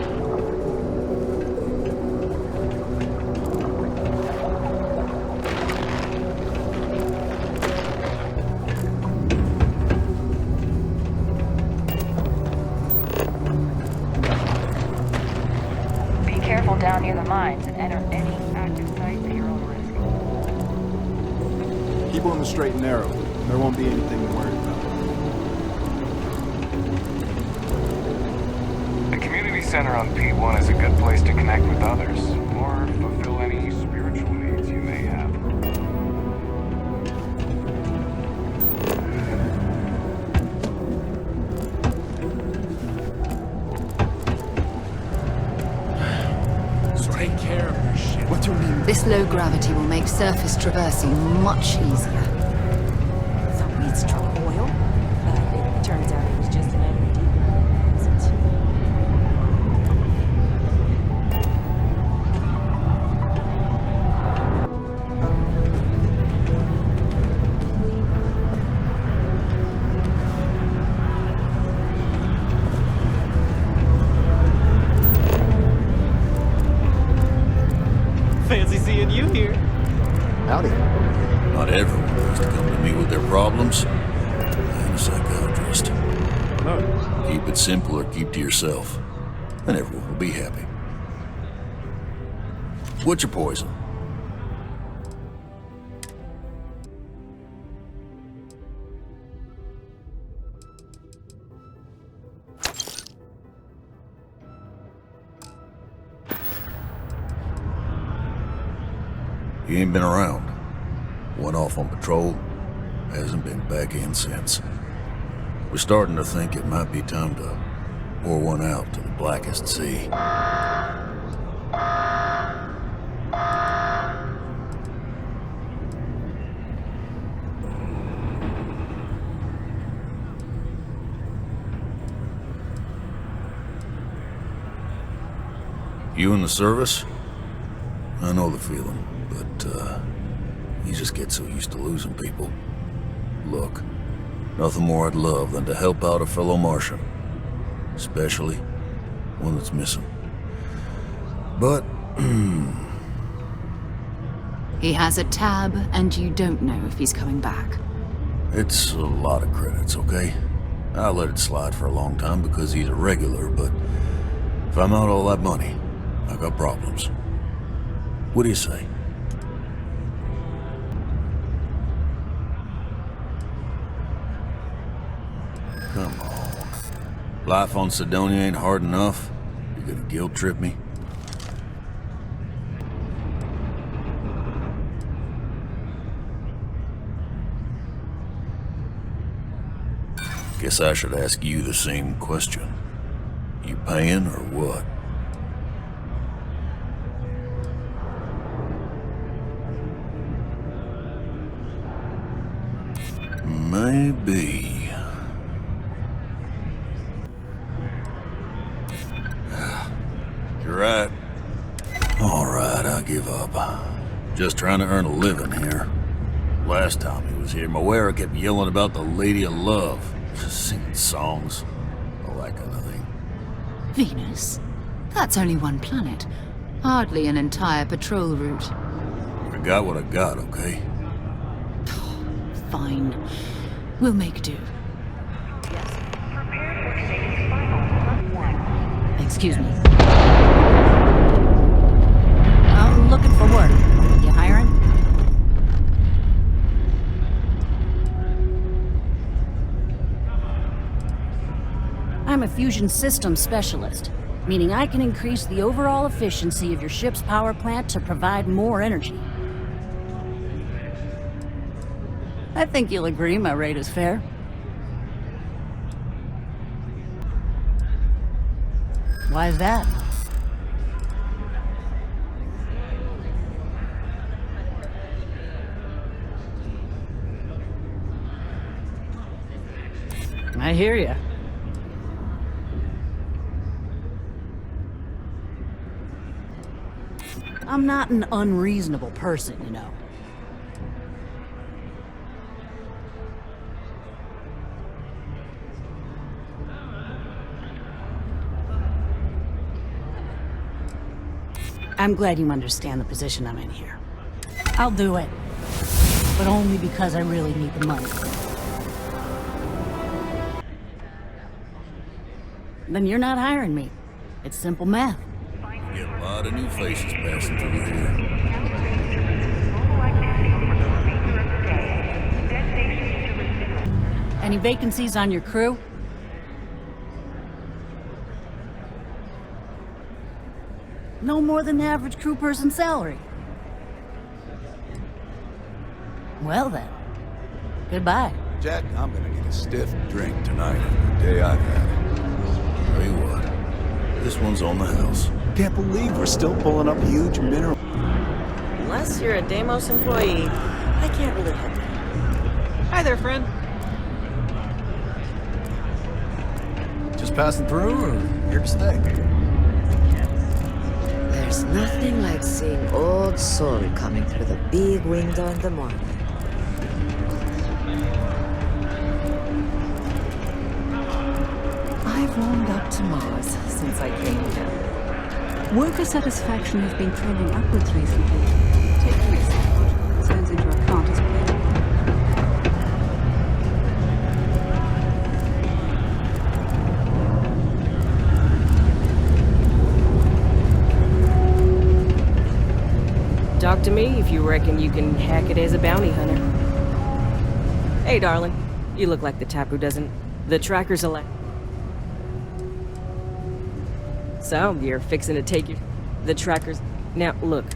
Down near the mines and enter any active sites at your own risk. Keep on the straight and narrow. There won't be anything to worry about. The community center on P1 is a good place to connect with others, or fulfill any spiritual needs you may have. This low gravity will make surface traversing much easier. Thought we'd struck oil, but it turns out it was just an LED. Fancy seeing you here. Howdy. Not everyone wants to come to me with their problems. I'm a psychiatrist. No. Keep it simple or keep to yourself, and everyone will be happy. What's your poison? He ain't been around. Went off on patrol. Hasn't been back in since. We're starting to think it might be time to pour one out to the blackest sea. You in the service? I know the feeling, but, you just get so used to losing people. Look, nothing more I'd love than to help out a fellow Martian. Especially one that's missing. But, He has a tab, and you don't know if he's coming back. it's a lot of credits, okay? I let it slide for a long time because he's a regular, but if I'm out all that money, I got problems. What do you say? Come on. Life on Sidonia ain't hard enough. You gonna guilt trip me? Guess I should ask you the same question. You paying or what? Maybe. You're right. All right, I give up. Just trying to earn a living here. Last time he was here, Moira kept yelling about the Lady of Love. Just singing songs. All that kind of thing. Venus? That's only one planet. Hardly an entire patrol route. I got what I got, okay? Fine. We'll make do. Excuse me. I'm looking for work. You hiring? I'm a fusion systems specialist, meaning I can increase the overall efficiency of your ship's power plant to provide more energy. I think you'll agree my rate is fair. Why is that? I hear ya. I'm not an unreasonable person, you know. I'm glad you understand the position I'm in here. I'll do it, but only because I really need the money. Then you're not hiring me. It's simple math. Get a lot of new faces passing through here. Any vacancies on your crew? No more than the average crew person's salary. Well then, goodbye. Jack, I'm gonna get a stiff drink tonight after the day I've had. Tell you what, this one's on the house. Can't believe we're still pulling up huge mineral. Unless you're a Deimos employee, I can't really help you. Hi there, friend. Just passing through or here to stay? There's nothing like seeing old Sol coming through the big window in the morning. I've warmed up to Mars since I came here. Worker satisfaction has been trending upwards recently. Taking this concerns into account is plenty. Talk to me if you reckon you can hack it as a bounty hunter. Hey, darling. You look like the type who doesn't... The tracker's elect. So, you're fixing to take the trackers... Now, look.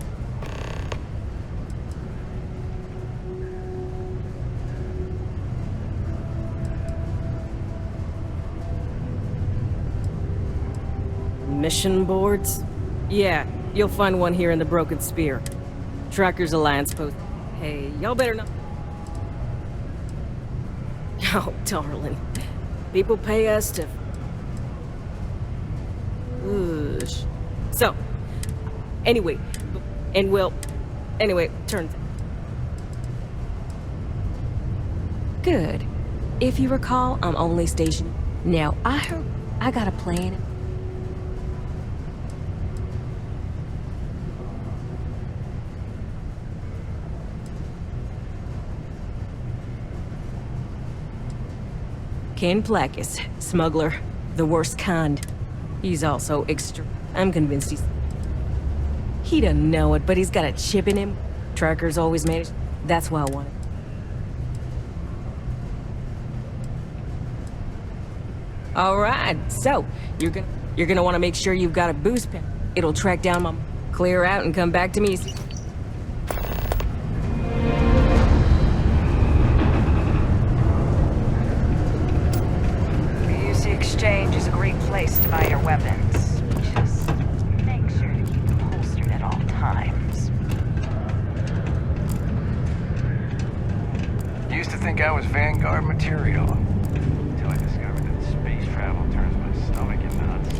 Mission boards? Yeah, you'll find one here in the Broken Spear. Trackers Alliance post. Hey, y'all better not... Oh, darling. People pay us to... Oosh. So, anyway, turns out. Good. If you recall, I'm only stationed. Now, I heard I got a plan. Ken Placus, smuggler, the worst kind. He's also I'm convinced he doesn't know it, but he's got a chip in him. Trackers always manage. That's why I want it. All right, so you're gonna want to make sure you've got a boost pen. It'll track down my... Clear out and come back to me. The UC Exchange is a great place to buy your weapons. Just make sure to keep them holstered at all times. Used to think I was Vanguard material. Until I discovered that space travel turns my stomach in knots.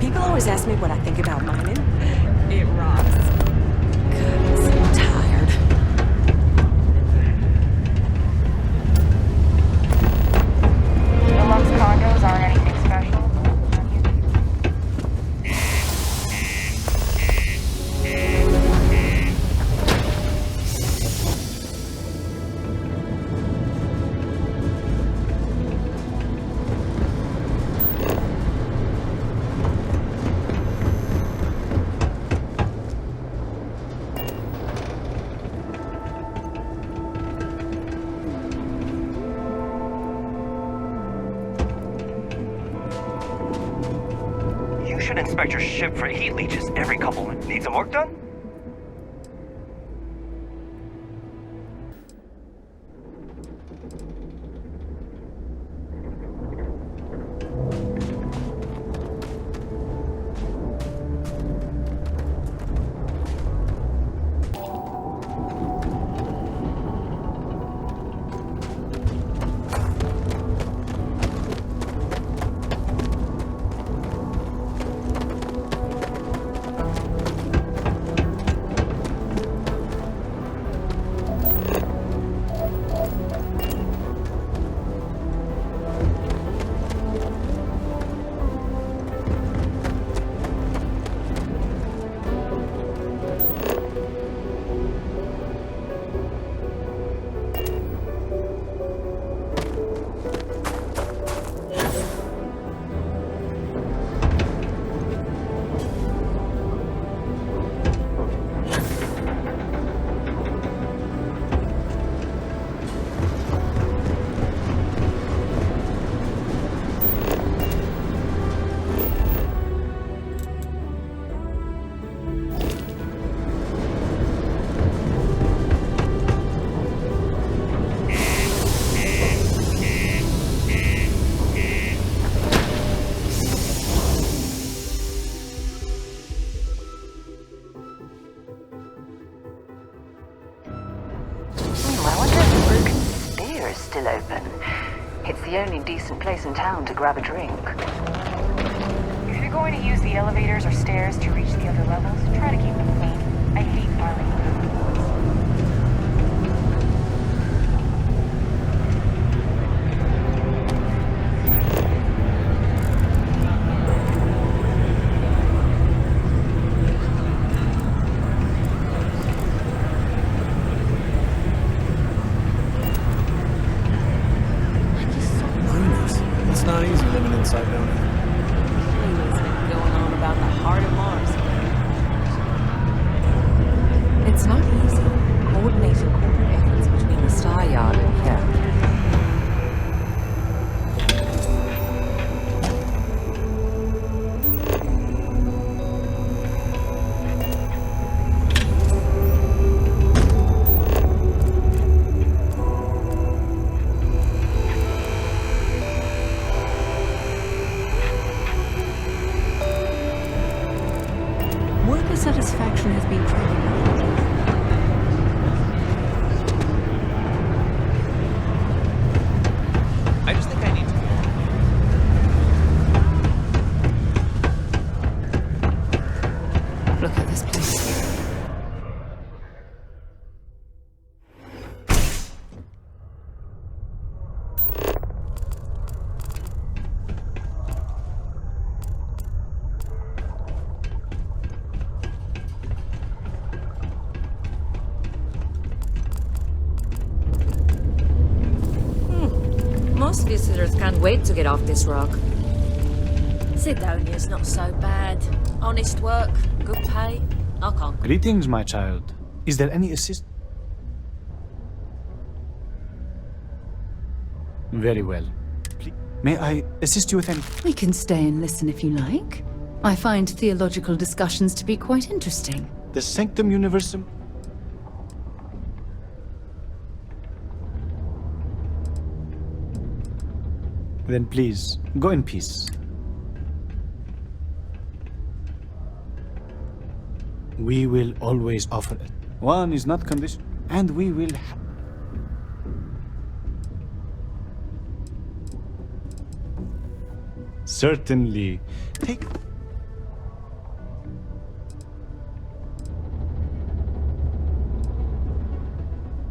People always ask me what I think about mining. It rocks. God, I'm tired. Deluxe condos aren't anything special. You should inspect your ship for heat leeches every couple minutes. Need some work done? Still open. It's the only decent place in town to grab a drink. If you're going to use the elevators or stairs to reach the other levels, try to keep them clean. I hate filing. It's not easy living inside down here. Going on about the heart of Mars. It's not Most visitors can't wait to get off this rock. Sidonia's not so bad. Honest work, good pay. I can't. Greetings, my child. Is there any assist? Very well. Please, may I assist you with any? We can stay and listen if you like. I find theological discussions to be quite interesting. The Sanctum Universum. Then please, go in peace. We will always offer it. One is not conditional, and we will certainly take.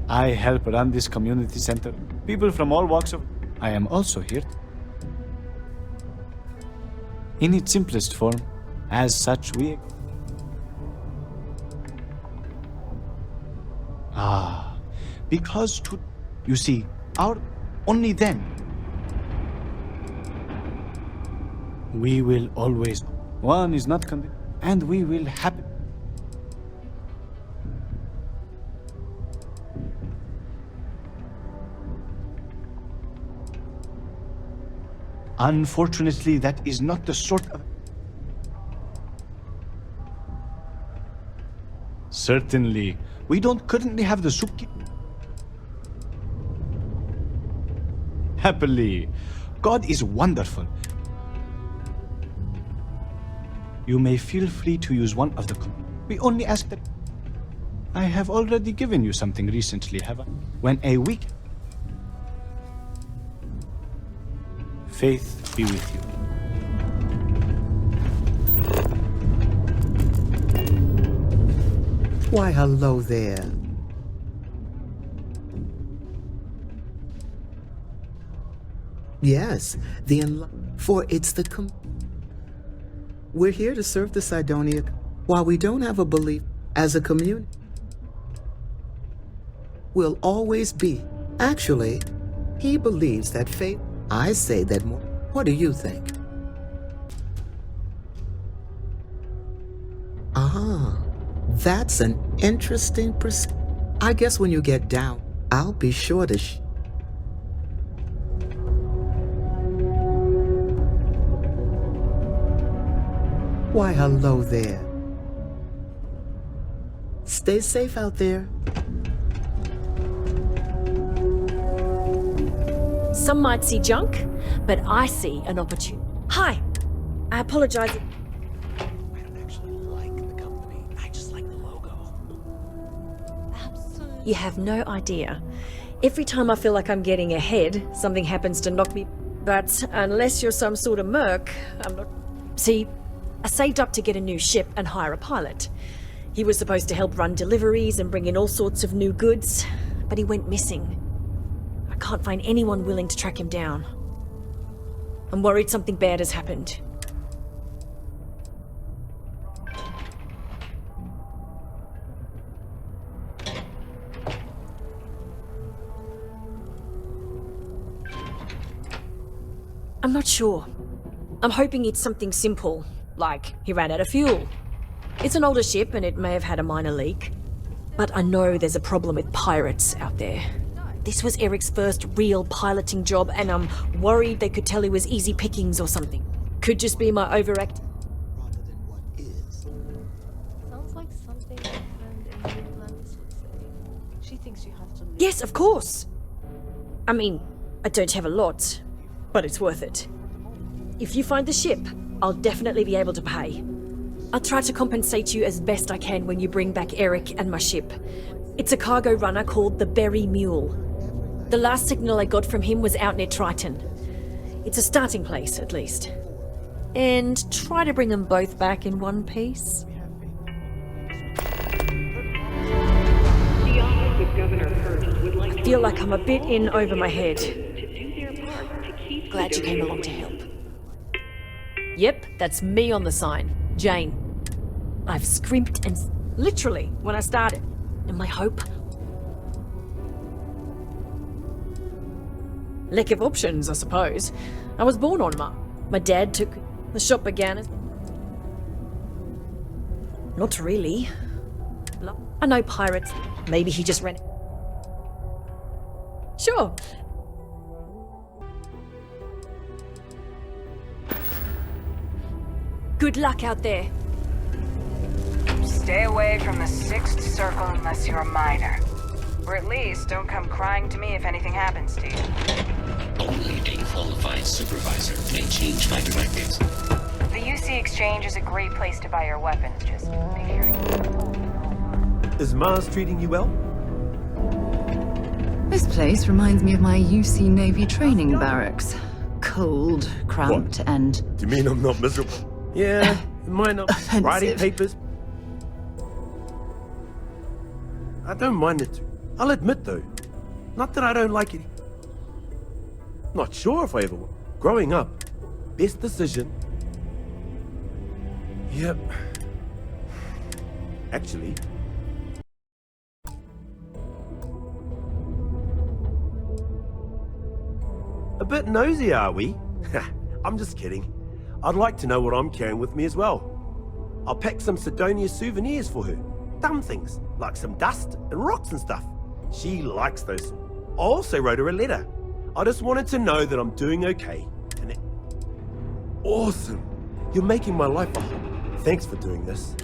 I help run this community center. People from all walks of. I am also here. In its simplest form, as such, we. Because you see, only then. We will always. One is not and we will happen. Unfortunately, that is not the sort of. Certainly, we don't currently have the soup. Happily, God is wonderful. You may feel free to use one of the. We only ask that. I have already given you something recently, have I? When a week. Faith be with you. Why, hello there. Yes, for it's the We're here to serve the Sidonia. While we don't have a belief as a community, we'll always be. Actually, he believes that faith. I say that more. What do you think? That's an interesting I guess when you get down, I'll be sure to Why, hello there. Stay safe out there. Some might see junk, but I see an opportunity. Hi, I apologize. I don't actually like the company. I just like the logo. Absolutely. You have no idea. Every time I feel like I'm getting ahead, something happens to knock me. But unless you're some sort of merc, I'm not. See, I saved up to get a new ship and hire a pilot. He was supposed to help run deliveries and bring in all sorts of new goods, but he went missing. I can't find anyone willing to track him down. I'm worried something bad has happened. I'm not sure. I'm hoping it's something simple, like he ran out of fuel. It's an older ship and it may have had a minor leak. But I know there's a problem with pirates out there. This was Eric's first real piloting job and I'm worried they could tell he was easy pickings or something. Could just be my overact. Sounds like something my friend in Atlantis would say. She thinks you have to leave. Yes, of course. I mean, I don't have a lot, but it's worth it. If you find the ship, I'll definitely be able to pay. I'll try to compensate you as best I can when you bring back Eric and my ship. It's a cargo runner called the Berry Mule. The last signal I got from him was out near Triton. It's a starting place, at least. And try to bring them both back in one piece. I feel like I'm a bit in over my head. Glad you came along to help. Yep, that's me on the sign. Jane. I've scrimped and literally when I started. And my hope. Lack of options, I suppose. I was born on Mars. My dad took the shop began as... Not really. I know pirates. Maybe he just ran... Sure. Good luck out there. Stay away from the Sixth Circle unless you're a minor. Or at least don't come crying to me if anything happens to you. Only a qualified supervisor may change my directives. The UC Exchange is a great place to buy your weapons. Just make sure. Is Mars treating you well? This place reminds me of my UC Navy training barracks. Cold, cramped, and... Do you mean I'm not miserable? Yeah, might not. Writing papers. I don't mind it. I'll admit though, not that I don't like it. Not sure if I ever will. Growing up, best decision. Yep. Actually. A bit nosy, are we? I'm just kidding. I'd like to know what I'm carrying with me as well. I'll pack some Sidonia souvenirs for her. Dumb things, like some dust and rocks and stuff. She likes those. I also wrote her a letter. I just wanted to know that I'm doing okay. And awesome. You're making my life a home. Thanks for doing this.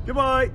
Goodbye.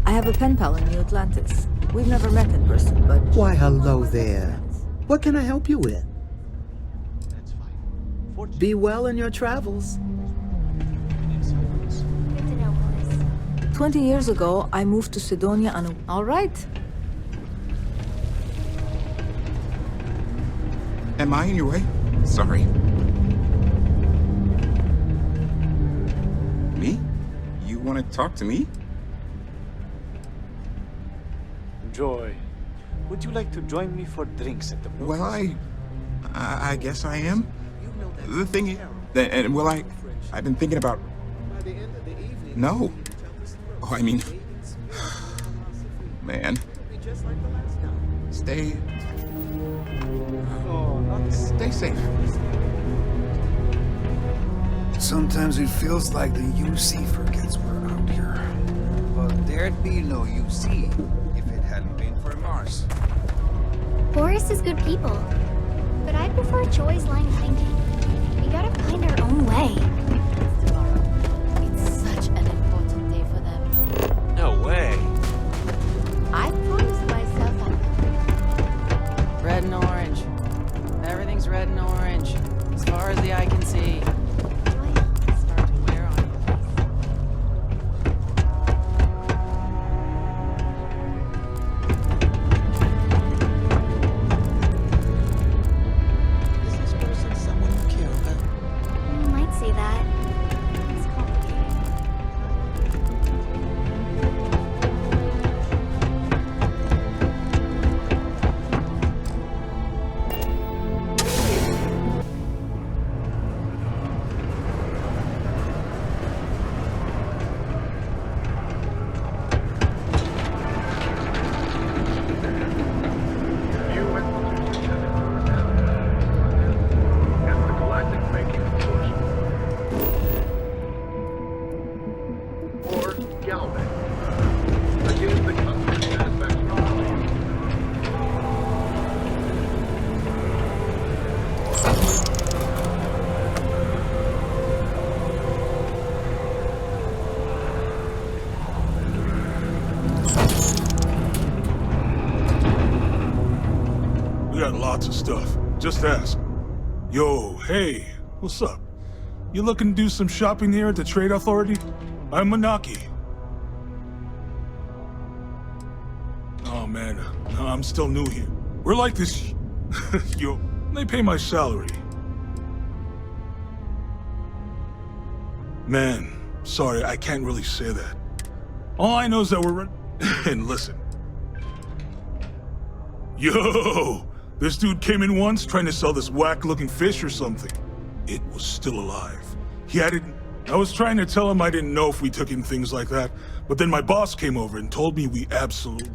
I have a pen pal in New Atlantis. We've never met in person, but... Why, hello there. What can I help you with? Be well in your travels. 20 years ago, I moved to Sidonia on a... All right. Am I in your way? Sorry. Me? You want to talk to me? Joy, would you like to join me for drinks at the bar? Well, I guess I am. The thing is, and well, I've been thinking about... No. Oh, I mean... Man. Stay safe. Sometimes it feels like the UC forgets we're out here. But there'd be no UC if it hadn't been for Mars. Boris is good people, but I prefer Joy's line of thinking. We gotta find our own way. It's such an important day for them. No way. I promised myself I'd... Red and orange. Everything's red and orange, as far as the eye can see. Start to wear on your face. Is this person someone you care about? You might say that. It's complicated. We got lots of stuff. Just ask. Yo, hey, what's up? You looking to do some shopping here at the Trade Authority? I'm Manaki. Oh man, no, I'm still new here. We're like this. Yo, they pay my salary. Man, sorry, I can't really say that. All I know is that we're and listen. Yo! This dude came in once trying to sell this whack-looking fish or something. It was still alive. He had it. I was trying to tell him I didn't know if we took in things like that, but then my boss came over and told me we absolutely...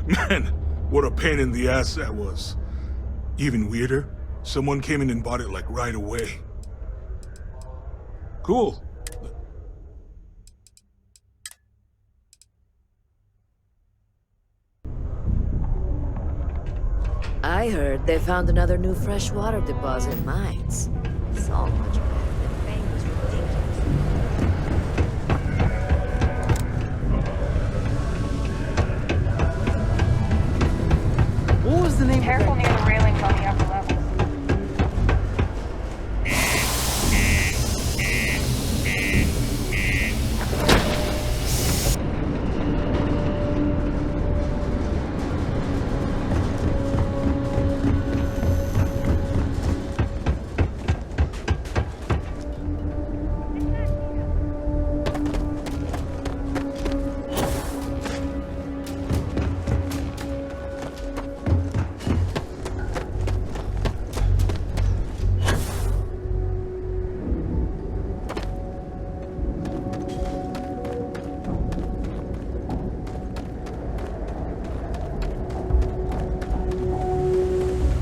Man, what a pain in the ass that was. Even weirder, someone came in and bought it like right away. Cool. I heard they found another new freshwater deposit in mines. So much better. The fame was ridiculous. What was the name? Careful near the railings on the upper levels.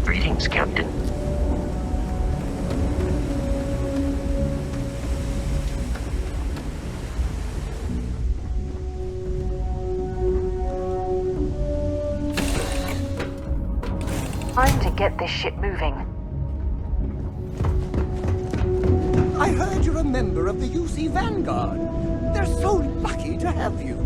Greetings, Captain. Time to get this ship moving. I heard you're a member of the UC Vanguard. They're so lucky to have you.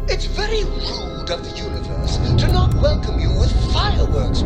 It's very rude of the universe to not welcome you with fireworks.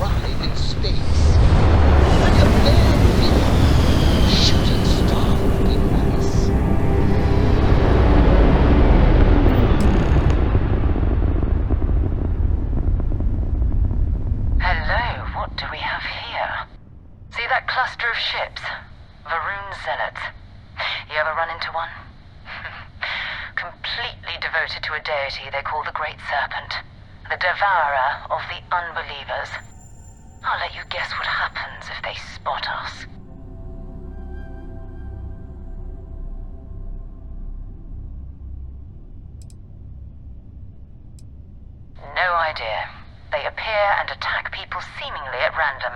Arrive in space. Like a bare minimum, shooting star would be nice. Hello, what do we have here? See that cluster of ships? Varun Zealots. You ever run into one? Completely devoted to a deity they call the Great Serpent. The devourer of the unbelievers. I'll let you guess what happens if they spot us. No idea. They appear and attack people seemingly at random.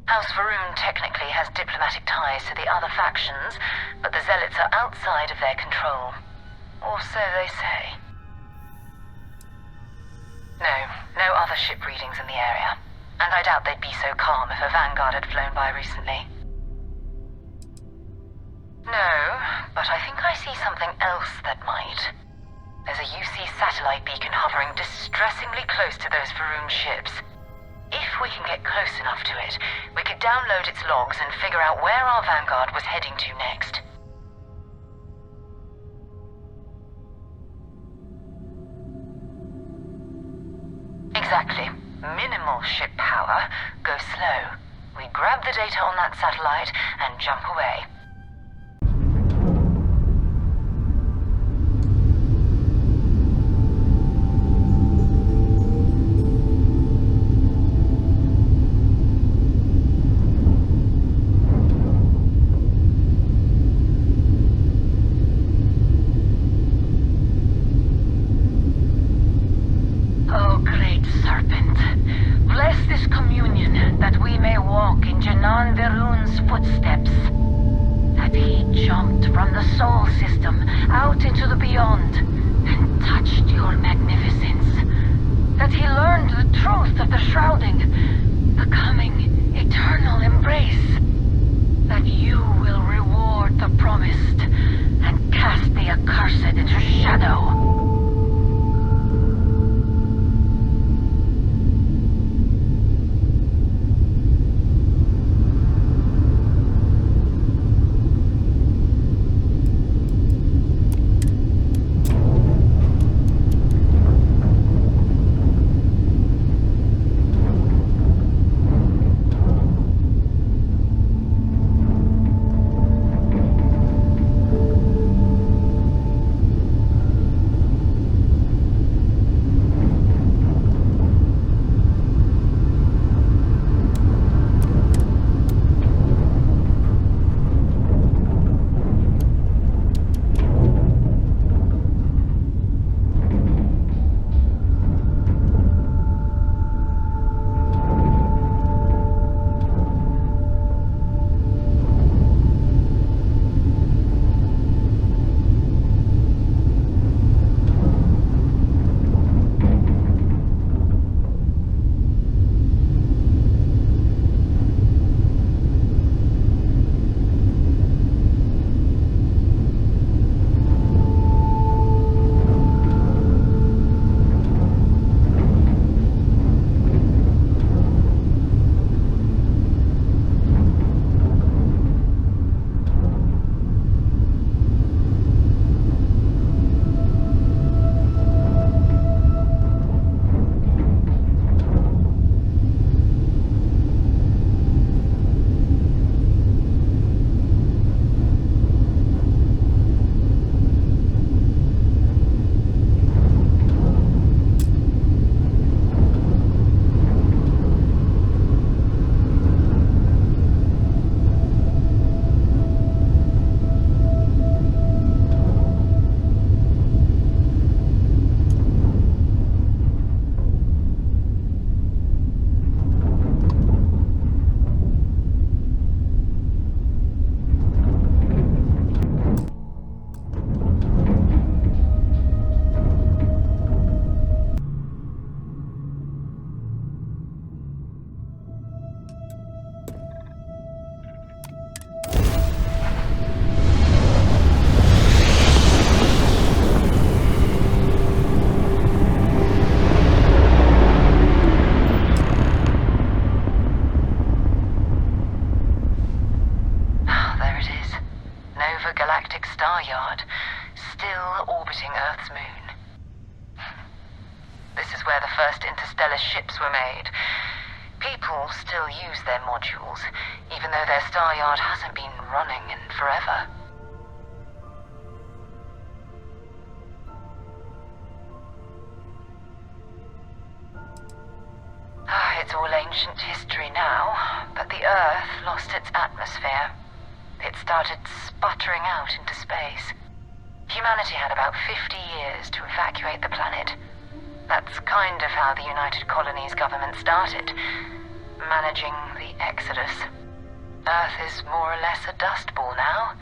House Varun technically has diplomatic ties to the other factions, but the Zealots are outside of their control. Or so they say. No other ship readings in the area. And I doubt they'd be so calm if a Vanguard had flown by recently. No, but I think I see something else that might. There's a UC satellite beacon hovering distressingly close to those Varun ships. If we can get close enough to it, we could download its logs and figure out where our vanguard was heading to next. Exactly. Minimal ship power, go slow. We grab the data on that satellite and jump away. Oh, great serpent, bless this communion that we may walk in Janan Verun's footsteps. That he jumped from the Sol system out into the beyond and touched your magnificence. That he learned the truth of the shrouding, the coming eternal embrace. That you will reward the promised and cast the accursed into shadow. Ships were made. People still use their modules, even though their star yard hasn't been running in forever. It's all ancient history now, but the Earth lost its atmosphere. It started sputtering out into space. Humanity had about 50 years to evacuate the planet. That's kind of how the United Colonies government started, managing the exodus. Earth is more or less a dust ball now.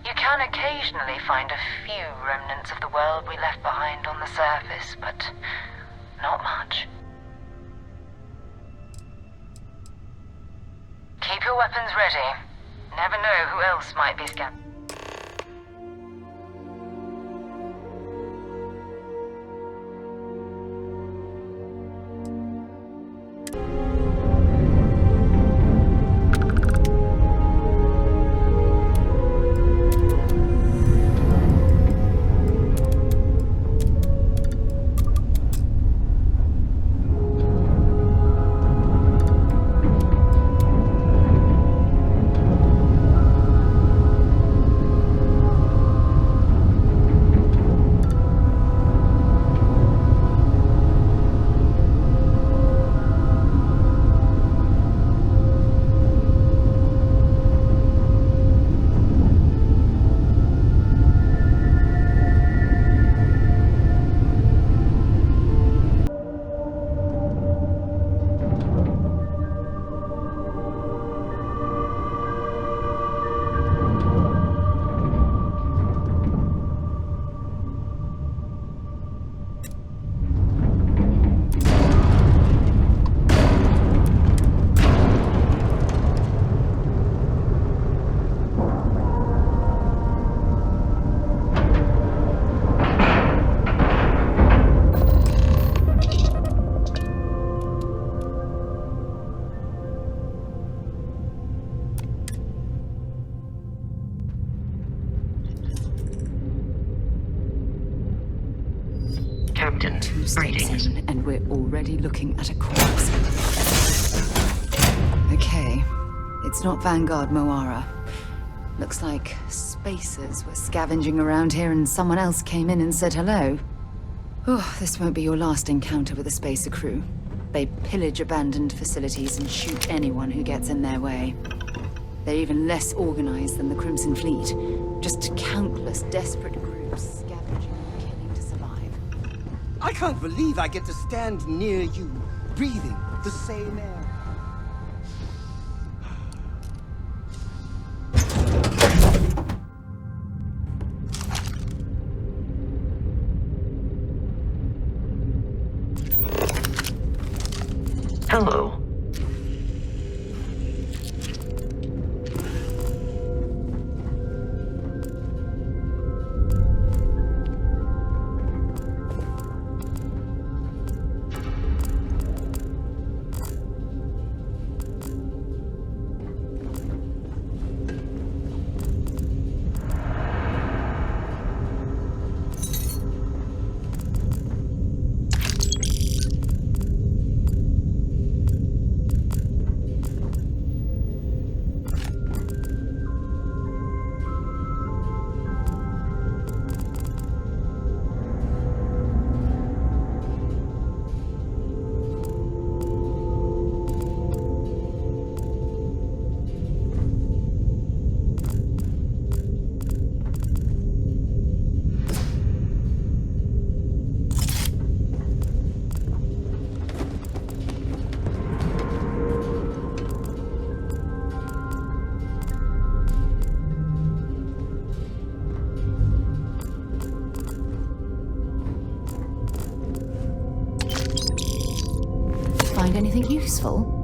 You can occasionally find a few remnants of the world we left behind on the surface, but not much. Keep your weapons ready. Never know who else might be scanned. Washington. 2 steps Greetings. in, and we're already looking at a corpse. Okay, it's not Vanguard Moara. Looks like spacers were scavenging around here and someone else came in and said hello. Oh, this won't be your last encounter with a spacer crew. They pillage abandoned facilities and shoot anyone who gets in their way. They're even less organized than the Crimson Fleet. Just countless desperate groups scavenging and killing to survive. I can't believe I get to stand near you, breathing the same air. Hello. Find anything useful?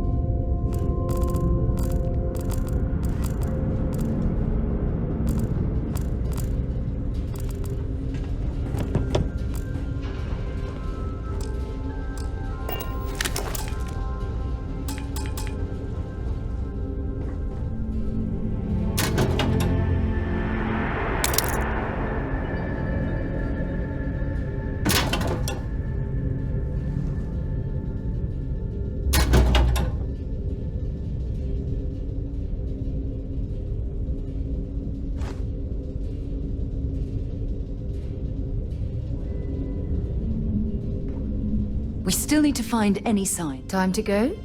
We still need to find any sign. Time to go?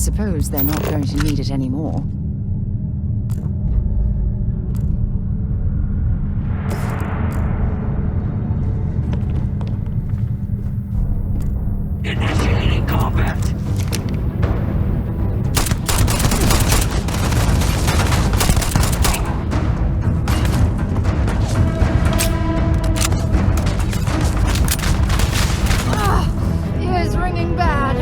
suppose they're not going to need it anymore. Initiating combat. Ears ringing bad.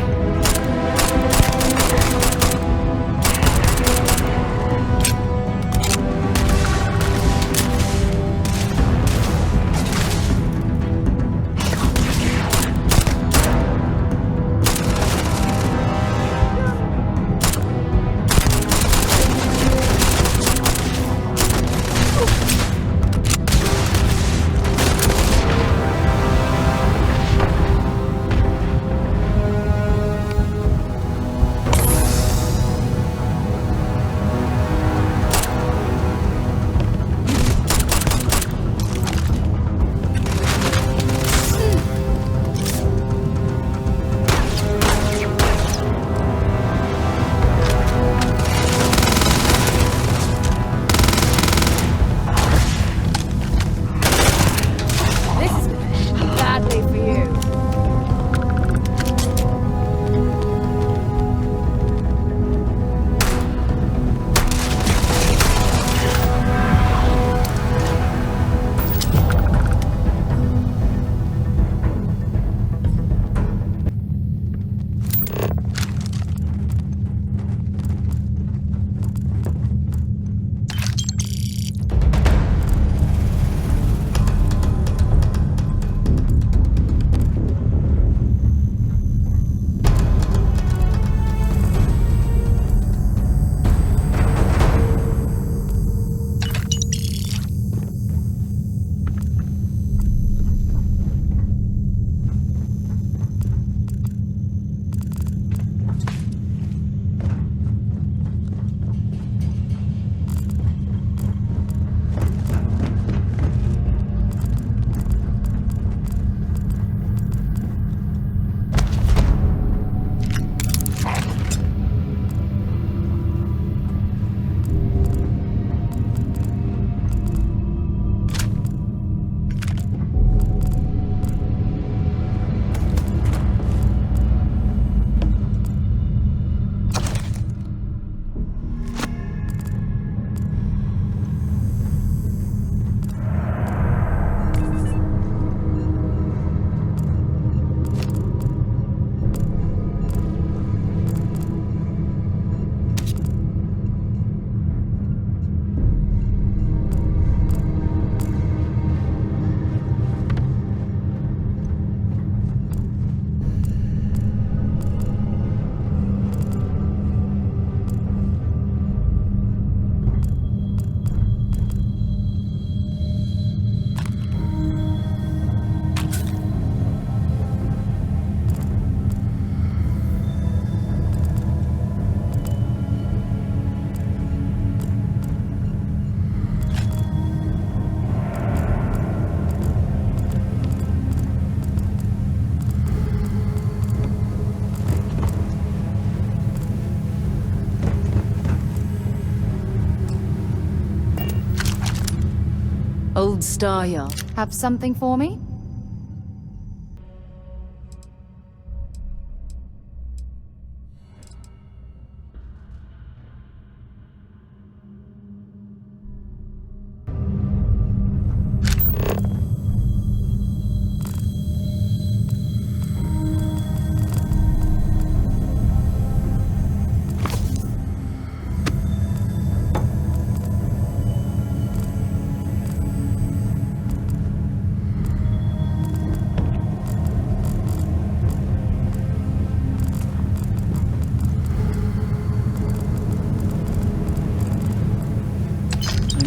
Old Staryard. Have something for me?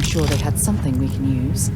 Sure they had something we can use.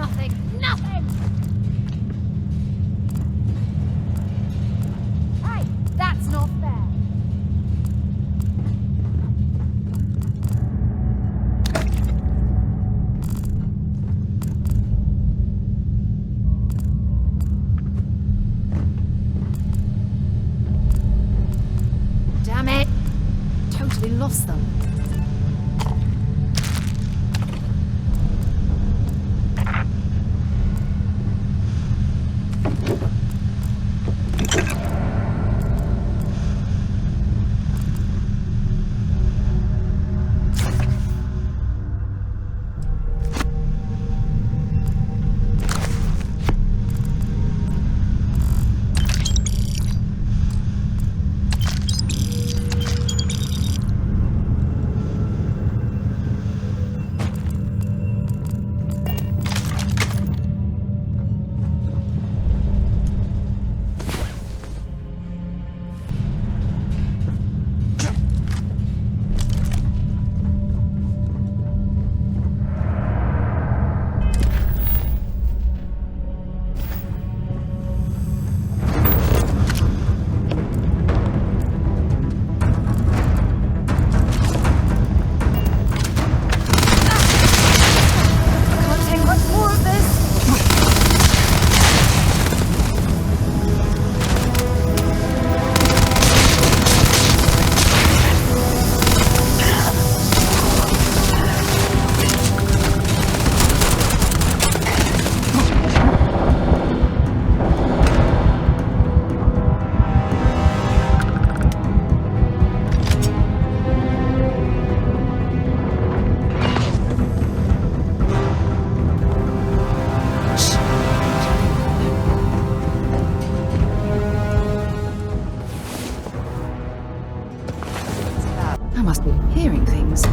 Nothing. Nothing! Hey, that's not fair. Damn it! Totally lost them. I must be hearing things.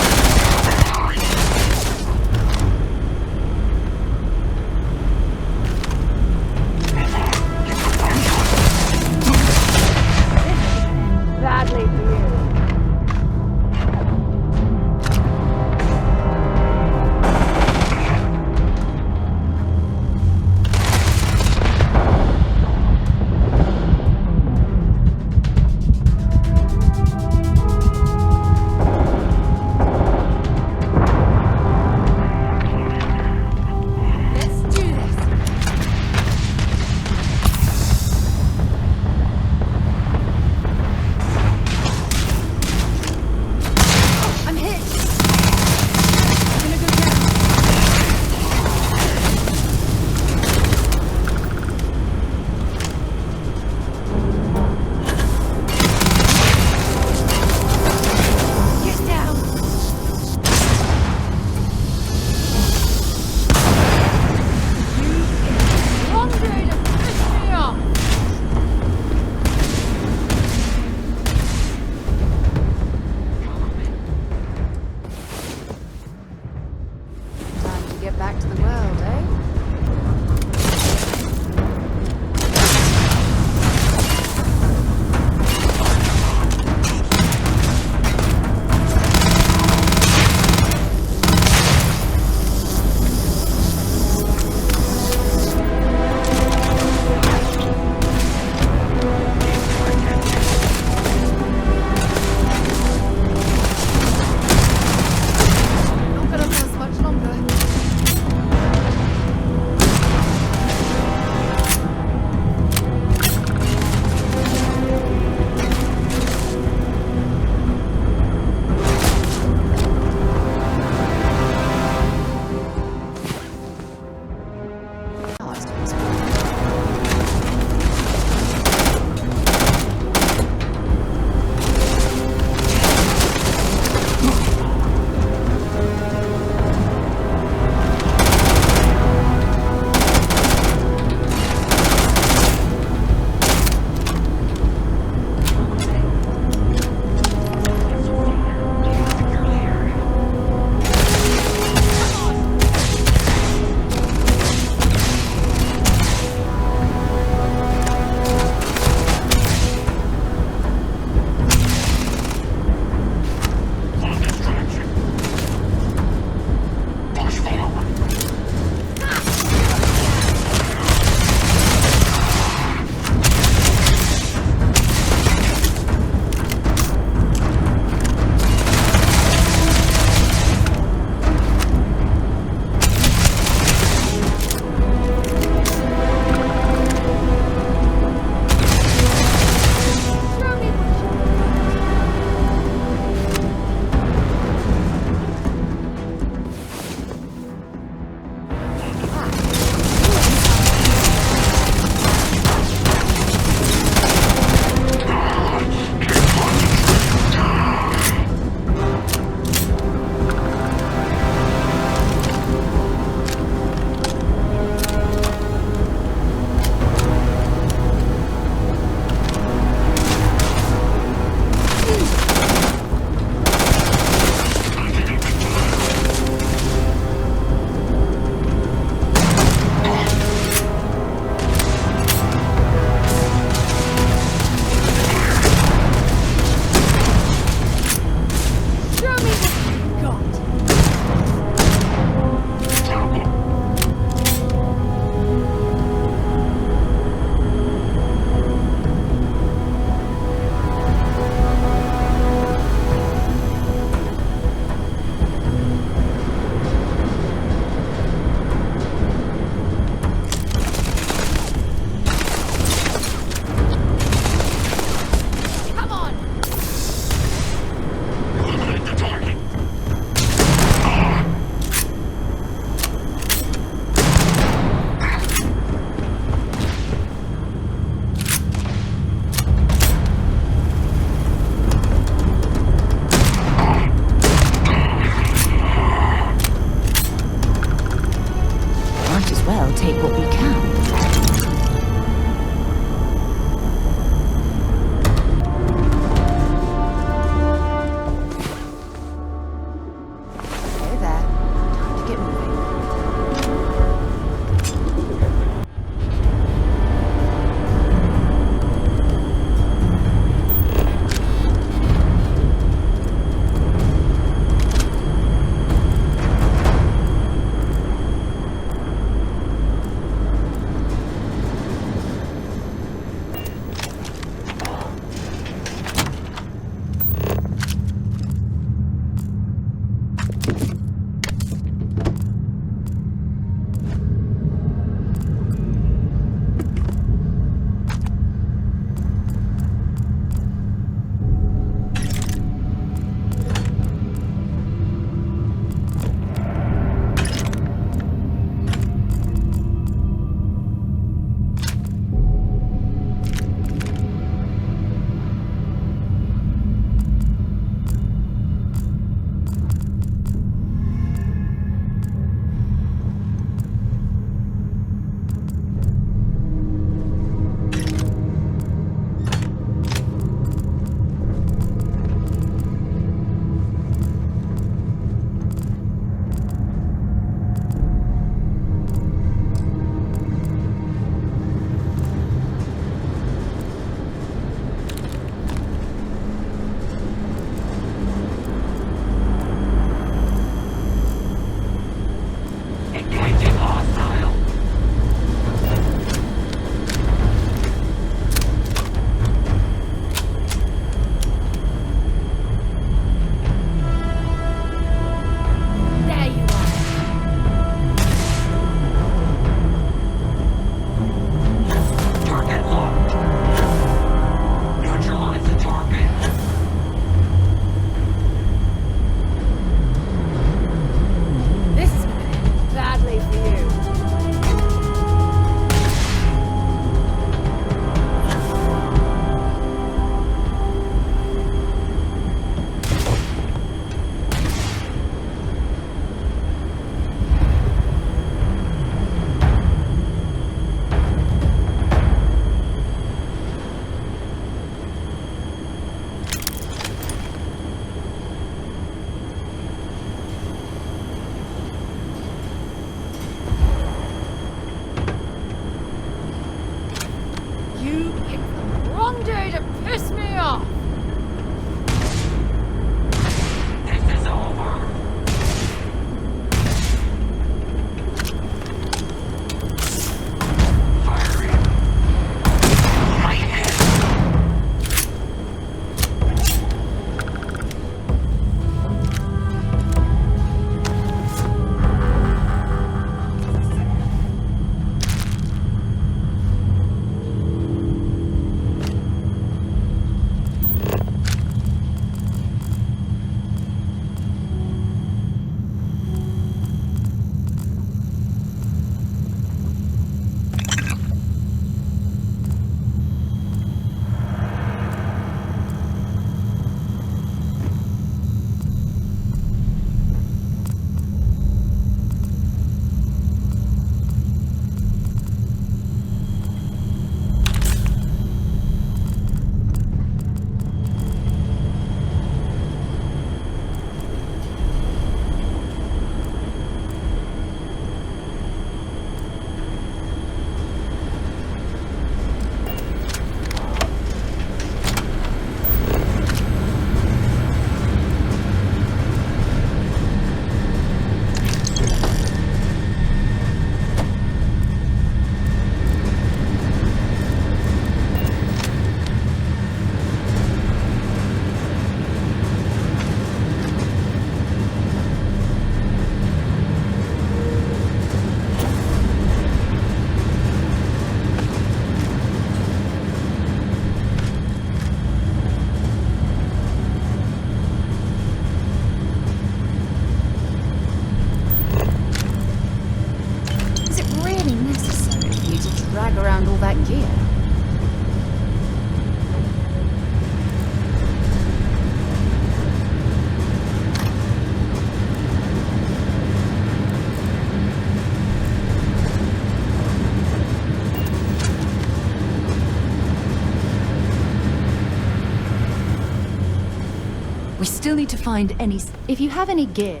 We still need to find any... If you have any gear,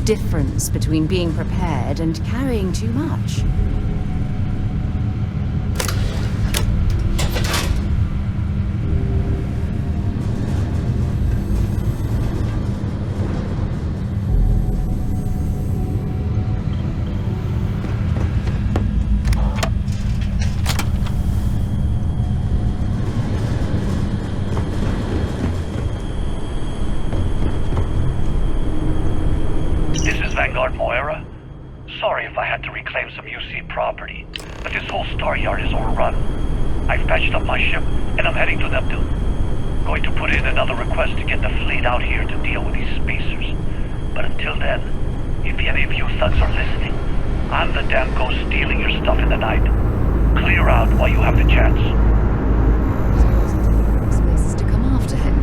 difference between being prepared and carrying too much. Sorry if I had to reclaim some UC property, but this whole star yard is overrun. I've patched up my ship, and I'm heading to Neptune. Going to put in another request to get the fleet out here to deal with these spacers. But until then, if any of you thugs are listening, I'm the damn ghost stealing your stuff in the night. Clear out while you have the chance. Spaces to come after him.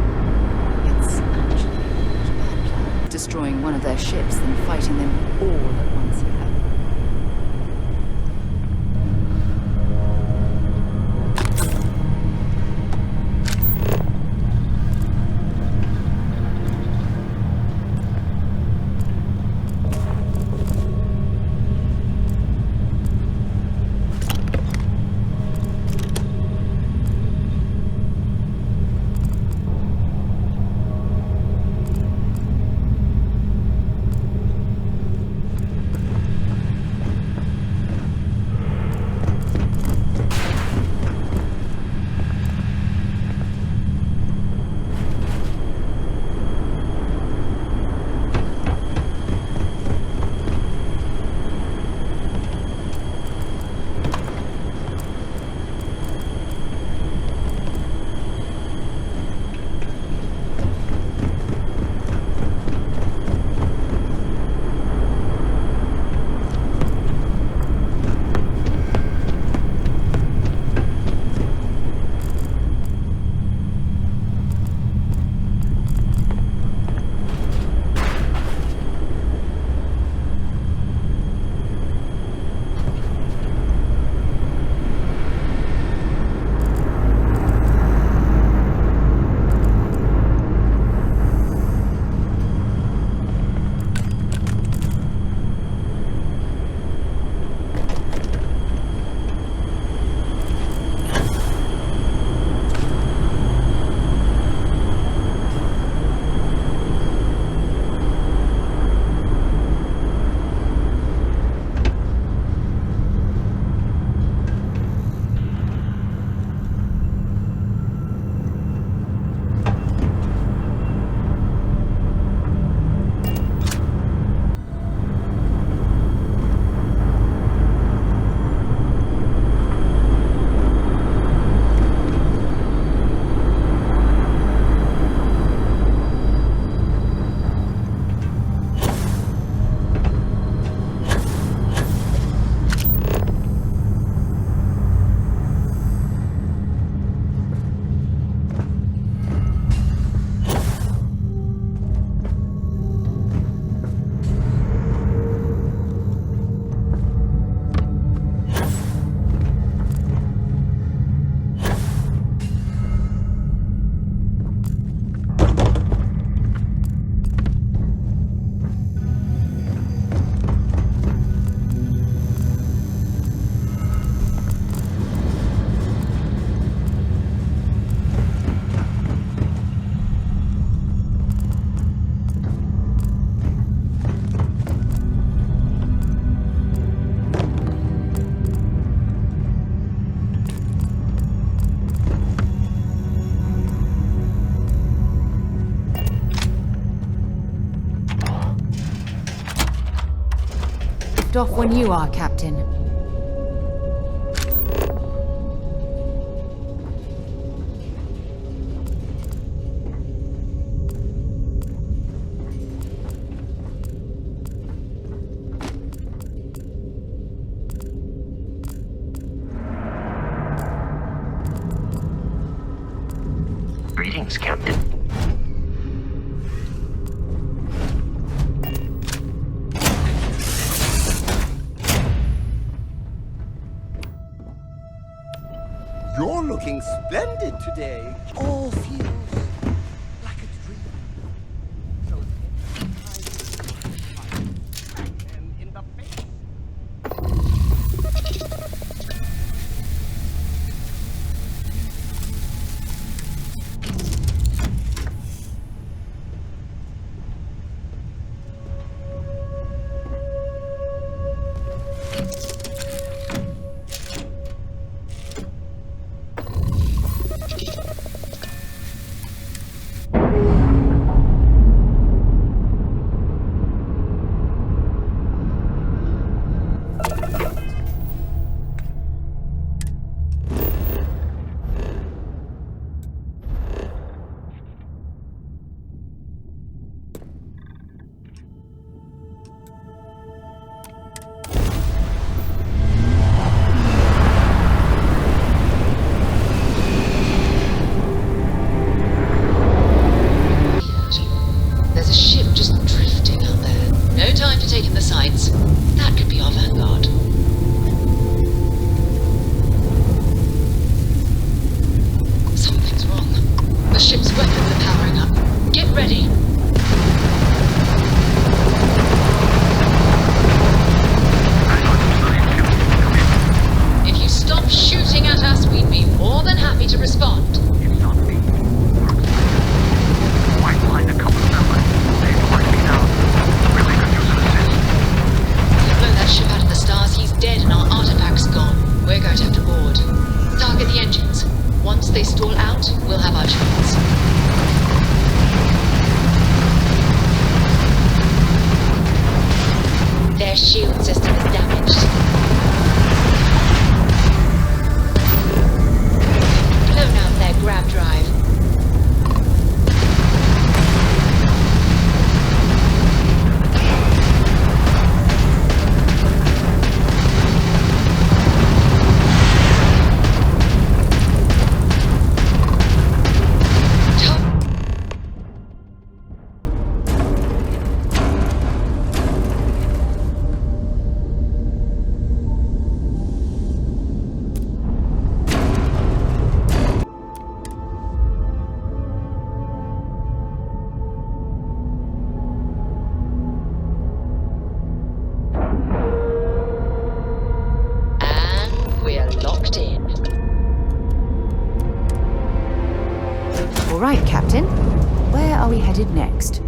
It's actually a bad plan. Destroying one of their ships, then fighting them all at once here. Off when you are, Captain. Greetings, Captain. You're looking splendid today. All feels like a dream. So We're going to have to board. Target the engines. Once they stall out, we'll have our chance. Their shield system is damaged. Blown out their grav drive. All right, Captain. Where are we headed next?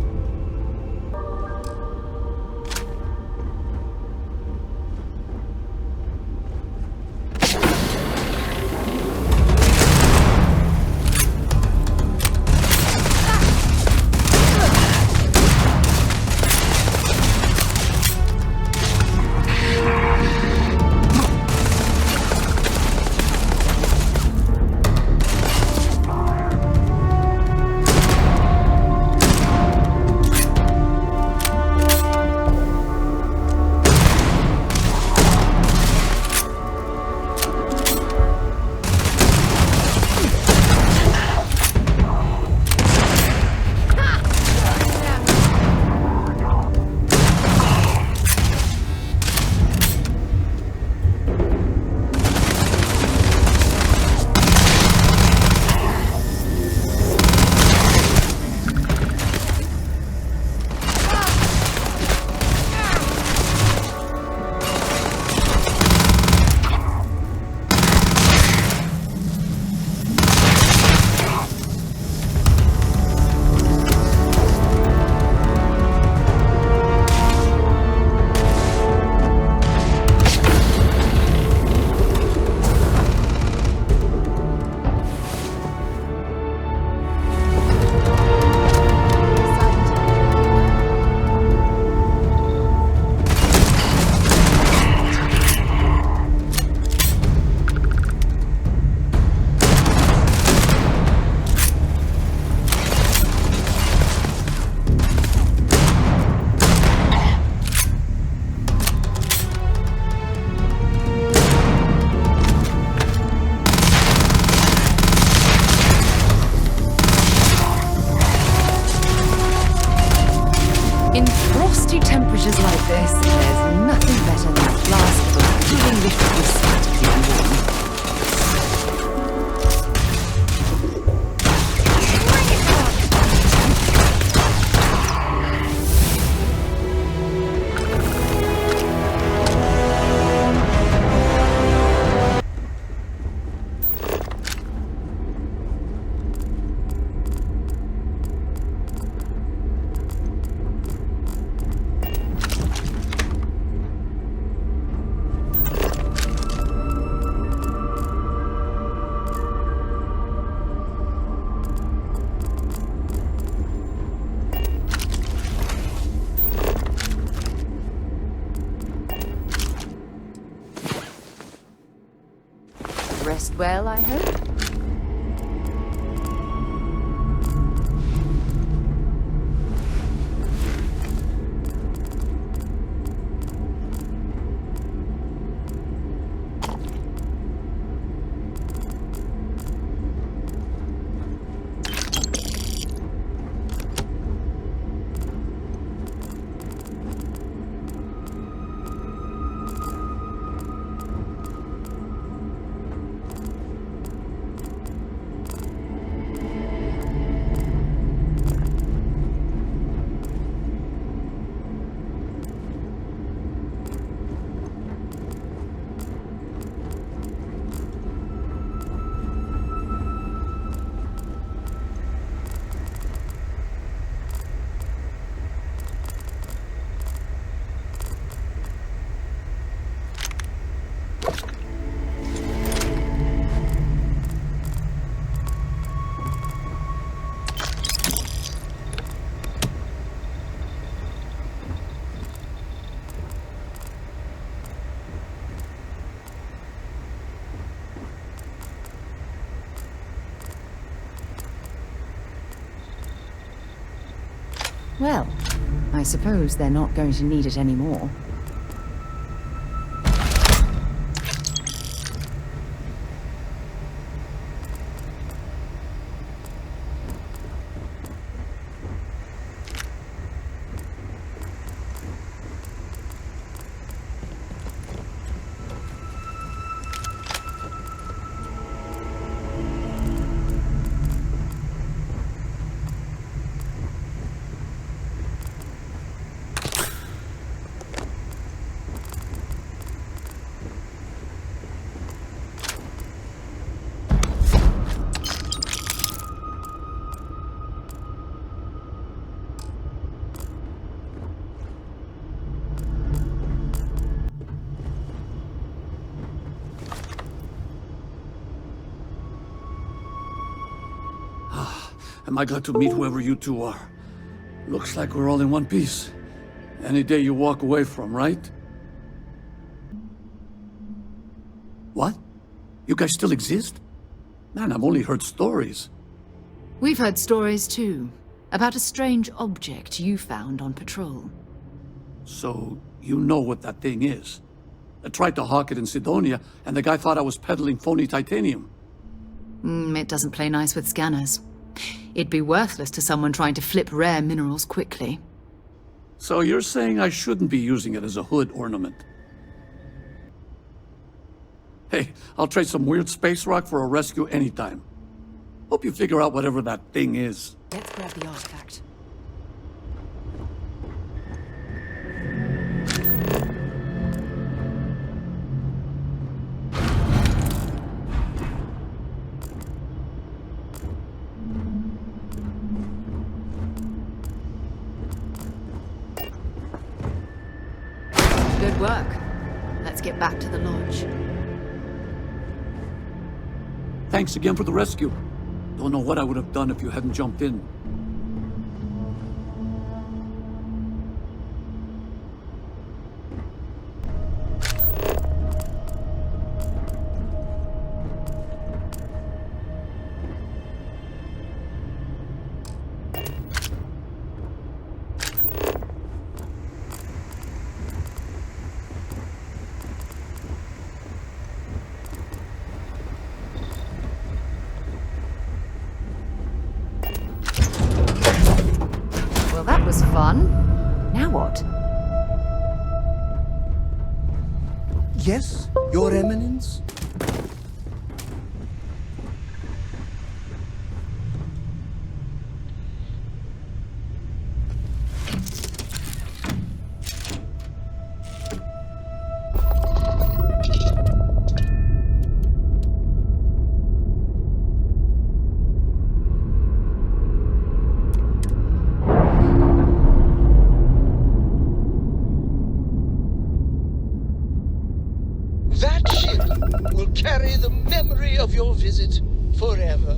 Rest well, I hope? Well, I suppose they're not going to need it anymore. Am I glad to meet whoever you two are? Looks like we're all in one piece. Any day you walk away from, right? What? You guys still exist? Man, I've only heard stories. We've heard stories too, about a strange object you found on patrol. So, you know what that thing is? I tried to hawk it in Sidonia, and the guy thought I was peddling phony titanium. It doesn't play nice with scanners. It'd be worthless to someone trying to flip rare minerals quickly. So you're saying I shouldn't be using it as a hood ornament? Hey, I'll trade some weird space rock for a rescue anytime. Hope you figure out whatever that thing is. Let's grab the artifact. Good work. Let's get back to the lodge. Thanks again for the rescue. Don't know what I would have done if you hadn't jumped in. Well, that was fun. Now what? Yes, Your Eminence? That ship will carry the memory of your visit forever.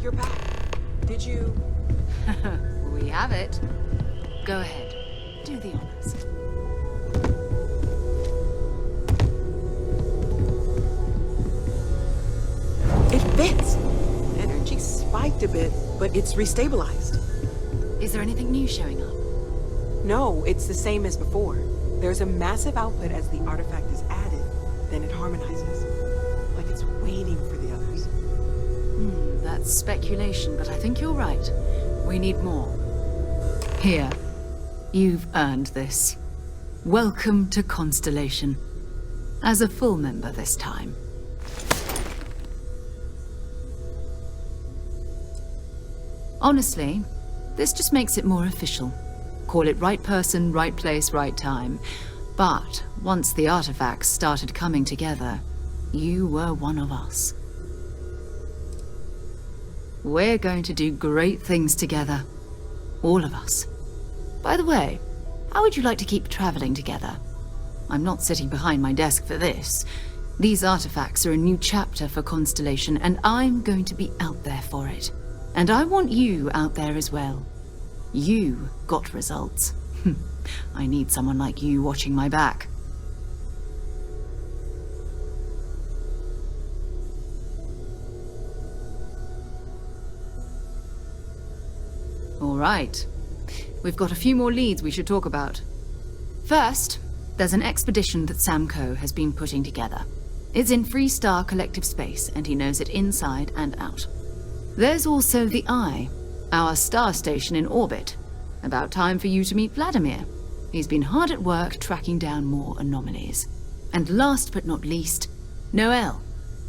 You're back. Did you... We have it. Go ahead. Do the honors. It fits! Energy spiked a bit, but it's restabilized. Is there anything new showing up? No, it's the same as before. There's a massive output as the artifact is added, then it harmonizes. Like it's waiting for the others. That's speculation, but I think you're right. We need more. Here. You've earned this. Welcome to Constellation. As a full member this time. Honestly, this just makes it more official. Call it right person, right place, right time. But once the artifacts started coming together, you were one of us. We're going to do great things together. All of us. By the way, how would you like to keep traveling together? I'm not sitting behind my desk for this. These artifacts are a new chapter for Constellation, and I'm going to be out there for it. And I want you out there as well. You got results. I need someone like you watching my back. All right. We've got a few more leads we should talk about. First, there's an expedition that Samco has been putting together. It's in Freestar Collective space, and he knows it inside and out. There's also the Eye, our star station in orbit. About time for you to meet Vladimir. He's been hard at work tracking down more anomalies. And last but not least, Noel.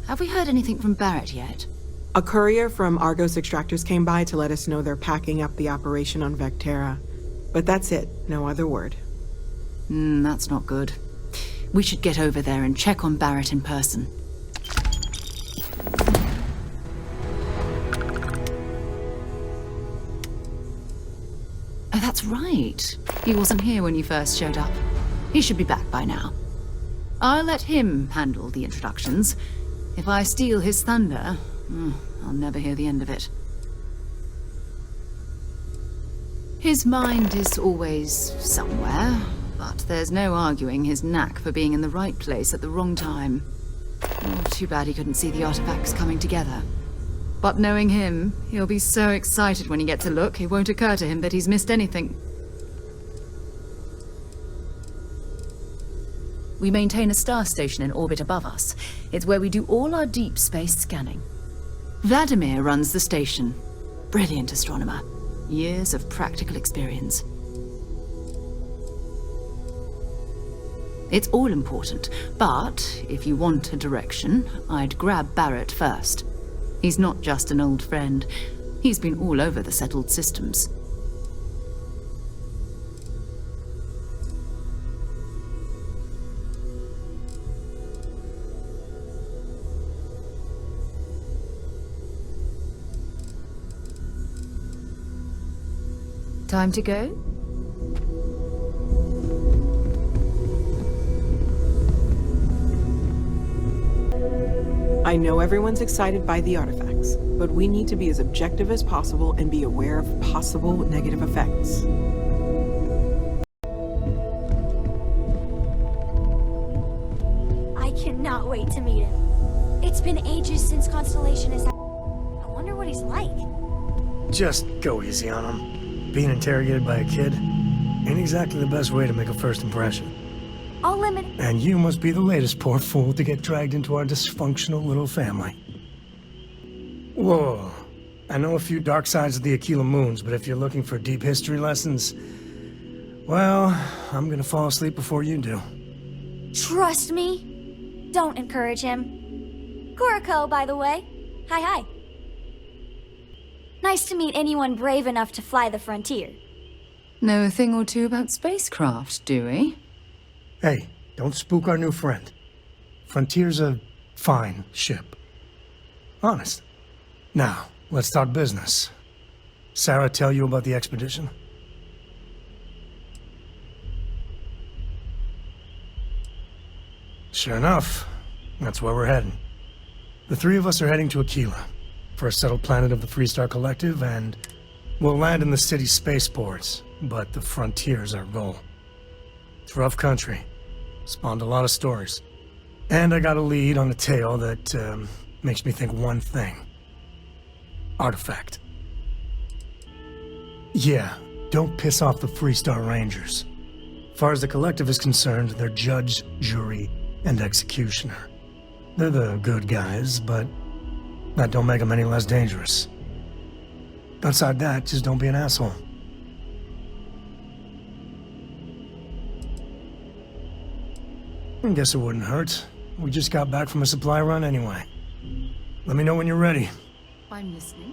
Have we heard anything from Barrett yet? A courier from Argos Extractors came by to let us know they're packing up the operation on Vectera. But that's it, no other word. That's not good. We should get over there and check on Barrett in person. Oh, that's right. He wasn't here when you first showed up. He should be back by now. I'll let him handle the introductions. If I steal his thunder, I'll never hear the end of it. His mind is always somewhere, but there's no arguing his knack for being in the right place at the wrong time. Oh, too bad he couldn't see the artifacts coming together. But knowing him, he'll be so excited when he gets a look, it won't occur to him that he's missed anything. We maintain a star station in orbit above us. It's where we do all our deep space scanning. Vladimir runs the station. Brilliant astronomer. Years of practical experience. It's all important, but if you want a direction, I'd grab Barrett first. He's not just an old friend. He's been all over the settled systems. Time to go? I know everyone's excited by the artifacts, but we need to be as objective as possible and be aware of possible negative effects. I cannot wait to meet him. It's been ages since Constellation has... I wonder what he's like. Just go easy on him. Being interrogated by a kid ain't exactly the best way to make a first impression. I'll limit... And you must be the latest poor fool to get dragged into our dysfunctional little family. Whoa. I know a few dark sides of the Aquila Moons, but if you're looking for deep history lessons, well, I'm gonna fall asleep before you do. Trust me. Don't encourage him. Kuriko, by the way. Hi. Nice to meet anyone brave enough to fly the frontier. Know a thing or two about spacecraft, do we? Hey, don't spook our new friend. Frontier's a fine ship. Honest. Now, let's talk business. Sarah tell you about the expedition? Sure enough, that's where we're heading. The three of us are heading to Aquila, for a settled planet of the Freestar Collective, and we'll land in the city's spaceports, but the frontier's our goal. It's rough country. Spawned a lot of stories. And I got a lead on a tale that makes me think one thing. Artifact. Yeah, don't piss off the Freestar Rangers. As far as the Collective is concerned, they're judge, jury, and executioner. They're the good guys, but that don't make them any less dangerous. Outside that, just don't be an asshole. I guess it wouldn't hurt. We just got back from a supply run anyway. Let me know when you're ready. I'm listening.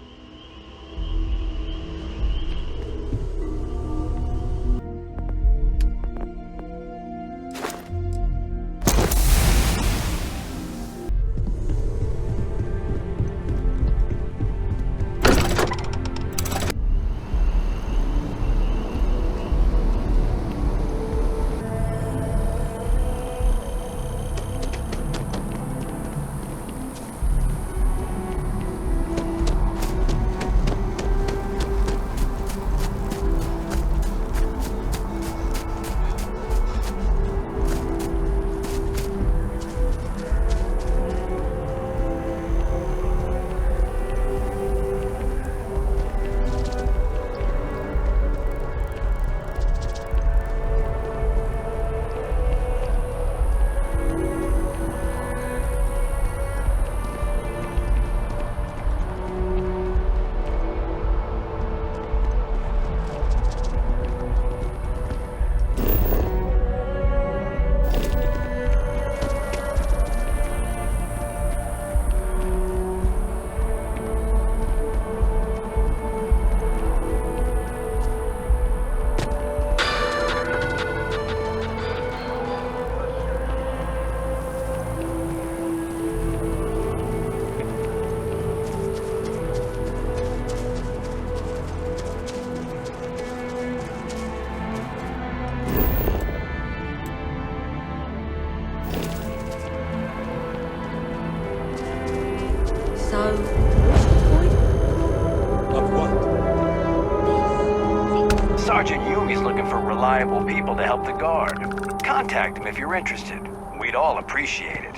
Sergeant Yumi's looking for reliable people to help the guard. Contact him if you're interested. We'd all appreciate it.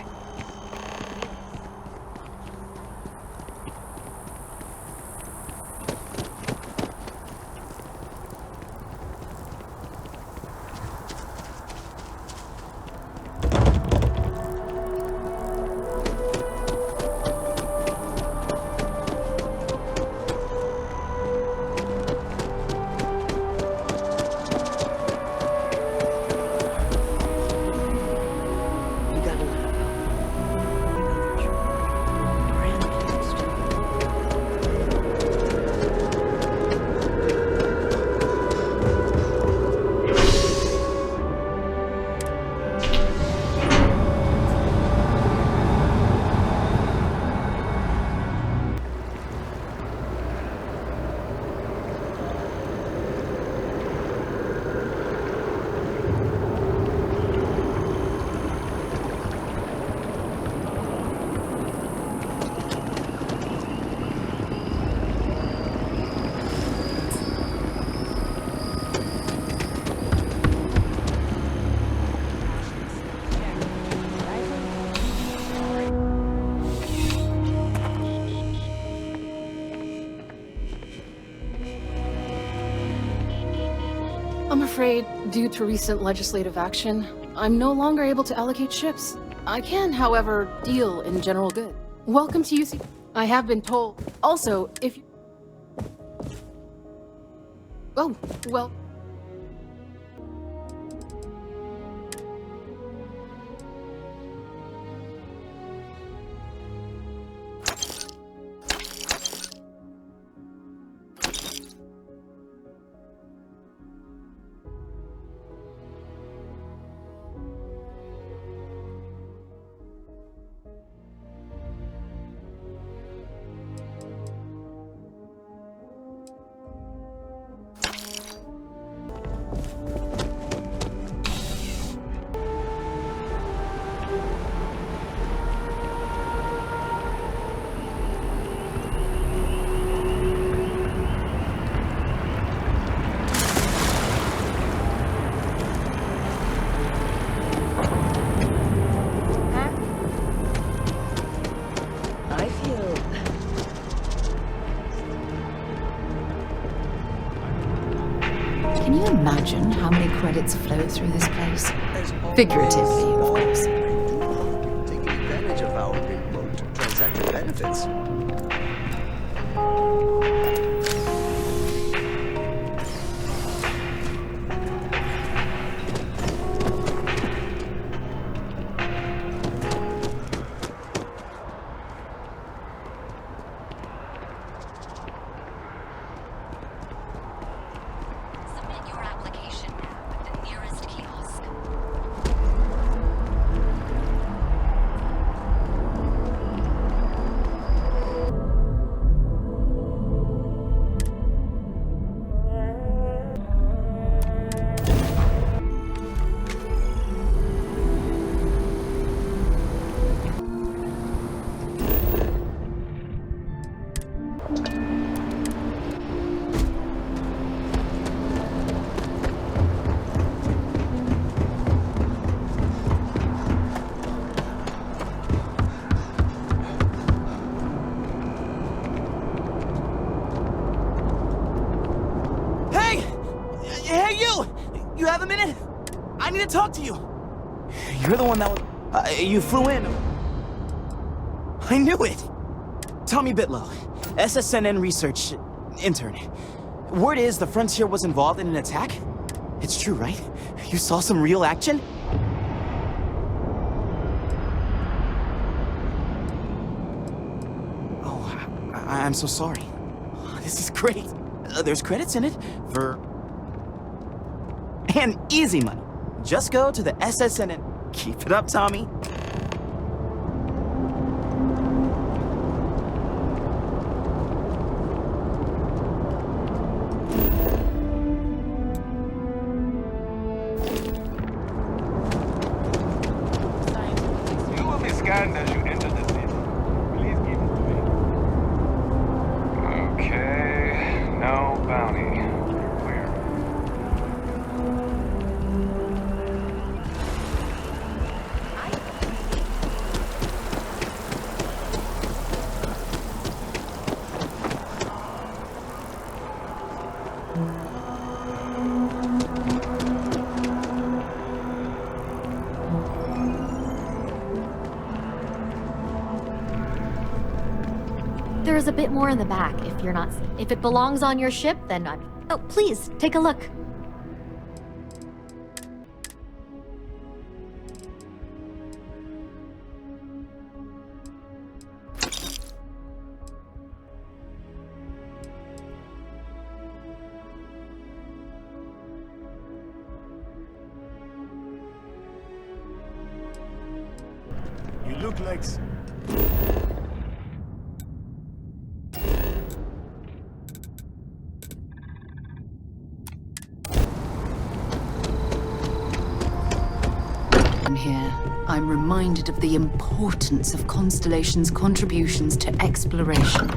I'm afraid, due to recent legislative action, I'm no longer able to allocate ships. I can, however, deal in general good. Welcome to UC. I have been told. Also, if you... Oh, well... Can you imagine how many credits flow through this place? Figuratively, of course. Taking advantage of our remote transaction benefits. I need to talk to you. You're the one that was... you flew in. I knew it. Tommy Bitlow, SSNN research intern. Word is the Frontier was involved in an attack? It's true, right? You saw some real action? Oh, I'm so sorry. This is great. There's credits in it for... and easy money. Just go to the SSNN. Keep it up, Tommy. You will be scanned as you enter the city. Please keep it moving. Okay, no bounty. Clear. There's a bit more in the back if you're not... If it belongs on your ship, then I'm... Oh, please, take a look. You look like... Here, I'm reminded of the importance of Constellation's contributions to exploration.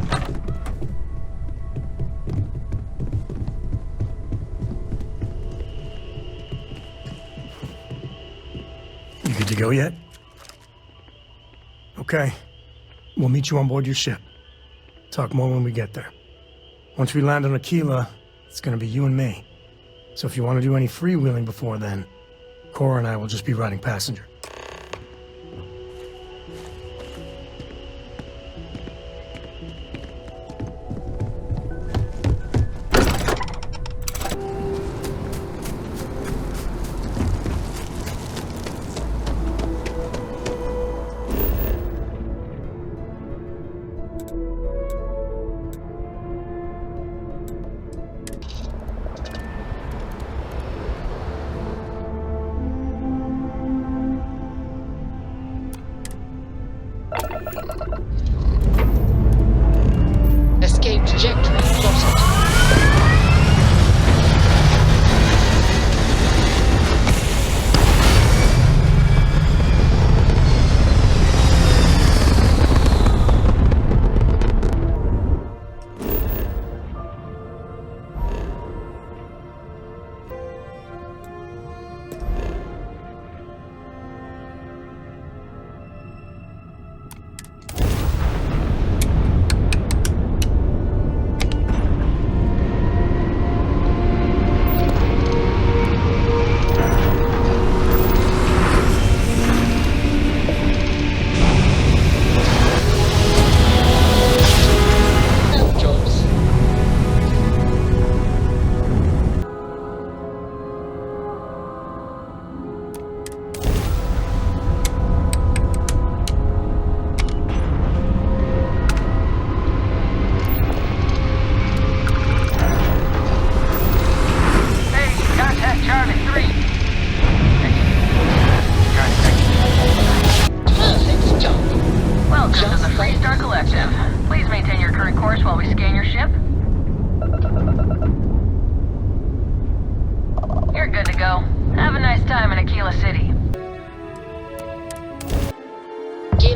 You good to go yet? Okay. We'll meet you on board your ship. Talk more when we get there. Once we land on Aquila, it's gonna be you and me. So if you want to do any freewheeling before then, Cora and I will just be riding passenger. Escape trajectory plotted.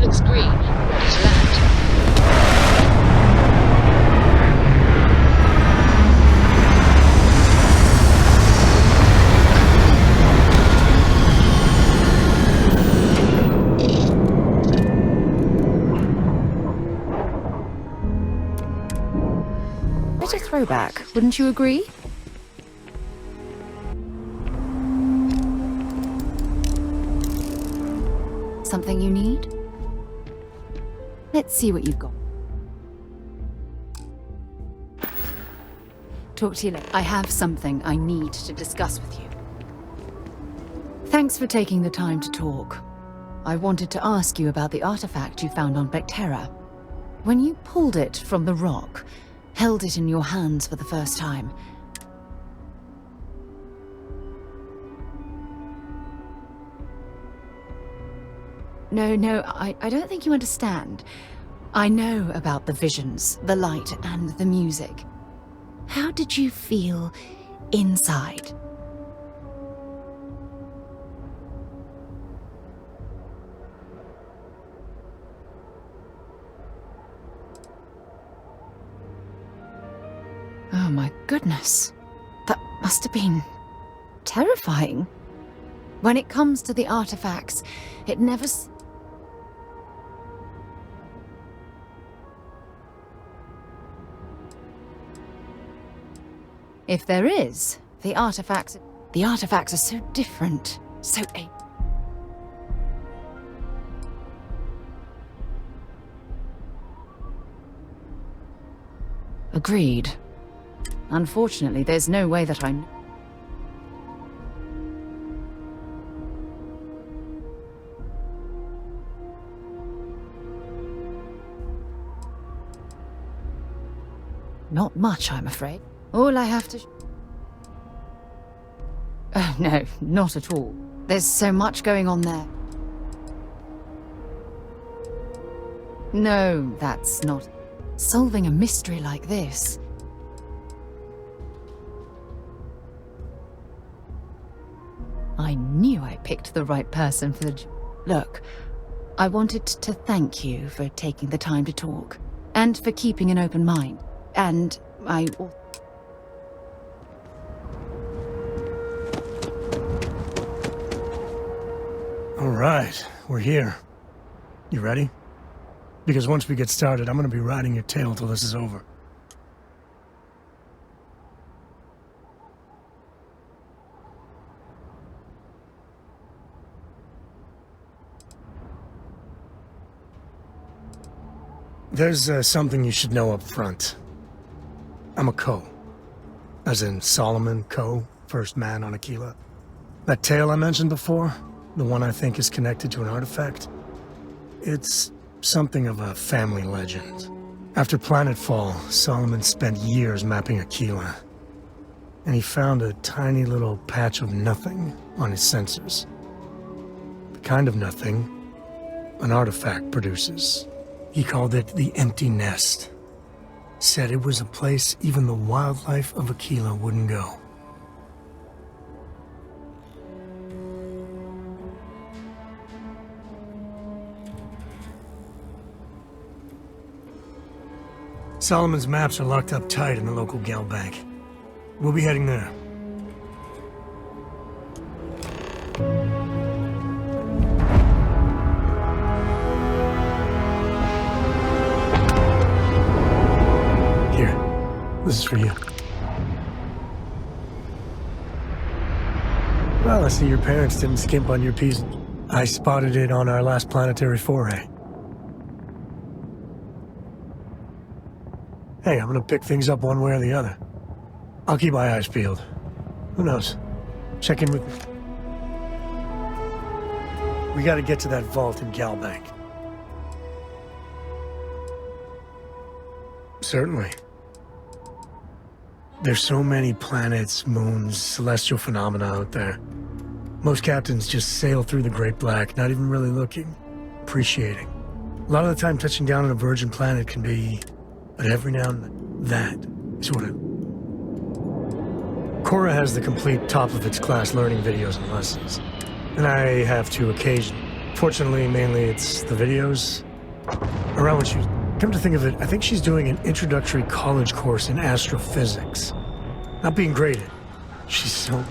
Looks green. Ready to land. Quite a throwback, wouldn't you agree? something you need? Let's see what you've got. Talk to you later. I have something I need to discuss with you. Thanks for taking the time to talk. I wanted to ask you about the artifact you found on Vectera. When you pulled it from the rock, held it in your hands for the first time, No, I don't think you understand. I know about the visions, the light, and the music. How did you feel inside? Oh my goodness. That must have been terrifying. When it comes to the artifacts, it never... If there is, the artifacts are so different, so Agreed. Unfortunately, there's no way that I... Not much, I'm afraid. All I have to... Oh, no, not at all. There's so much going on there. No, that's not... Solving a mystery like this... I knew I picked the right person for the job. Look, I wanted to thank you for taking the time to talk, and for keeping an open mind. And I... All right, we're here. You ready? Because once we get started, I'm gonna be riding your tail till this is over. There's something you should know up front. I'm a Co. As in Solomon Co., first man on Aquila. That tale I mentioned before, the one I think is connected to an artifact, it's something of a family legend. After planetfall, Solomon spent years mapping Aquila, and he found a tiny little patch of nothing on his sensors. The kind of nothing an artifact produces. He called it the Empty Nest. Said it was a place even the wildlife of Aquila wouldn't go. Solomon's maps are locked up tight in the local Gal Bank. We'll be heading there. This is for you. Well, I see your parents didn't skimp on your piece. I spotted it on our last planetary foray. Hey, I'm gonna pick things up one way or the other. I'll keep my eyes peeled. Who knows? Check in with me. We gotta get to that vault in Galbank. Certainly. There's so many planets, moons, celestial phenomena out there. Most captains just sail through the Great Black, not even really looking, appreciating. A lot of the time touching down on a virgin planet can be, but every now and then, that is what it... Cora has the complete top-of-its-class learning videos and lessons. And I have to occasionally. Fortunately, mainly it's the videos. Around when she was... Come to think of it, I think she's doing an introductory college course in astrophysics. Not being graded. She's so...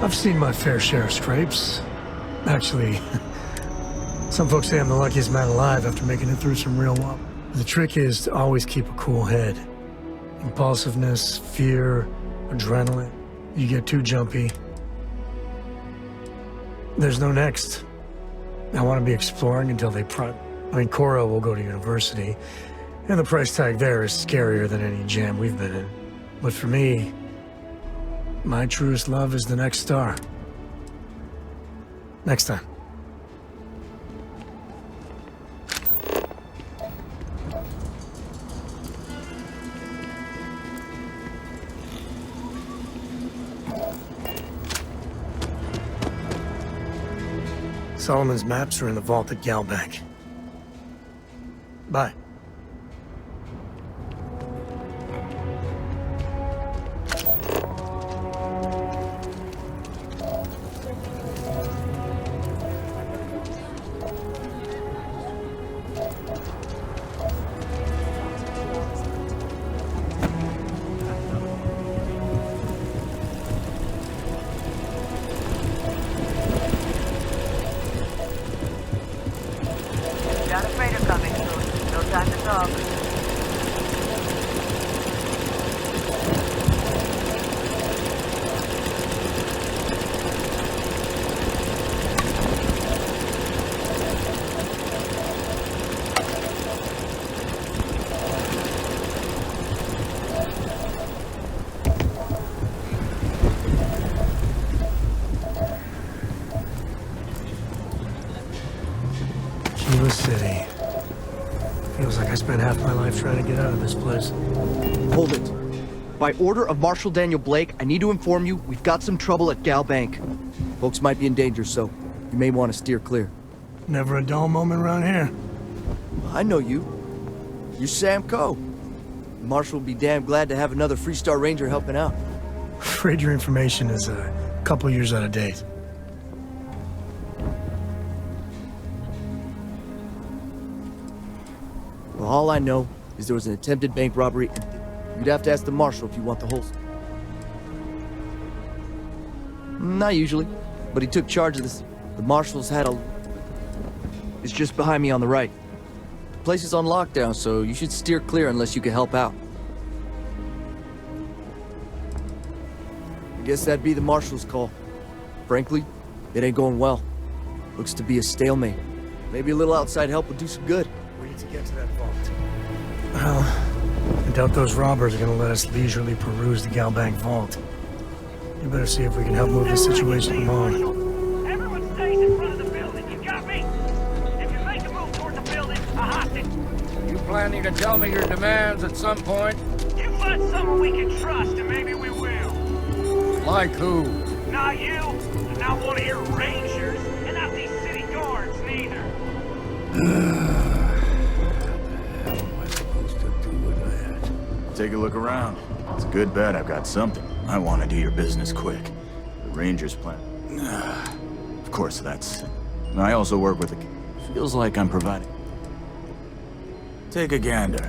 I've seen my fair share of scrapes. Actually, some folks say I'm the luckiest man alive after making it through some real wobble. The trick is to always keep a cool head. Impulsiveness, fear, adrenaline. You get too jumpy. There's no next. I want to be exploring until they Cora will go to university, and the price tag there is scarier than any jam we've been in. But for me, my truest love is the next star. Next time. Solomon's maps are in the vault at Galbank. Bye. Got a freighter coming soon. No time to talk. Kilo City. Feels like I spent half my life trying to get out of this place. Hold it. By order of Marshal Daniel Blake, I need to inform you we've got some trouble at Galbank. Folks might be in danger, so you may want to steer clear. Never a dull moment around here. I know you. You're Sam Coe. Marshal will be damn glad to have another Freestar Ranger helping out. Afraid your information is a couple years out of date. Well, all I know is there was an attempted bank robbery, and you'd have to ask the Marshal if you want the whole... Not usually, but he took charge of this. The Marshal's had a... It's just behind me on the right. The place is on lockdown, so you should steer clear unless you can help out. I guess that'd be the Marshal's call. Frankly, it ain't going well. Looks to be a stalemate. Maybe a little outside help would do some good. We need to get to that vault. Well, I doubt those robbers are gonna let us leisurely peruse the Galbank vault. You better see if we can help move this situation along. Everyone stays in front of the building, you got me? If you make a move toward the building, I hostage. You planning to tell me your demands at some point? You find someone we can trust, and maybe we will. Like who? Not you, and not one of your rangers, and not these city guards, neither. Take a look around. It's a good bet I've got something. I want to do your business quick. The Rangers plan. Of course, that's... I also work with the... Feels like I'm providing... Take a gander.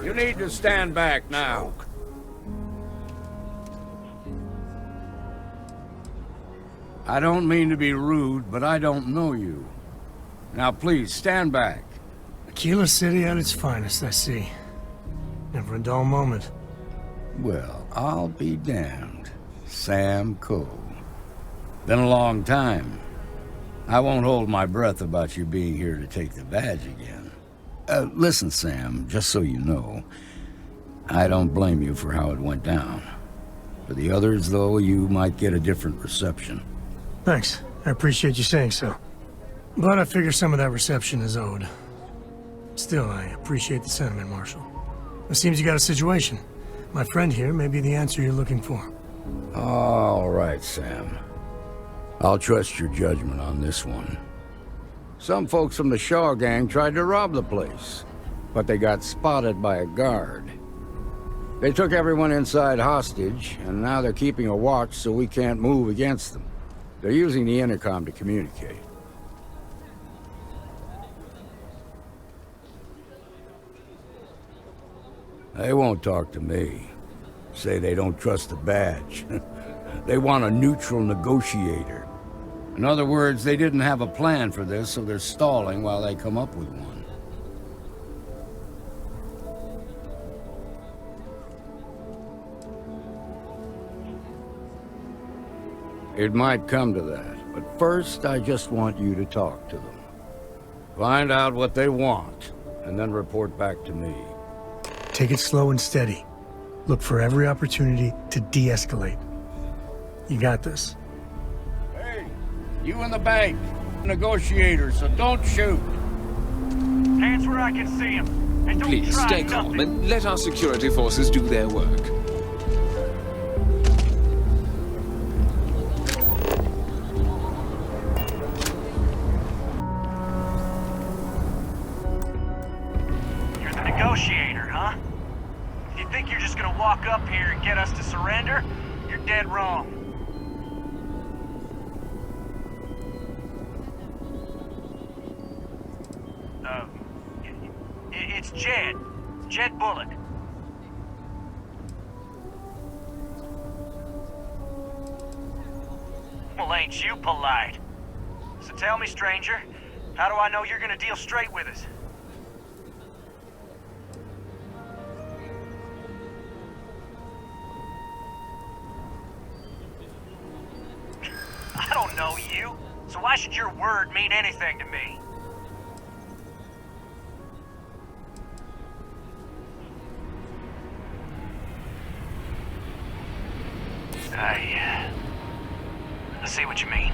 You need to stand back now. I don't mean to be rude, but I don't know you. Now please, stand back. Kilo City at its finest, I see. Never a dull moment. Well, I'll be damned. Sam Coe. Been a long time. I won't hold my breath about you being here to take the badge again. Listen, Sam, just so you know, I don't blame you for how it went down. For the others, though, you might get a different reception. Thanks. I appreciate you saying so. But I figure some of that reception is owed. Still, I appreciate the sentiment, Marshal. It seems you got a situation. My friend here may be the answer you're looking for. All right, Sam. I'll trust your judgment on this one. Some folks from the Shaw gang tried to rob the place, but they got spotted by a guard. They took everyone inside hostage, and now they're keeping a watch so we can't move against them. They're using the intercom to communicate. They won't talk to me. Say they don't trust the badge. They want a neutral negotiator. In other words, they didn't have a plan for this, so they're stalling while they come up with one. It might come to that, but first I just want you to talk to them. Find out what they want, and then report back to me. Take it slow and steady. Look for every opportunity to de-escalate. You got this. Hey, you in the bank. Negotiator, so don't shoot. Hands where I can see him. And don't Please try stay nothing. calm and let our security forces do their work. You're the negotiator, huh? If you think you're just gonna walk up here and get us to surrender, you're dead wrong. It's Jed. Jed Bullock. Well, ain't you polite? So tell me, stranger, how do I know you're gonna deal straight with us? I don't know you, so why should your word mean anything to me? I see what you mean.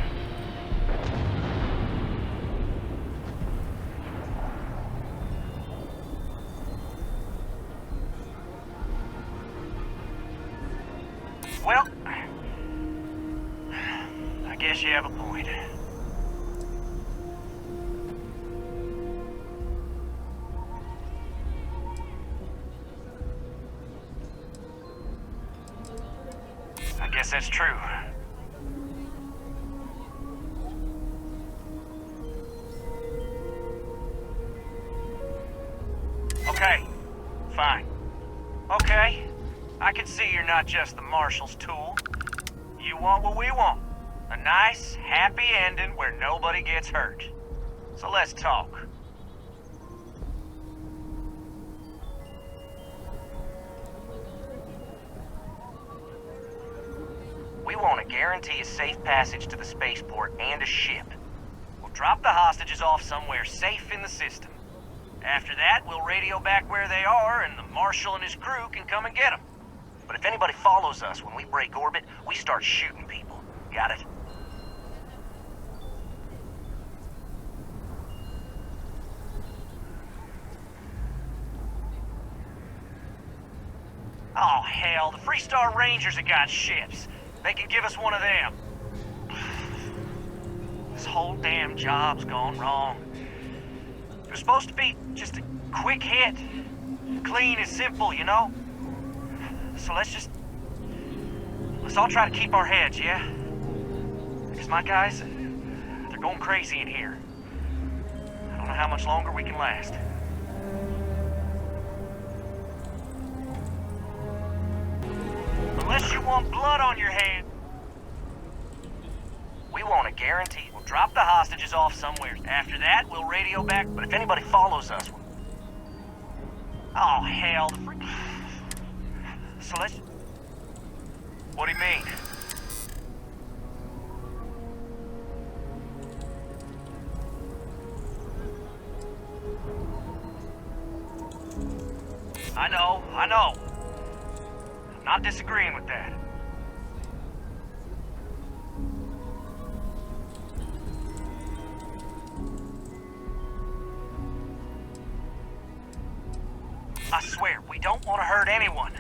Well, I guess you have a point. I guess that's true. Okay, fine. Okay, I can see you're not just the Marshal's tool. You want what we want. A nice, happy ending where nobody gets hurt. So let's talk. We want to guarantee a safe passage to the spaceport and a ship. We'll drop the hostages off somewhere safe in the system. After that, we'll radio back where they are, and the Marshal and his crew can come and get them. But if anybody follows us when we break orbit, we start shooting people. Got it? Oh, hell, the Freestar Rangers have got ships. They can give us one of them. This whole damn job's gone wrong. It was supposed to be just a quick hit. Clean and simple, you know? So let's all try to keep our heads, yeah? Because my guys, they're going crazy in here. I don't know how much longer we can last. Unless you want blood on your hands. We want a guarantee. We'll drop the hostages off somewhere. After that, we'll radio back. But if anybody follows us... Oh, hell. So let's... What do you mean? I know. I'm not disagreeing with that. I swear, we don't want to hurt anyone.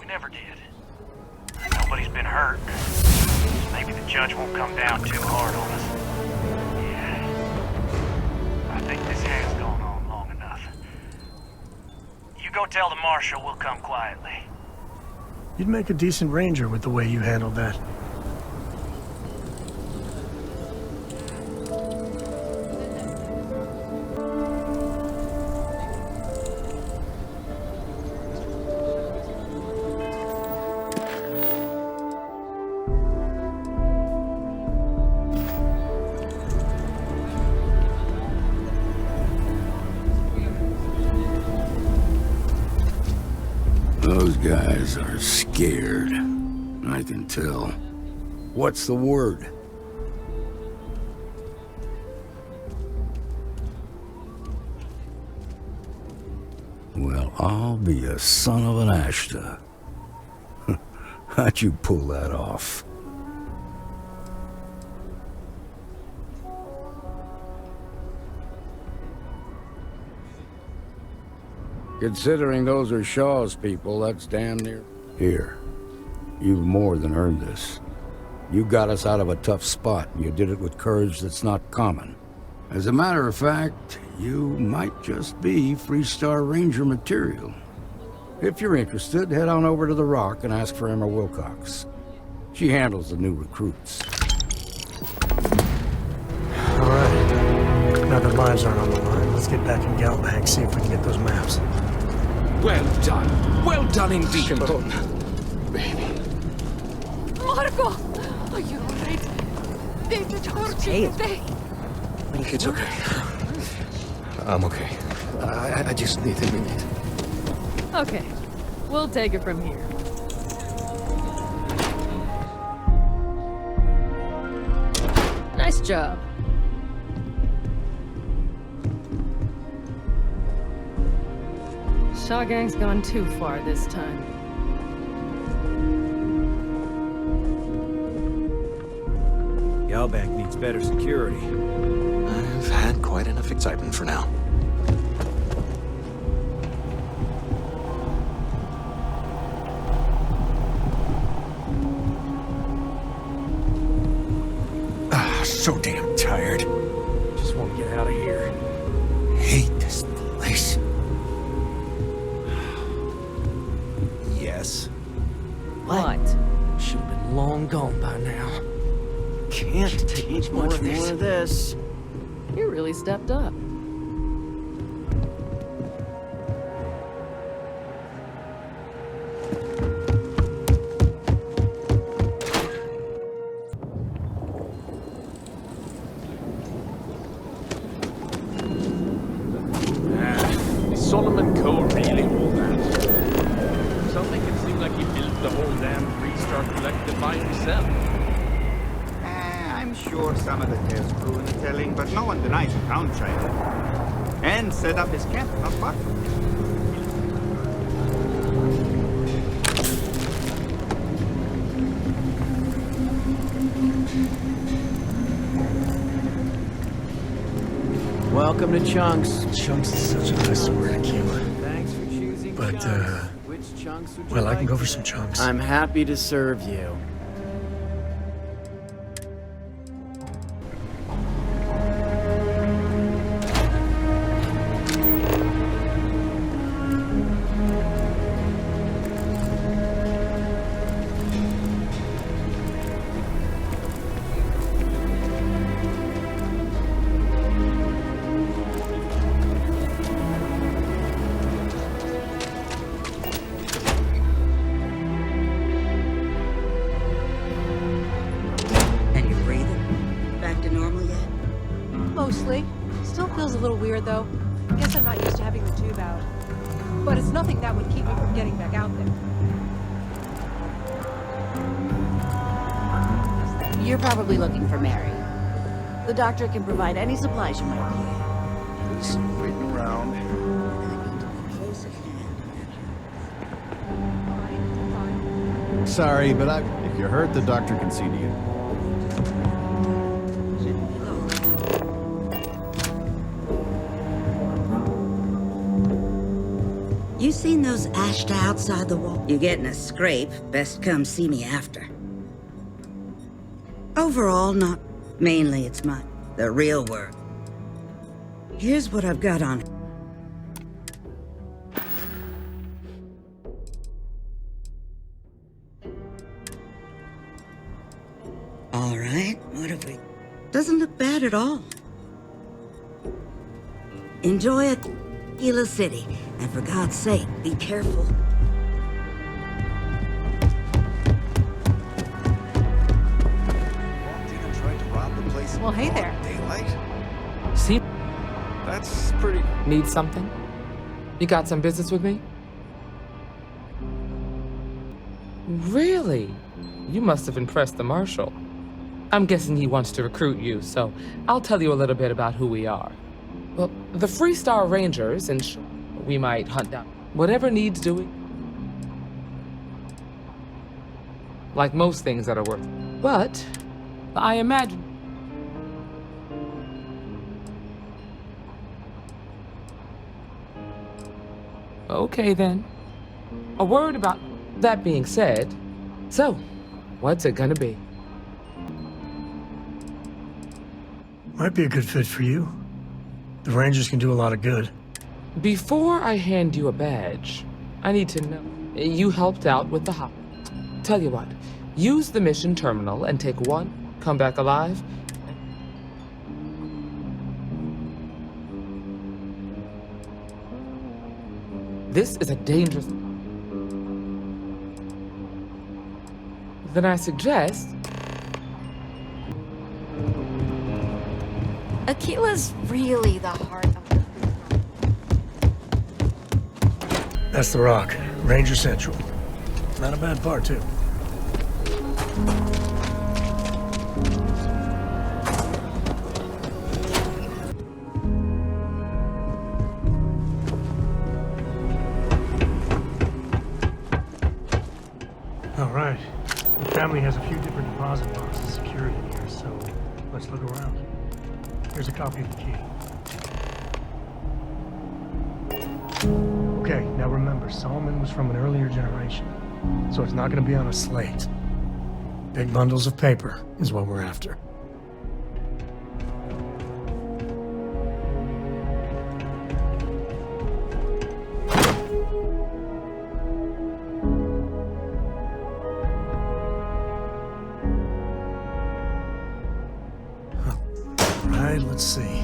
We never did. Nobody's been hurt. Maybe the judge won't come down too hard on us. Yeah. I think this has gone on long enough. You go tell the marshal we'll come quietly. You'd make a decent ranger with the way you handled that. Those guys are scared. I can tell. What's the word? Well, I'll be a son of an Ashta. How'd you pull that off? Considering those are Shaw's people, that's damn near... Here. You've more than earned this. You got us out of a tough spot, and you did it with courage that's not common. As a matter of fact, you might just be Freestar Ranger material. If you're interested, head on over to the Rock and ask for Emma Wilcox. She handles the new recruits. All right. Now that lives aren't on the line, let's get back in Galbank, see if we can get those maps. Well done. Well done indeed. Baby. Marco! Are you alright? They did hurt you today. It's okay. I'm okay. I just need a minute. Okay. We'll take it from here. Nice job. Shaw Gang's gone too far this time. Galbank needs better security. I've had quite enough excitement for now. So damn tired. Just want to get out of here. Hate this place. Yes. What? Should have been long gone by now. Can't take much more of this. You really stepped up. Solomon Cole really all that? Some make it seem like he built the whole damn Freestar Collective by himself. I'm sure some of the tales true in the telling, but no one denies he found treasure. And set up his camp not far from here. Welcome to Chunks. Chunks is such a nice word, Aquila. Thanks for choosing But, Chunks. Which chunks would you well, I like can go for today? some chunks. I'm happy to serve you. Mostly. Still feels a little weird, though. Guess I'm not used to having the tube out. But it's nothing that would keep me from getting back out there. You're probably looking for Mary. The doctor can provide any supplies you might need. Just waiting around. Sorry, but if you're hurt, the doctor can see to you. You seen those Ashta outside the wall? You getting a scrape, best come see me after. Overall, not mainly, it's the real work. Here's what I've got on it. All right, what have we... Doesn't look bad at all. Enjoy it, Tequila City, and for God's sake, be careful. Well, hey there. Daylight? See? That's pretty... Need something? You got some business with me? Really? You must have impressed the Marshal. I'm guessing he wants to recruit you, so I'll tell you a little bit about who we are. Well, the Freestar Rangers, and we might hunt down whatever needs doing. Like most things that are worth. But I imagine... Okay, then. A word about that being said. So, what's it gonna be? Might be a good fit for you. The Rangers can do a lot of good. Before I hand you a badge, I need to know. You helped out with the hop. Tell you what, use the mission terminal and take one, come back alive. This is a dangerous... Then I suggest... Aquila's really the heart of the... That's the Rock, Ranger Central. Not a bad part, too. All right. The family has a few different deposit boxes secured in here, so let's look around. Here's a copy of the key. Okay, now remember, Solomon was from an earlier generation, so it's not going to be on a slate. Big bundles of paper is what we're after. Let's see.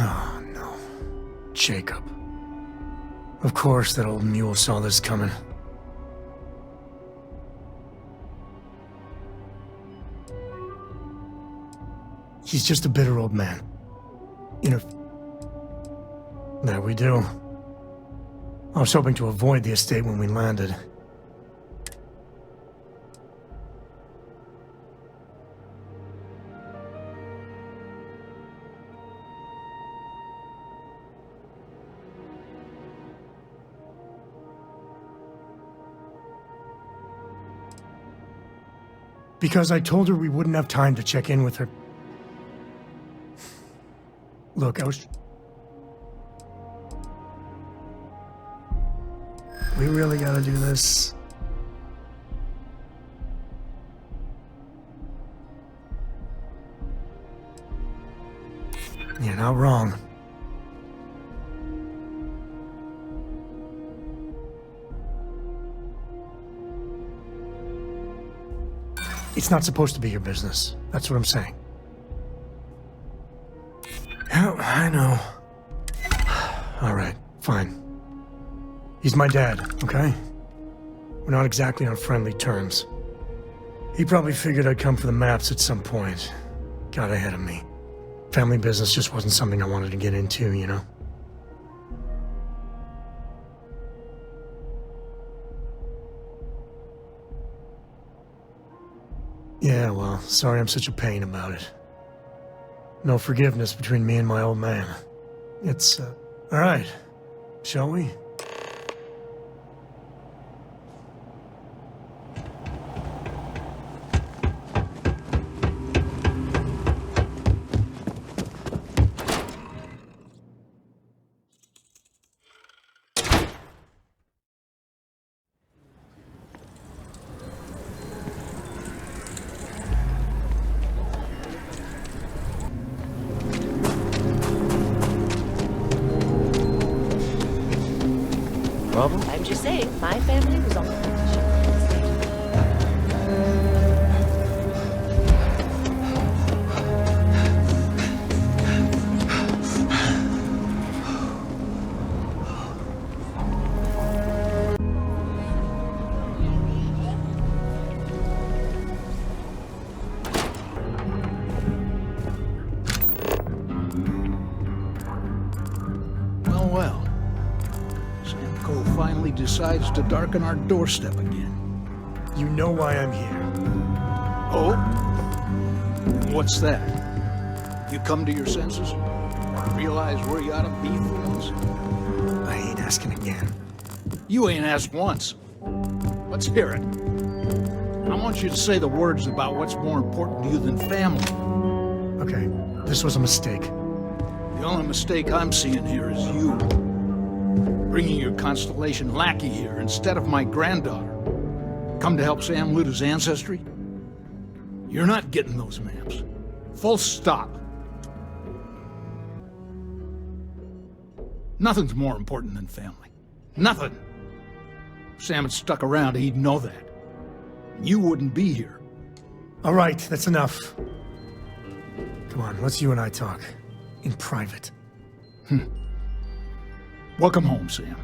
Oh, no. Jacob. Of course that old mule saw this coming. He's just a bitter old man. There we do. I was hoping to avoid the estate when we landed. Because I told her we wouldn't have time to check in with her. Look, We really gotta do this? You're not wrong. It's not supposed to be your business. That's what I'm saying. Yeah, I know. All right, fine. He's my dad, okay? We're not exactly on friendly terms. He probably figured I'd come for the maps at some point. Got ahead of me. Family business just wasn't something I wanted to get into, you know? Yeah, well, sorry I'm such a pain about it. No forgiveness between me and my old man. It's, alright. Shall we? I'm just saying, my family was on the Well. Finally decides to darken our doorstep again. You know why I'm here. Oh? What's that? You come to your senses? Realize where you ought to be for once? I ain't asking again. You ain't asked once. Let's hear it. I want you to say the words about what's more important to you than family. Okay, this was a mistake. The only mistake I'm seeing here is you. Bringing your Constellation lackey here instead of my granddaughter. Come to help Sam loot his ancestry? You're not getting those maps. Full stop. Nothing's more important than family. Nothing. If Sam had stuck around, he'd know that. You wouldn't be here. All right, that's enough. Come on, let's you and I talk. In private. Welcome home, Sam.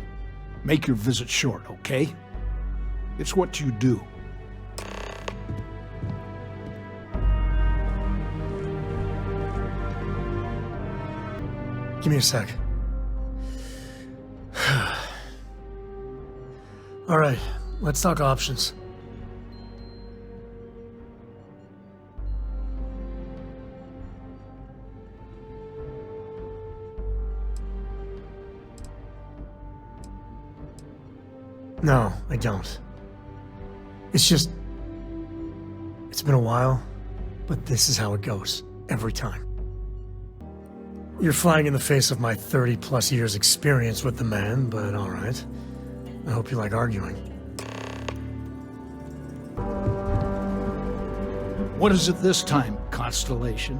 Make your visit short, okay? It's what you do. Give me a sec. All right, let's talk options. No, I don't. It's just... It's been a while, but this is how it goes. Every time. You're flying in the face of my 30-plus years experience with the man, but alright. I hope you like arguing. What is it this time, Constellation?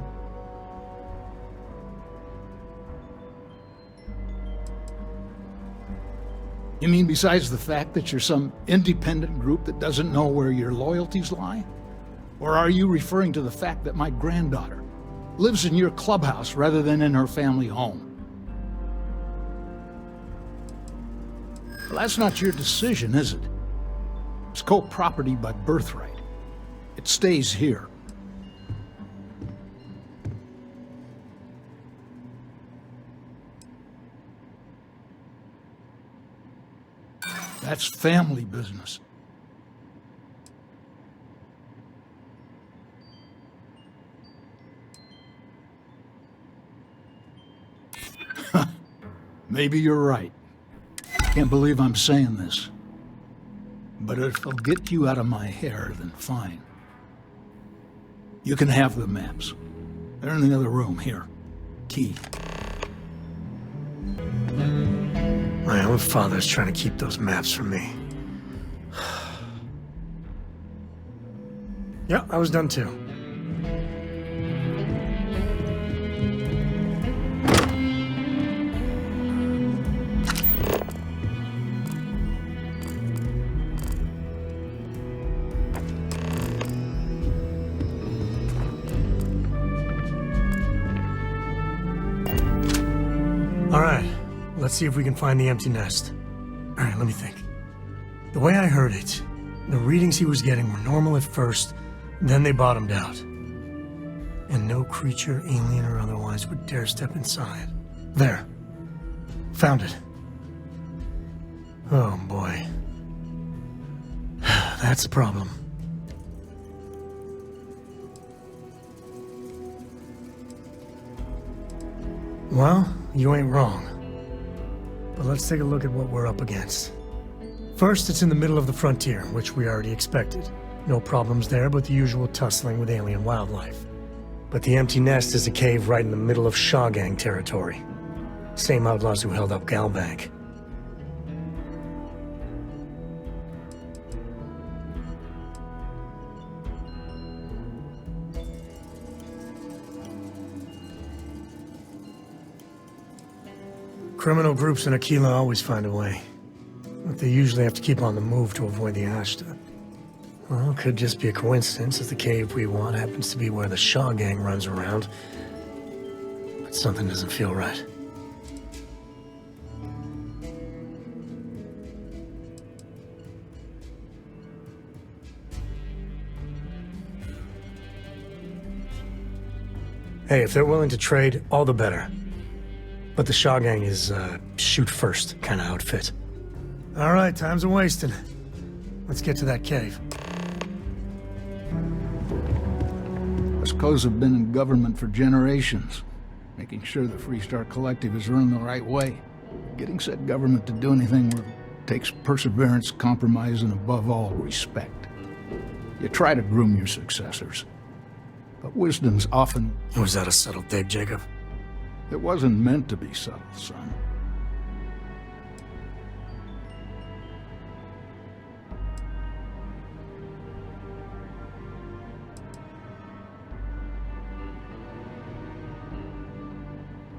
You mean besides the fact that you're some independent group that doesn't know where your loyalties lie? Or are you referring to the fact that my granddaughter lives in your clubhouse rather than in her family home? Well, that's not your decision, is it? It's co-property by birthright. It stays here. That's family business. Maybe you're right. Can't believe I'm saying this. But if it'll get you out of my hair, then fine. You can have the maps. They're in the other room, here. Key. I My own father's trying to keep those maps from me. Yeah, I was done too. Alright, let's see if we can find the empty nest. Alright, let me think. The way I heard it, the readings he was getting were normal at first, then they bottomed out. And no creature, alien or otherwise, would dare step inside. There. Found it. Oh boy. That's a problem. Well, you ain't wrong. But let's take a look at what we're up against. First, it's in the middle of the frontier, which we already expected. No problems there, but the usual tussling with alien wildlife. But the empty nest is a cave right in the middle of Shawgang territory. Same outlaws who held up Galbank. Criminal groups in Aquila always find a way. But they usually have to keep on the move to avoid the Ashta. Well, it could just be a coincidence if the cave we want happens to be where the Shaw gang runs around. But something doesn't feel right. Hey, if they're willing to trade, all the better. But the Shaw gang is, shoot first kind of outfit. All right, time's a wasting. Let's get to that cave. Us Co's have been in government for generations, making sure the Freestar Collective is run the right way. Getting said government to do anything takes perseverance, compromise, and above all, respect. You try to groom your successors, but wisdom's often... Was that a subtle dig, Jacob? It wasn't meant to be subtle, son.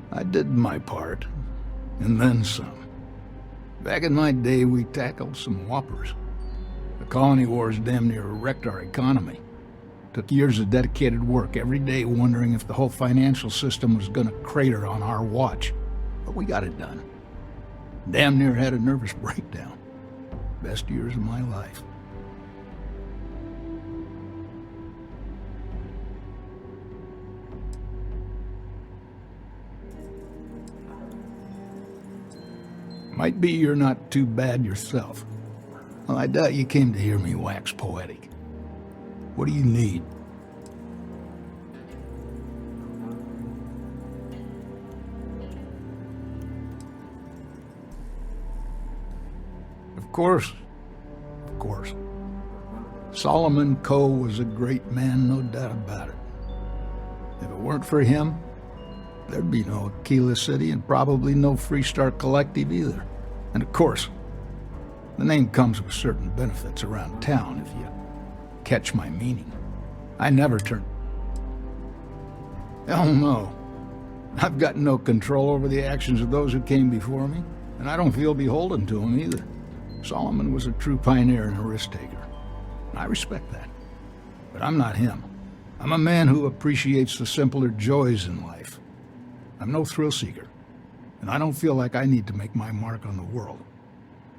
I did my part, and then some. Back in my day, we tackled some whoppers. The colony wars damn near wrecked our economy. Took years of dedicated work, every day wondering if the whole financial system was gonna crater on our watch. But we got it done. Damn near had a nervous breakdown. Best years of my life. Might be you're not too bad yourself. Well, I doubt you came to hear me wax poetic. What do you need? Of course. Solomon Coe was a great man, no doubt about it. If it weren't for him, there'd be no Aquila City and probably no Freestar Collective either. And of course, the name comes with certain benefits around town if you catch my meaning. I never turn... Hell no. I've got no control over the actions of those who came before me, and I don't feel beholden to them either. Solomon was a true pioneer and a risk-taker. I respect that. But I'm not him. I'm a man who appreciates the simpler joys in life. I'm no thrill-seeker, and I don't feel like I need to make my mark on the world.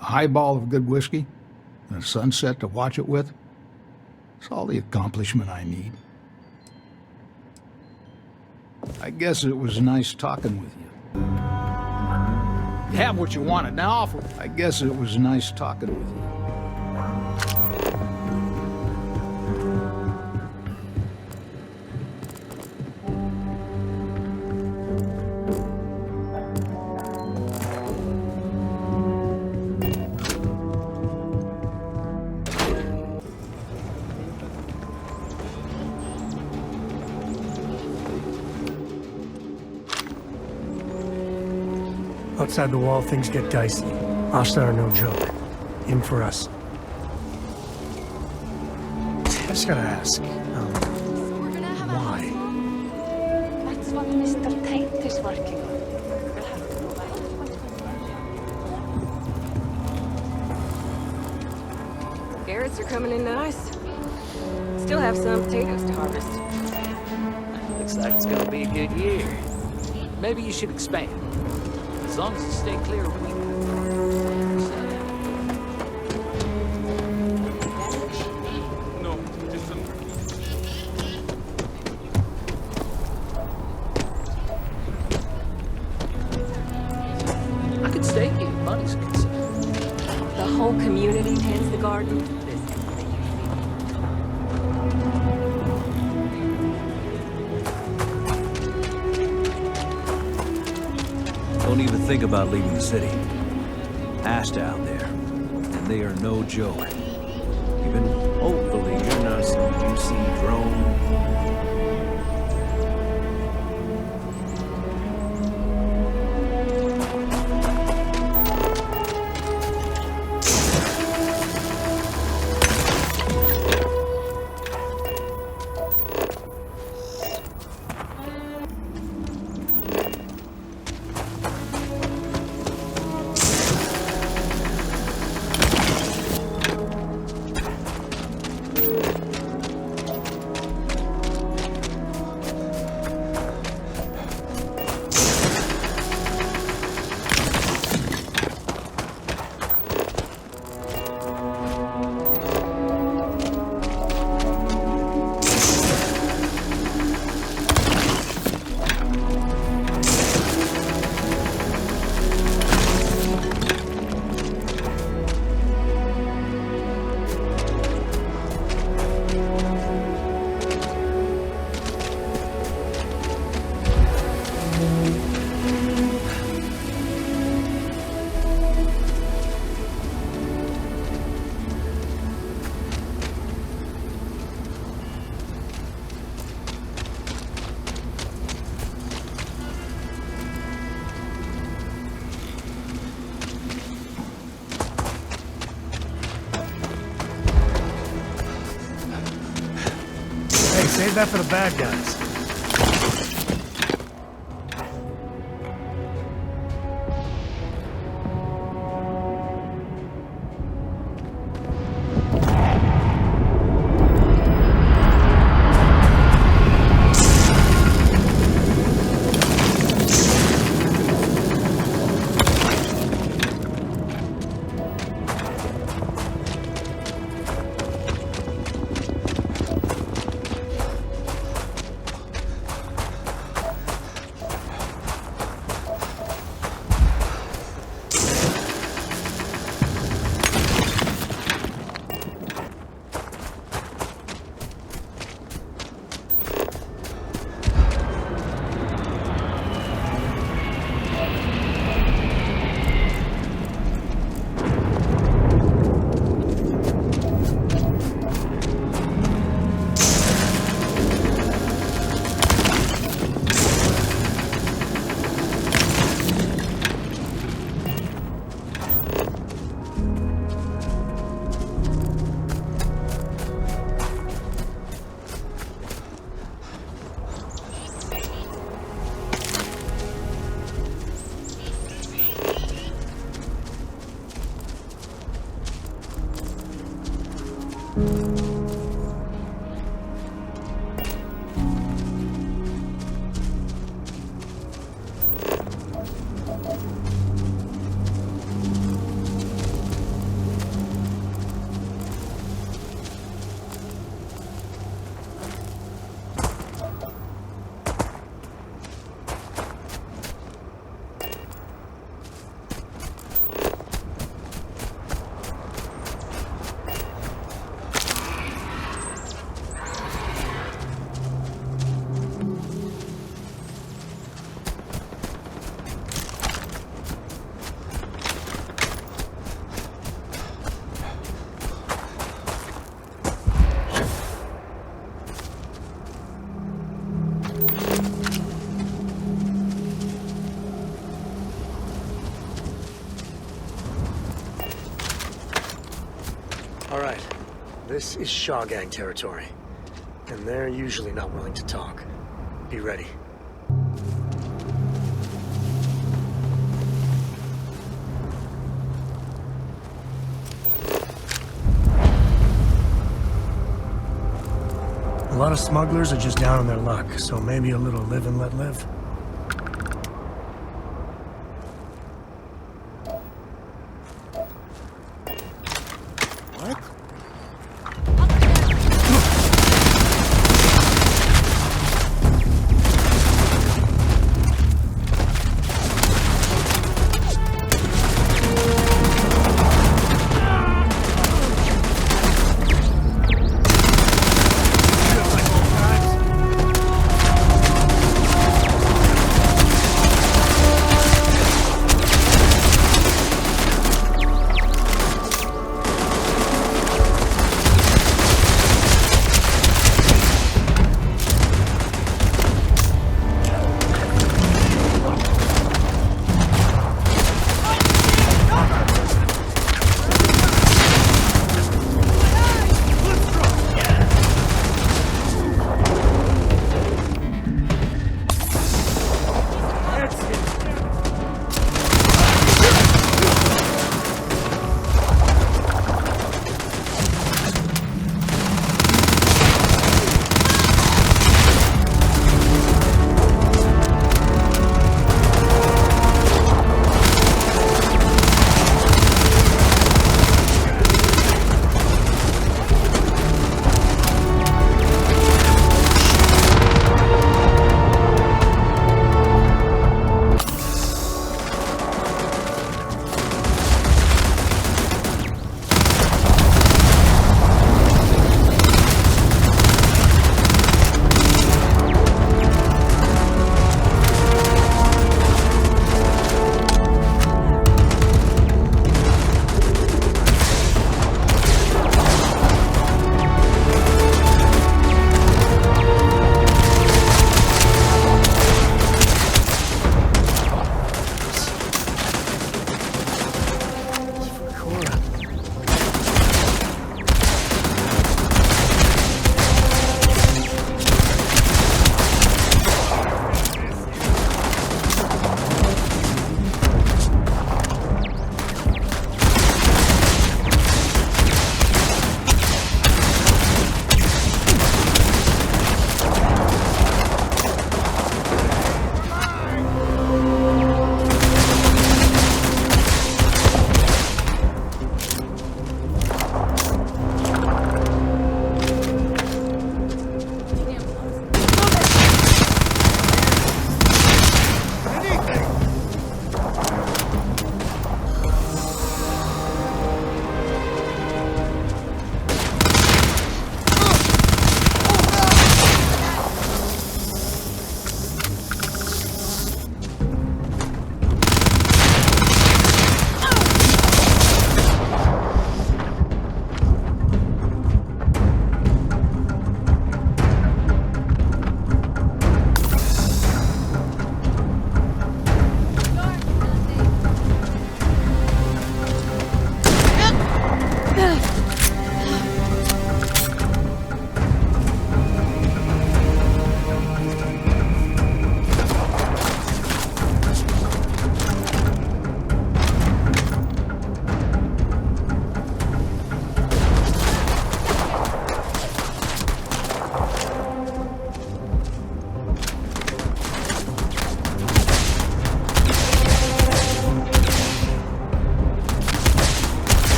A highball of good whiskey, and a sunset to watch it with, it's all the accomplishment I need. I guess it was nice talking with you. You have what you wanted, now off with it. I guess it was nice talking with you. Outside the wall, things get dicey. Hostile are no joke. In for us. I just gotta ask, why? That's what Mr. Tate is working on. Carrots are coming in nice. Still have some potatoes to harvest. Looks like it's gonna be a good year. Maybe you should expand. As long as you stay clear of weed. No, listen. I could stake you. Money's concerned. The whole community tends the garden. Don't even think about leaving the city. Asked out there, and they are no joke. Even hopefully you're not some UC drone. Save that for the bad guys. this is Shaw Gang territory. And they're usually not willing to talk. Be ready. A lot of smugglers are just down on their luck, so maybe a little live and let live.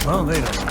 Well, they don't.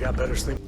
got better sleep.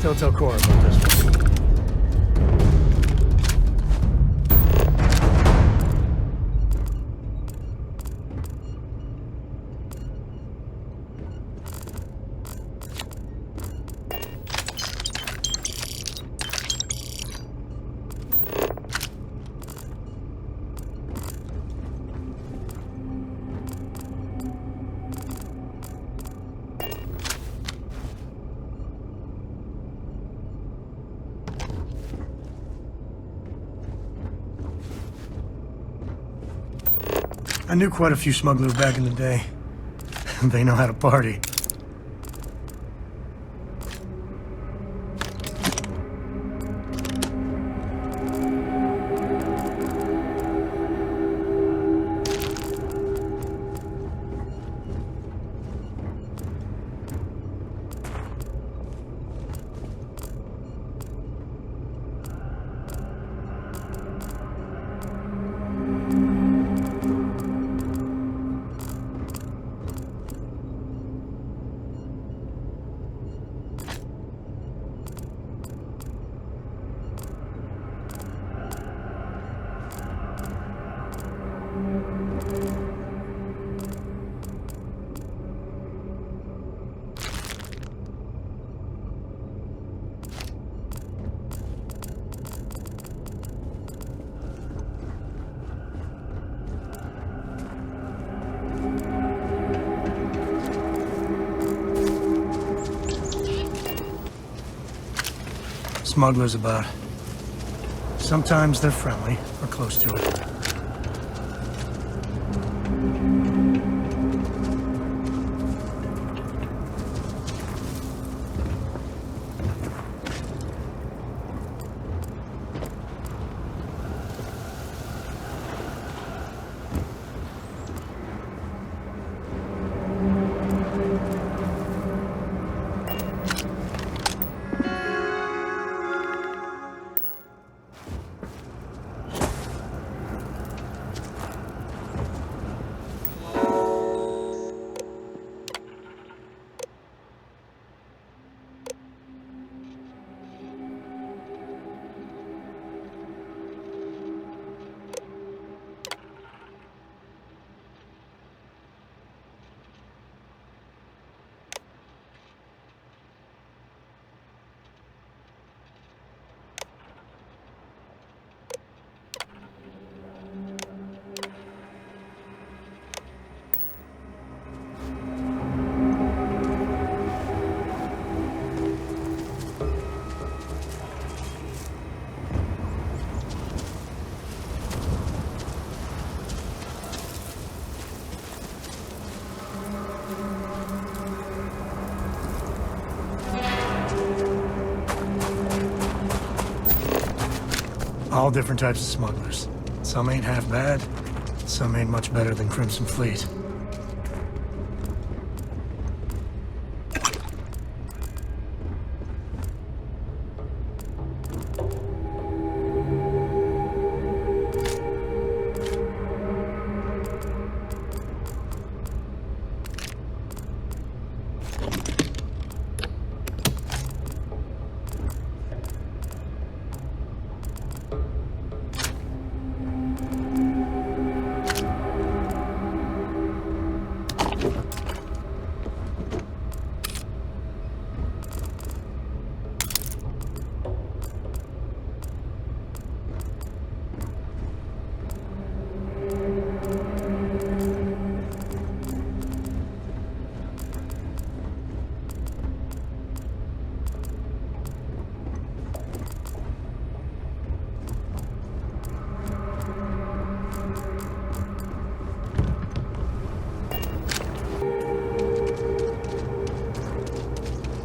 Don't tell Cora about this one. I knew quite a few smugglers back in the day. They know how to party. Smugglers about. Sometimes they're friendly, or close to it. All different types of smugglers. Some ain't half bad, some ain't much better than Crimson Fleet.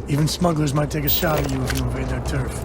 Even smugglers might take a shot at you if you invade their turf.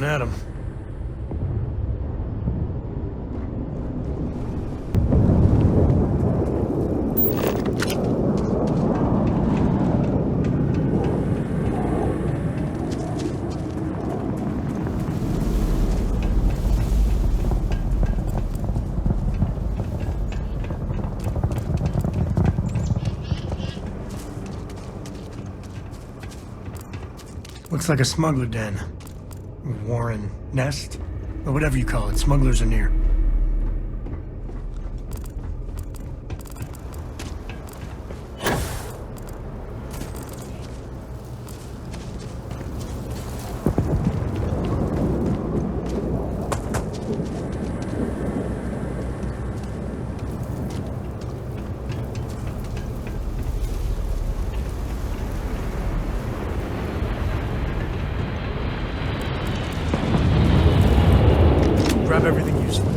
coming at him. Looks like a smuggler den. Warren nest? Or whatever you call it. Smugglers are near. Grab everything useful.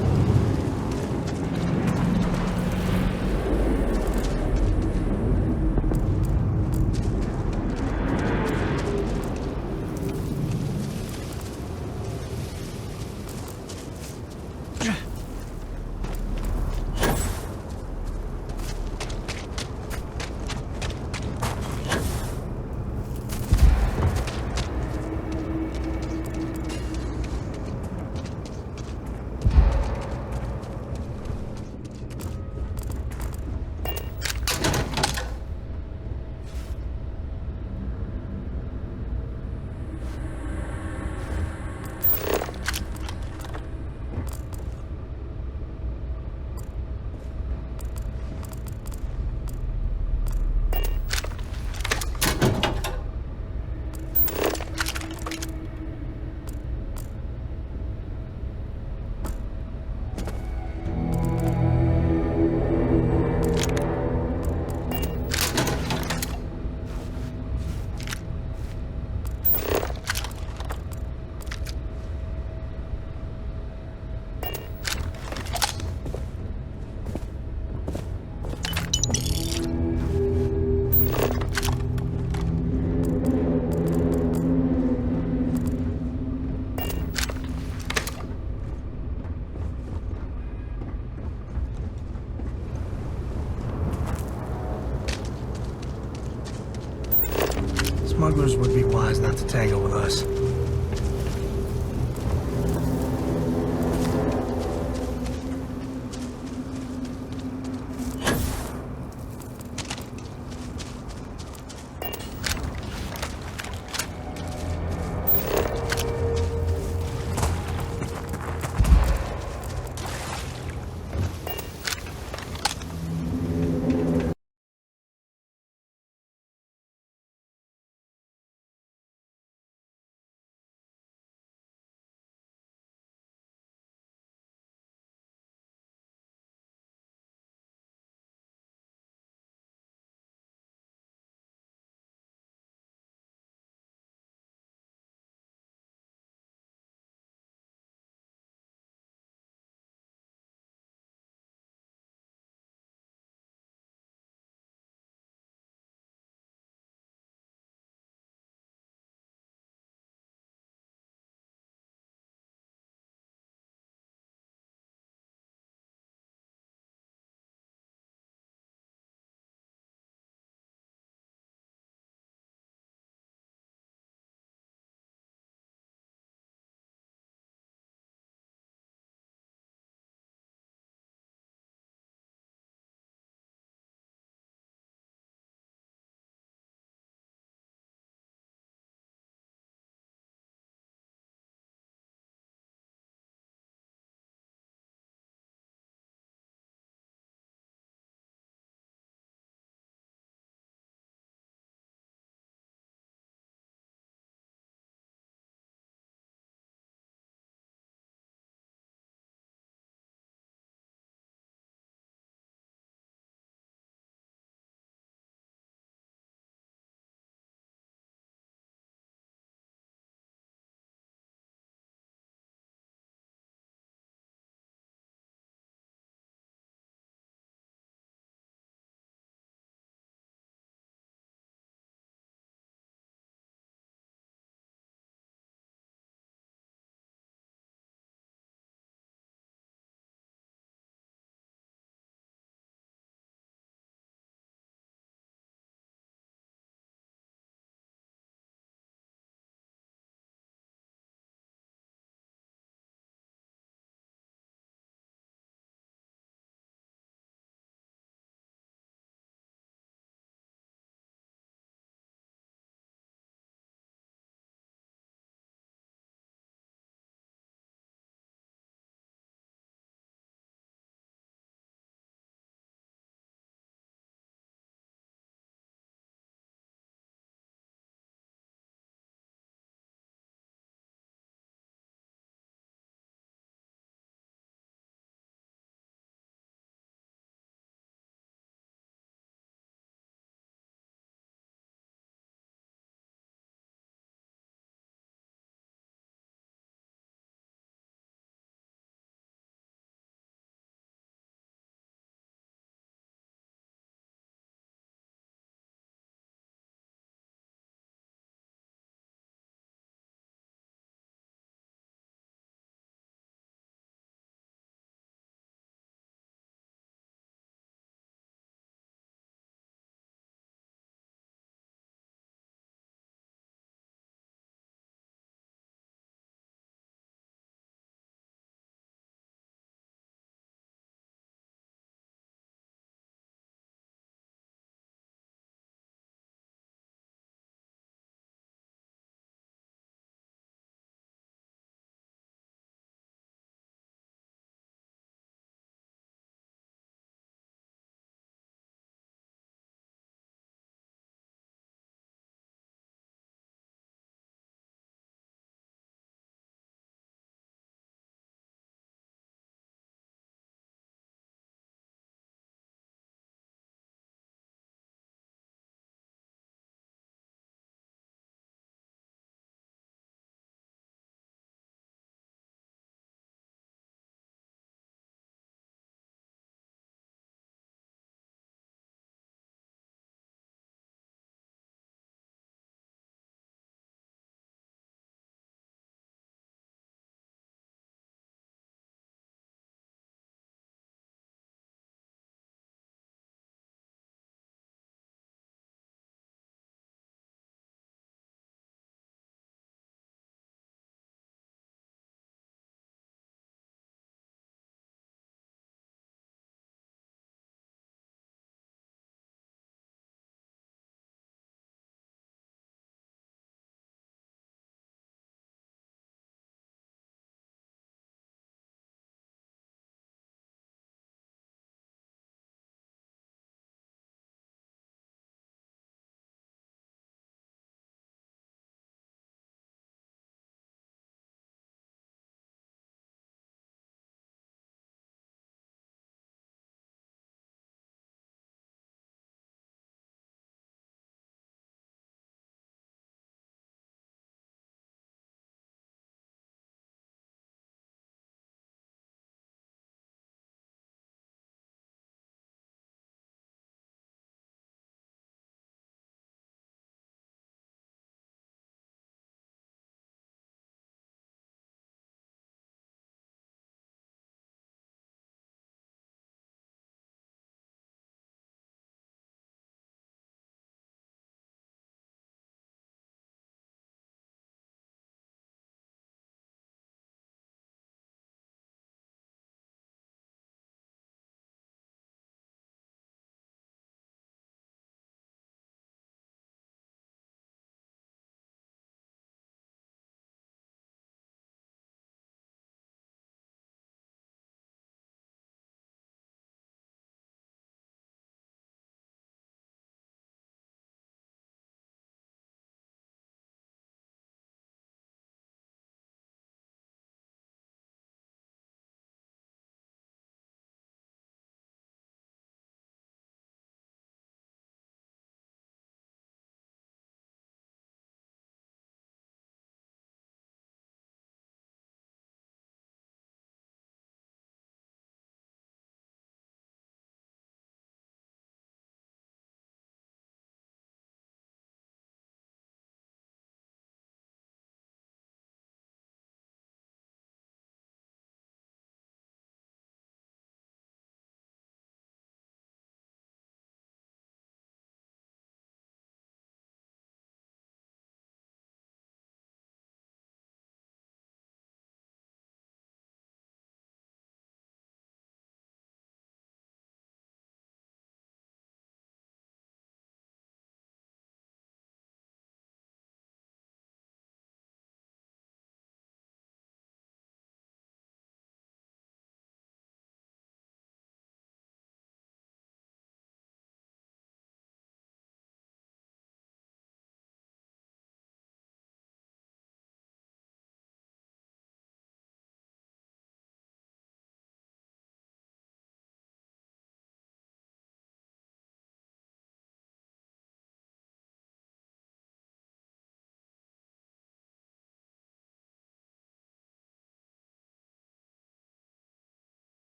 Smugglers would be wise not to tangle with us.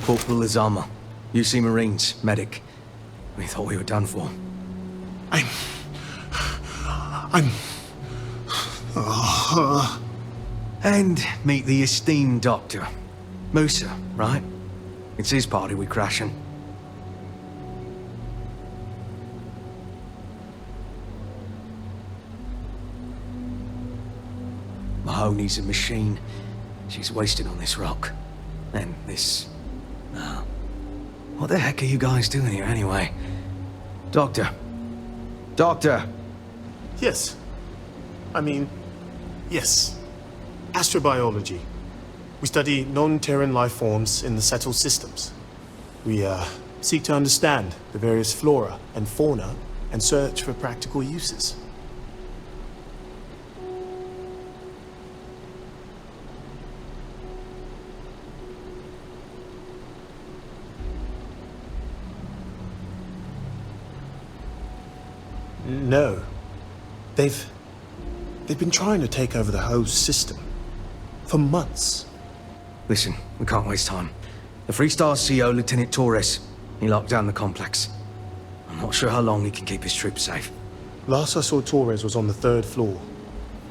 Corporal Lizama, UC Marines, medic. We thought we were done for. And meet the esteemed doctor. Musa, right? It's his party we're crashing. Mahoney's a machine. She's wasted on this rock. And this... what the heck are you guys doing here anyway? Doctor. Doctor! Yes. Yes. Astrobiology. We study non-Terran life forms in the settled systems. We, seek to understand the various flora and fauna and search for practical uses. No. They've been trying to take over the whole system. For months. Listen, we can't waste time. The Freestar CO, Lieutenant Torres, he locked down the complex. I'm not sure how long he can keep his troops safe. Last I saw Torres was on the 3rd floor,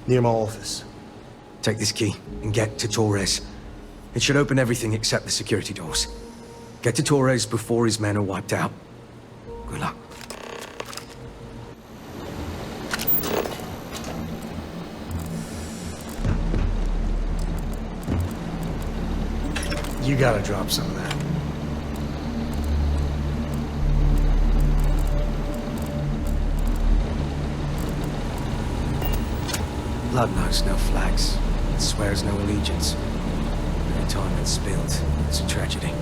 near my office. Take this key and get to Torres. It should open everything except the security doors. Get to Torres before his men are wiped out. Good luck. You gotta drop some of that. Blood knows no flags. It swears no allegiance. Every time it's spilled, it's a tragedy.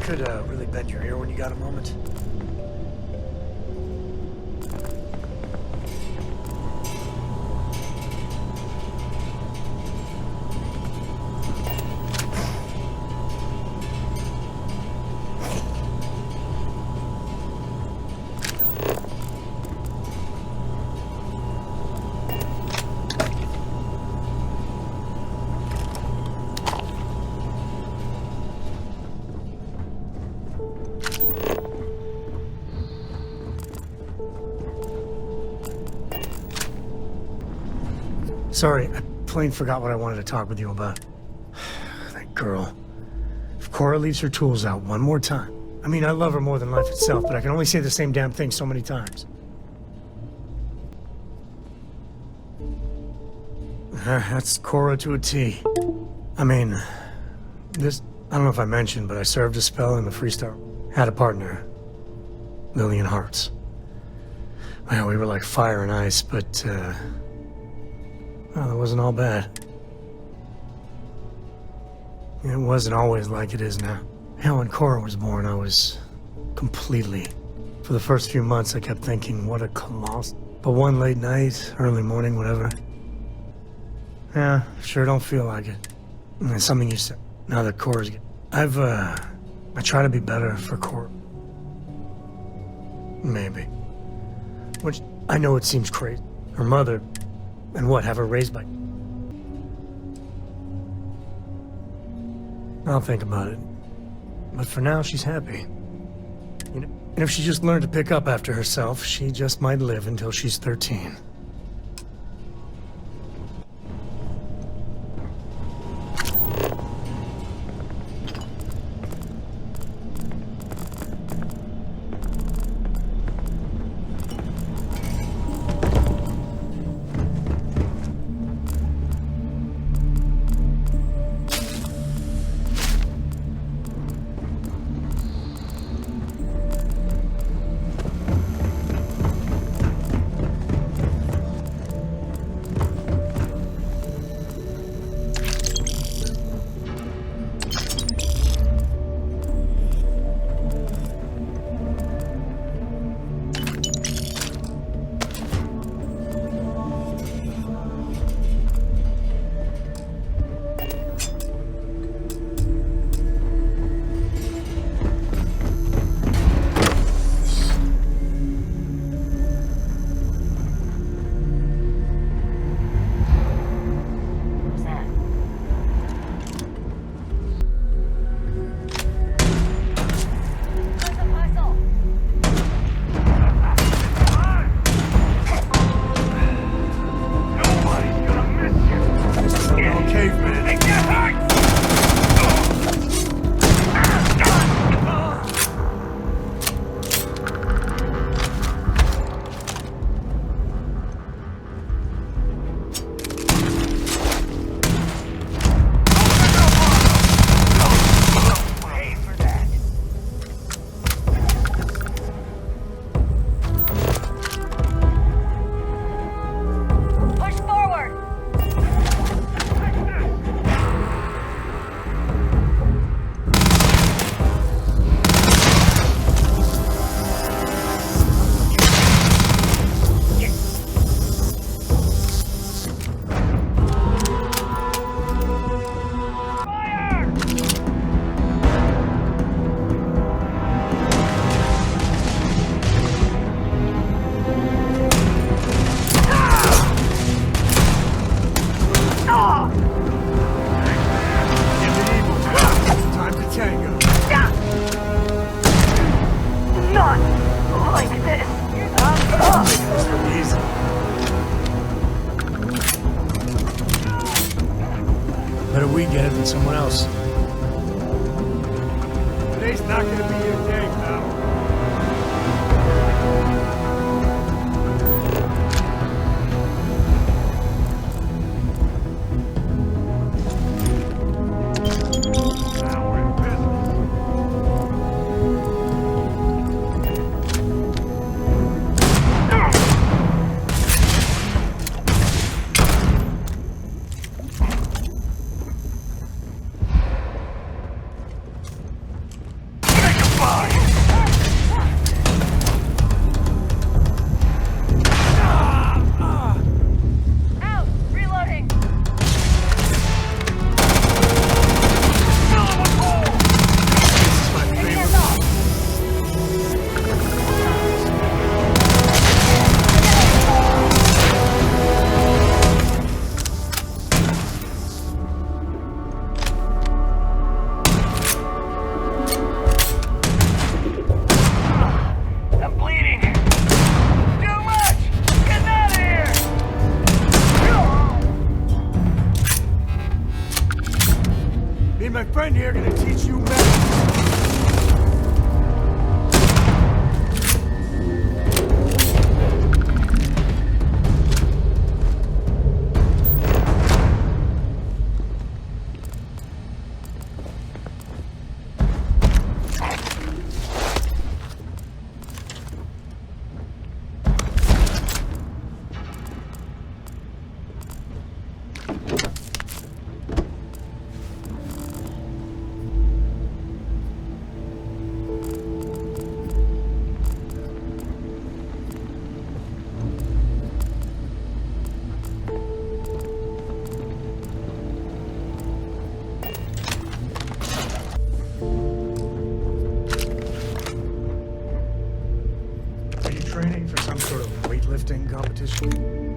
Could really bend your ear when you got a moment. Sorry, I plain forgot what I wanted to talk with you about. That girl. If Cora leaves her tools out one more time... I mean, I love her more than life itself, but I can only say the same damn thing so many times. That's Cora to a T. I mean, I don't know if I mentioned, but I served a spell in the Freestar. Had a partner, Lillian Hartz. Well, we were like fire and ice, but, well, it wasn't all bad. It wasn't always like it is now. Hell, when Cora was born, I was completely... For the first few months, I kept thinking, what a colossal... But one late night, early morning, whatever... Yeah, sure don't feel like it. And it's something you said. Now that Cora's... I try to be better for Cora. Maybe. Which, I know it seems crazy. Her mother... And what, have her raised by... I'll think about it. But for now, she's happy. You know, and if she just learned to pick up after herself, she just might live until she's 13. Better we get it than someone else. Today's not gonna be your day, pal. lifting competition.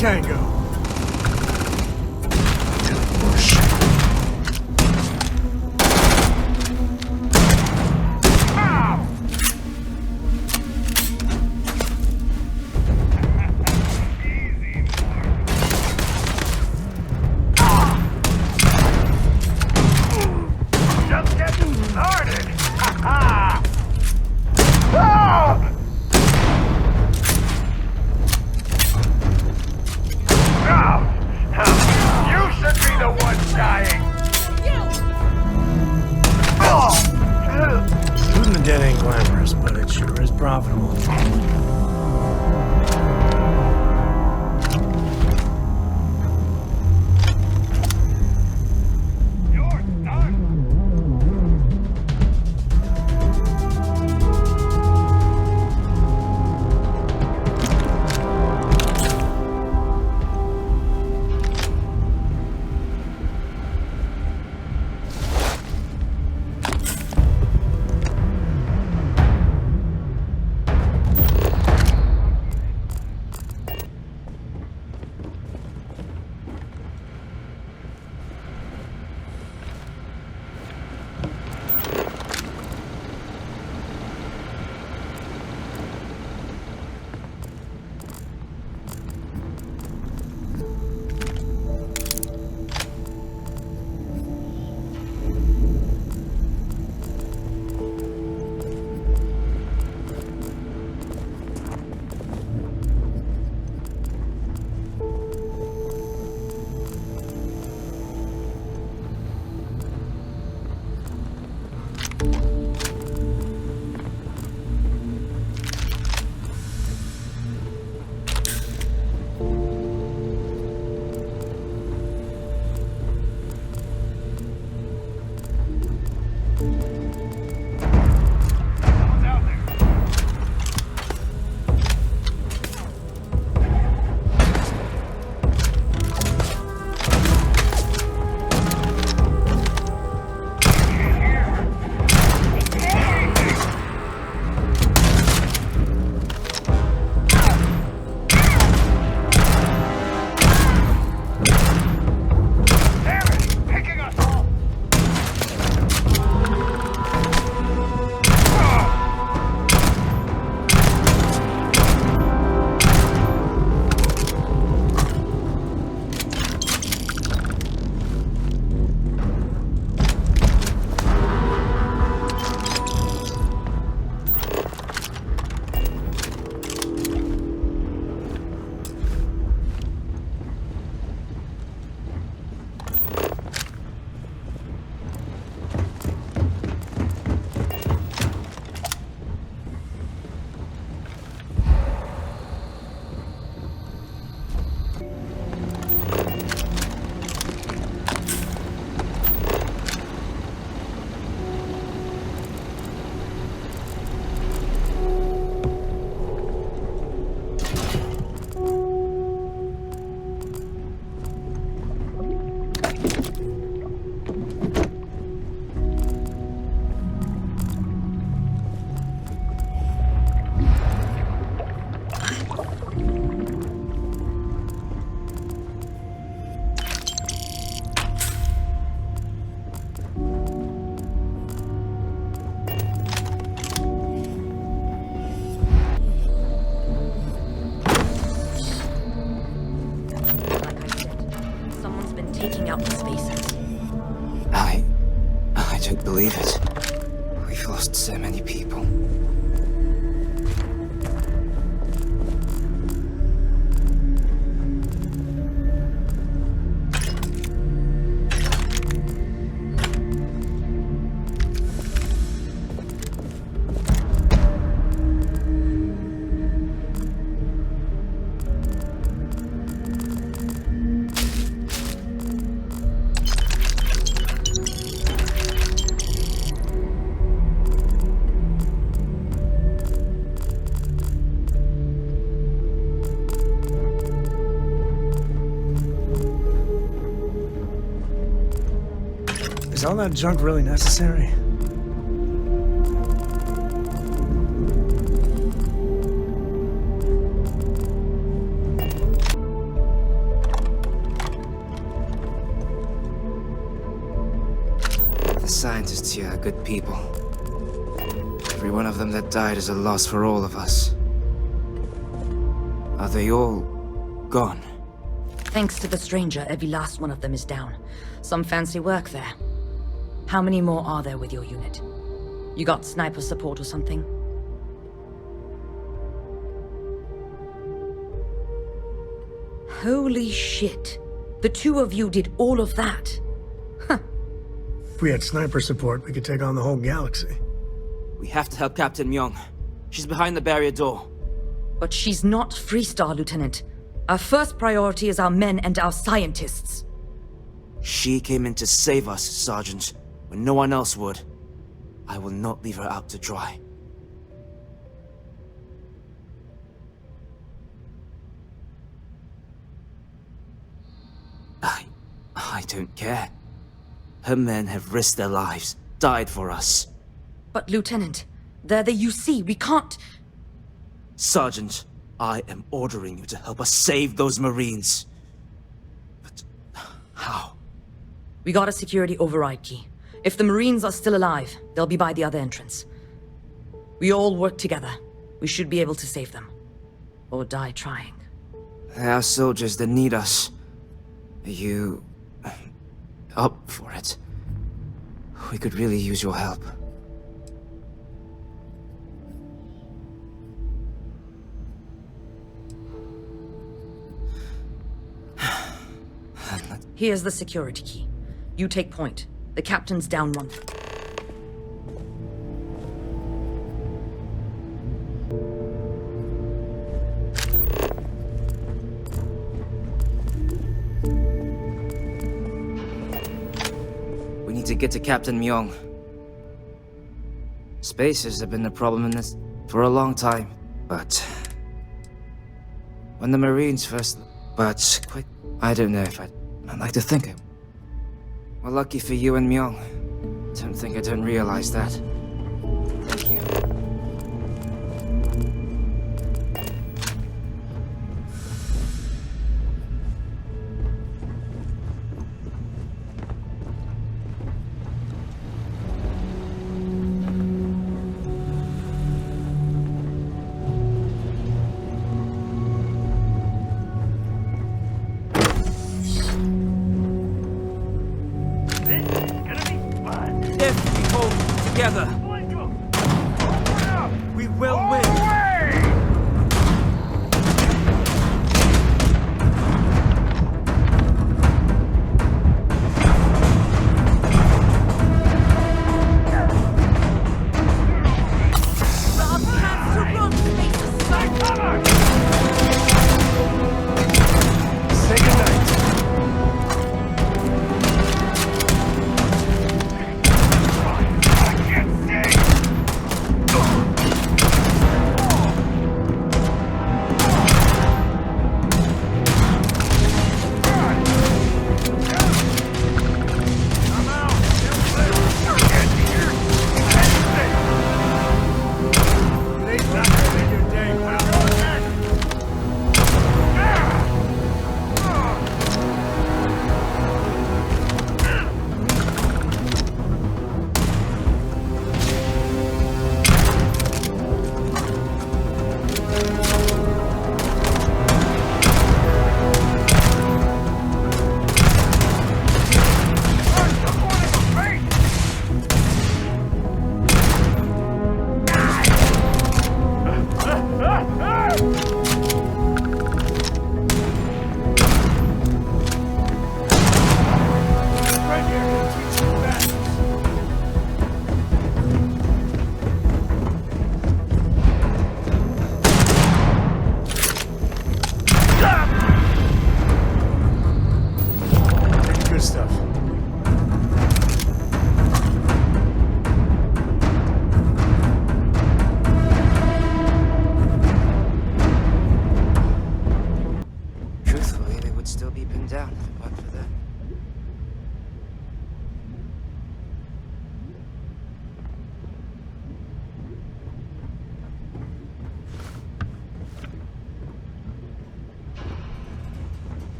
Tango. Just getting started. You should be the one dying. Shooting the dead ain't glamorous, but it sure is profitable. Taking out the spaces. I don't believe it. We've lost so many people. Is all that junk really necessary? The scientists here are good people. Every one of them that died is a loss for all of us. Are they all gone? Thanks to the stranger, every last one of them is down. Some fancy work there. How many more are there with your unit? You got sniper support or something? Holy shit. The two of you did all of that. If we had sniper support, we could take on the whole galaxy. We have to help Captain Myung. She's behind the barrier door. But she's not Freestar, Lieutenant. Our first priority is our men and our scientists. She came in to save us, Sergeant, when no one else would. I will not leave her out to dry. I don't care. Her men have risked their lives, died for us. But Lieutenant, they're the UC. We can't... Sergeant, I am ordering you to help us save those Marines. But how? We got a security override key. If the Marines are still alive, they'll be by the other entrance. We all work together. We should be able to save them. Or die trying. There are soldiers that need us. Are you... up for it? We could really use your help. Here's the security key. You take point. The captain's down one. We need to get to Captain Myung. Spacers have been a problem in this for a long time, but... when the Marines first... But, quick, I don't know if I'd like to think it. Well, lucky for you and Myung. Don't think I don't realize that. Thank you. We will win! Say goodnight. I can't see!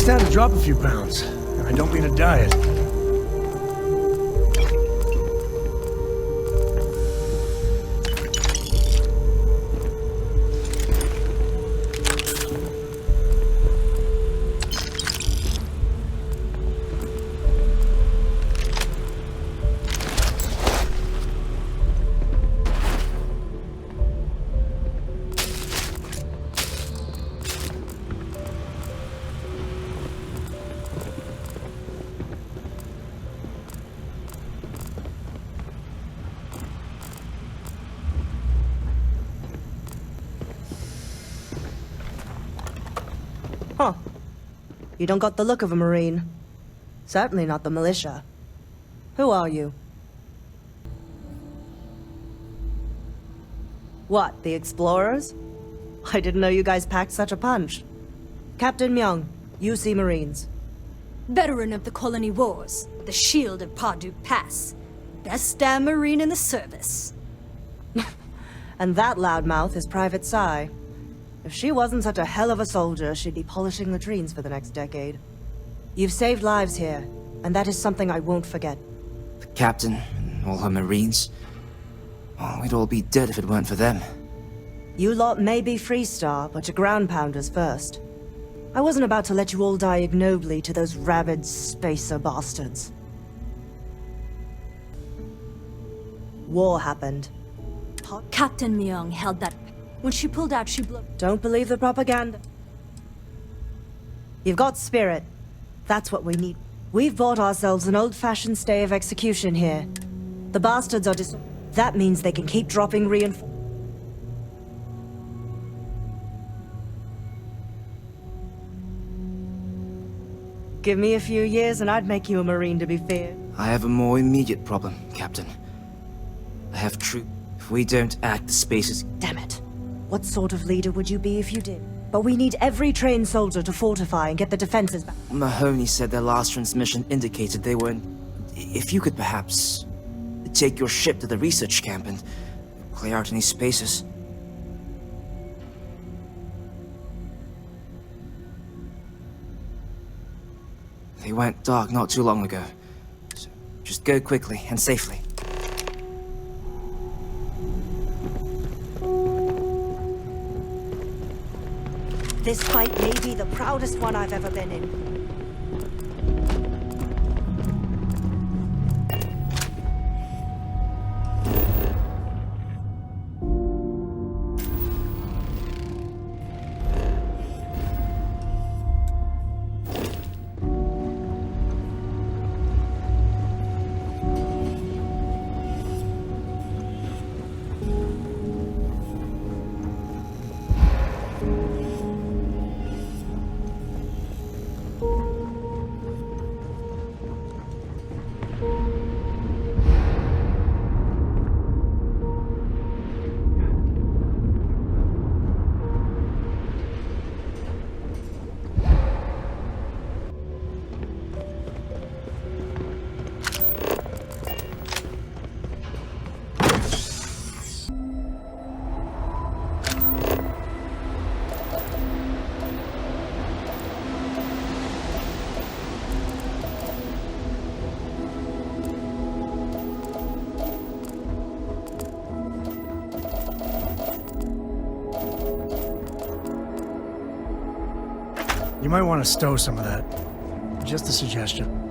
Just had to drop a few pounds, and I don't mean a diet. Huh. You don't got the look of a Marine. Certainly not the militia. Who are you? What, the explorers? I didn't know you guys packed such a punch. Captain Myung, UC Marines. Veteran of the Colony Wars, the Shield of Parduk Pass. Best damn Marine in the service. And that loudmouth is Private Sai. If she wasn't such a hell of a soldier, she'd be polishing latrines for the next decade. You've saved lives here, and that is something I won't forget. The captain and all her Marines. Oh, we'd all be dead if it weren't for them. You lot may be Freestar, but you're Groundpounders first. I wasn't about to let you all die ignobly to those rabid spacer bastards. War happened. Captain Myung held that. When she pulled out, she blew. Don't believe the propaganda. You've got spirit. That's what we need. We've bought ourselves an old-fashioned stay of execution here. The bastards are That means they can keep dropping reinforcements. Give me a few years and I'd make you a Marine to be feared. I have a more immediate problem, Captain. I have troops. If we don't act, the space is... Damn it. What sort of leader would you be if you did? But we need every trained soldier to fortify and get the defenses back. Mahoney said their last transmission indicated they were in... If you could perhaps... take your ship to the research camp and... clear out any spaces. They went dark not too long ago. So just go quickly and safely. This fight may be the proudest one I've ever been in. You might want to stow some of that. Just a suggestion.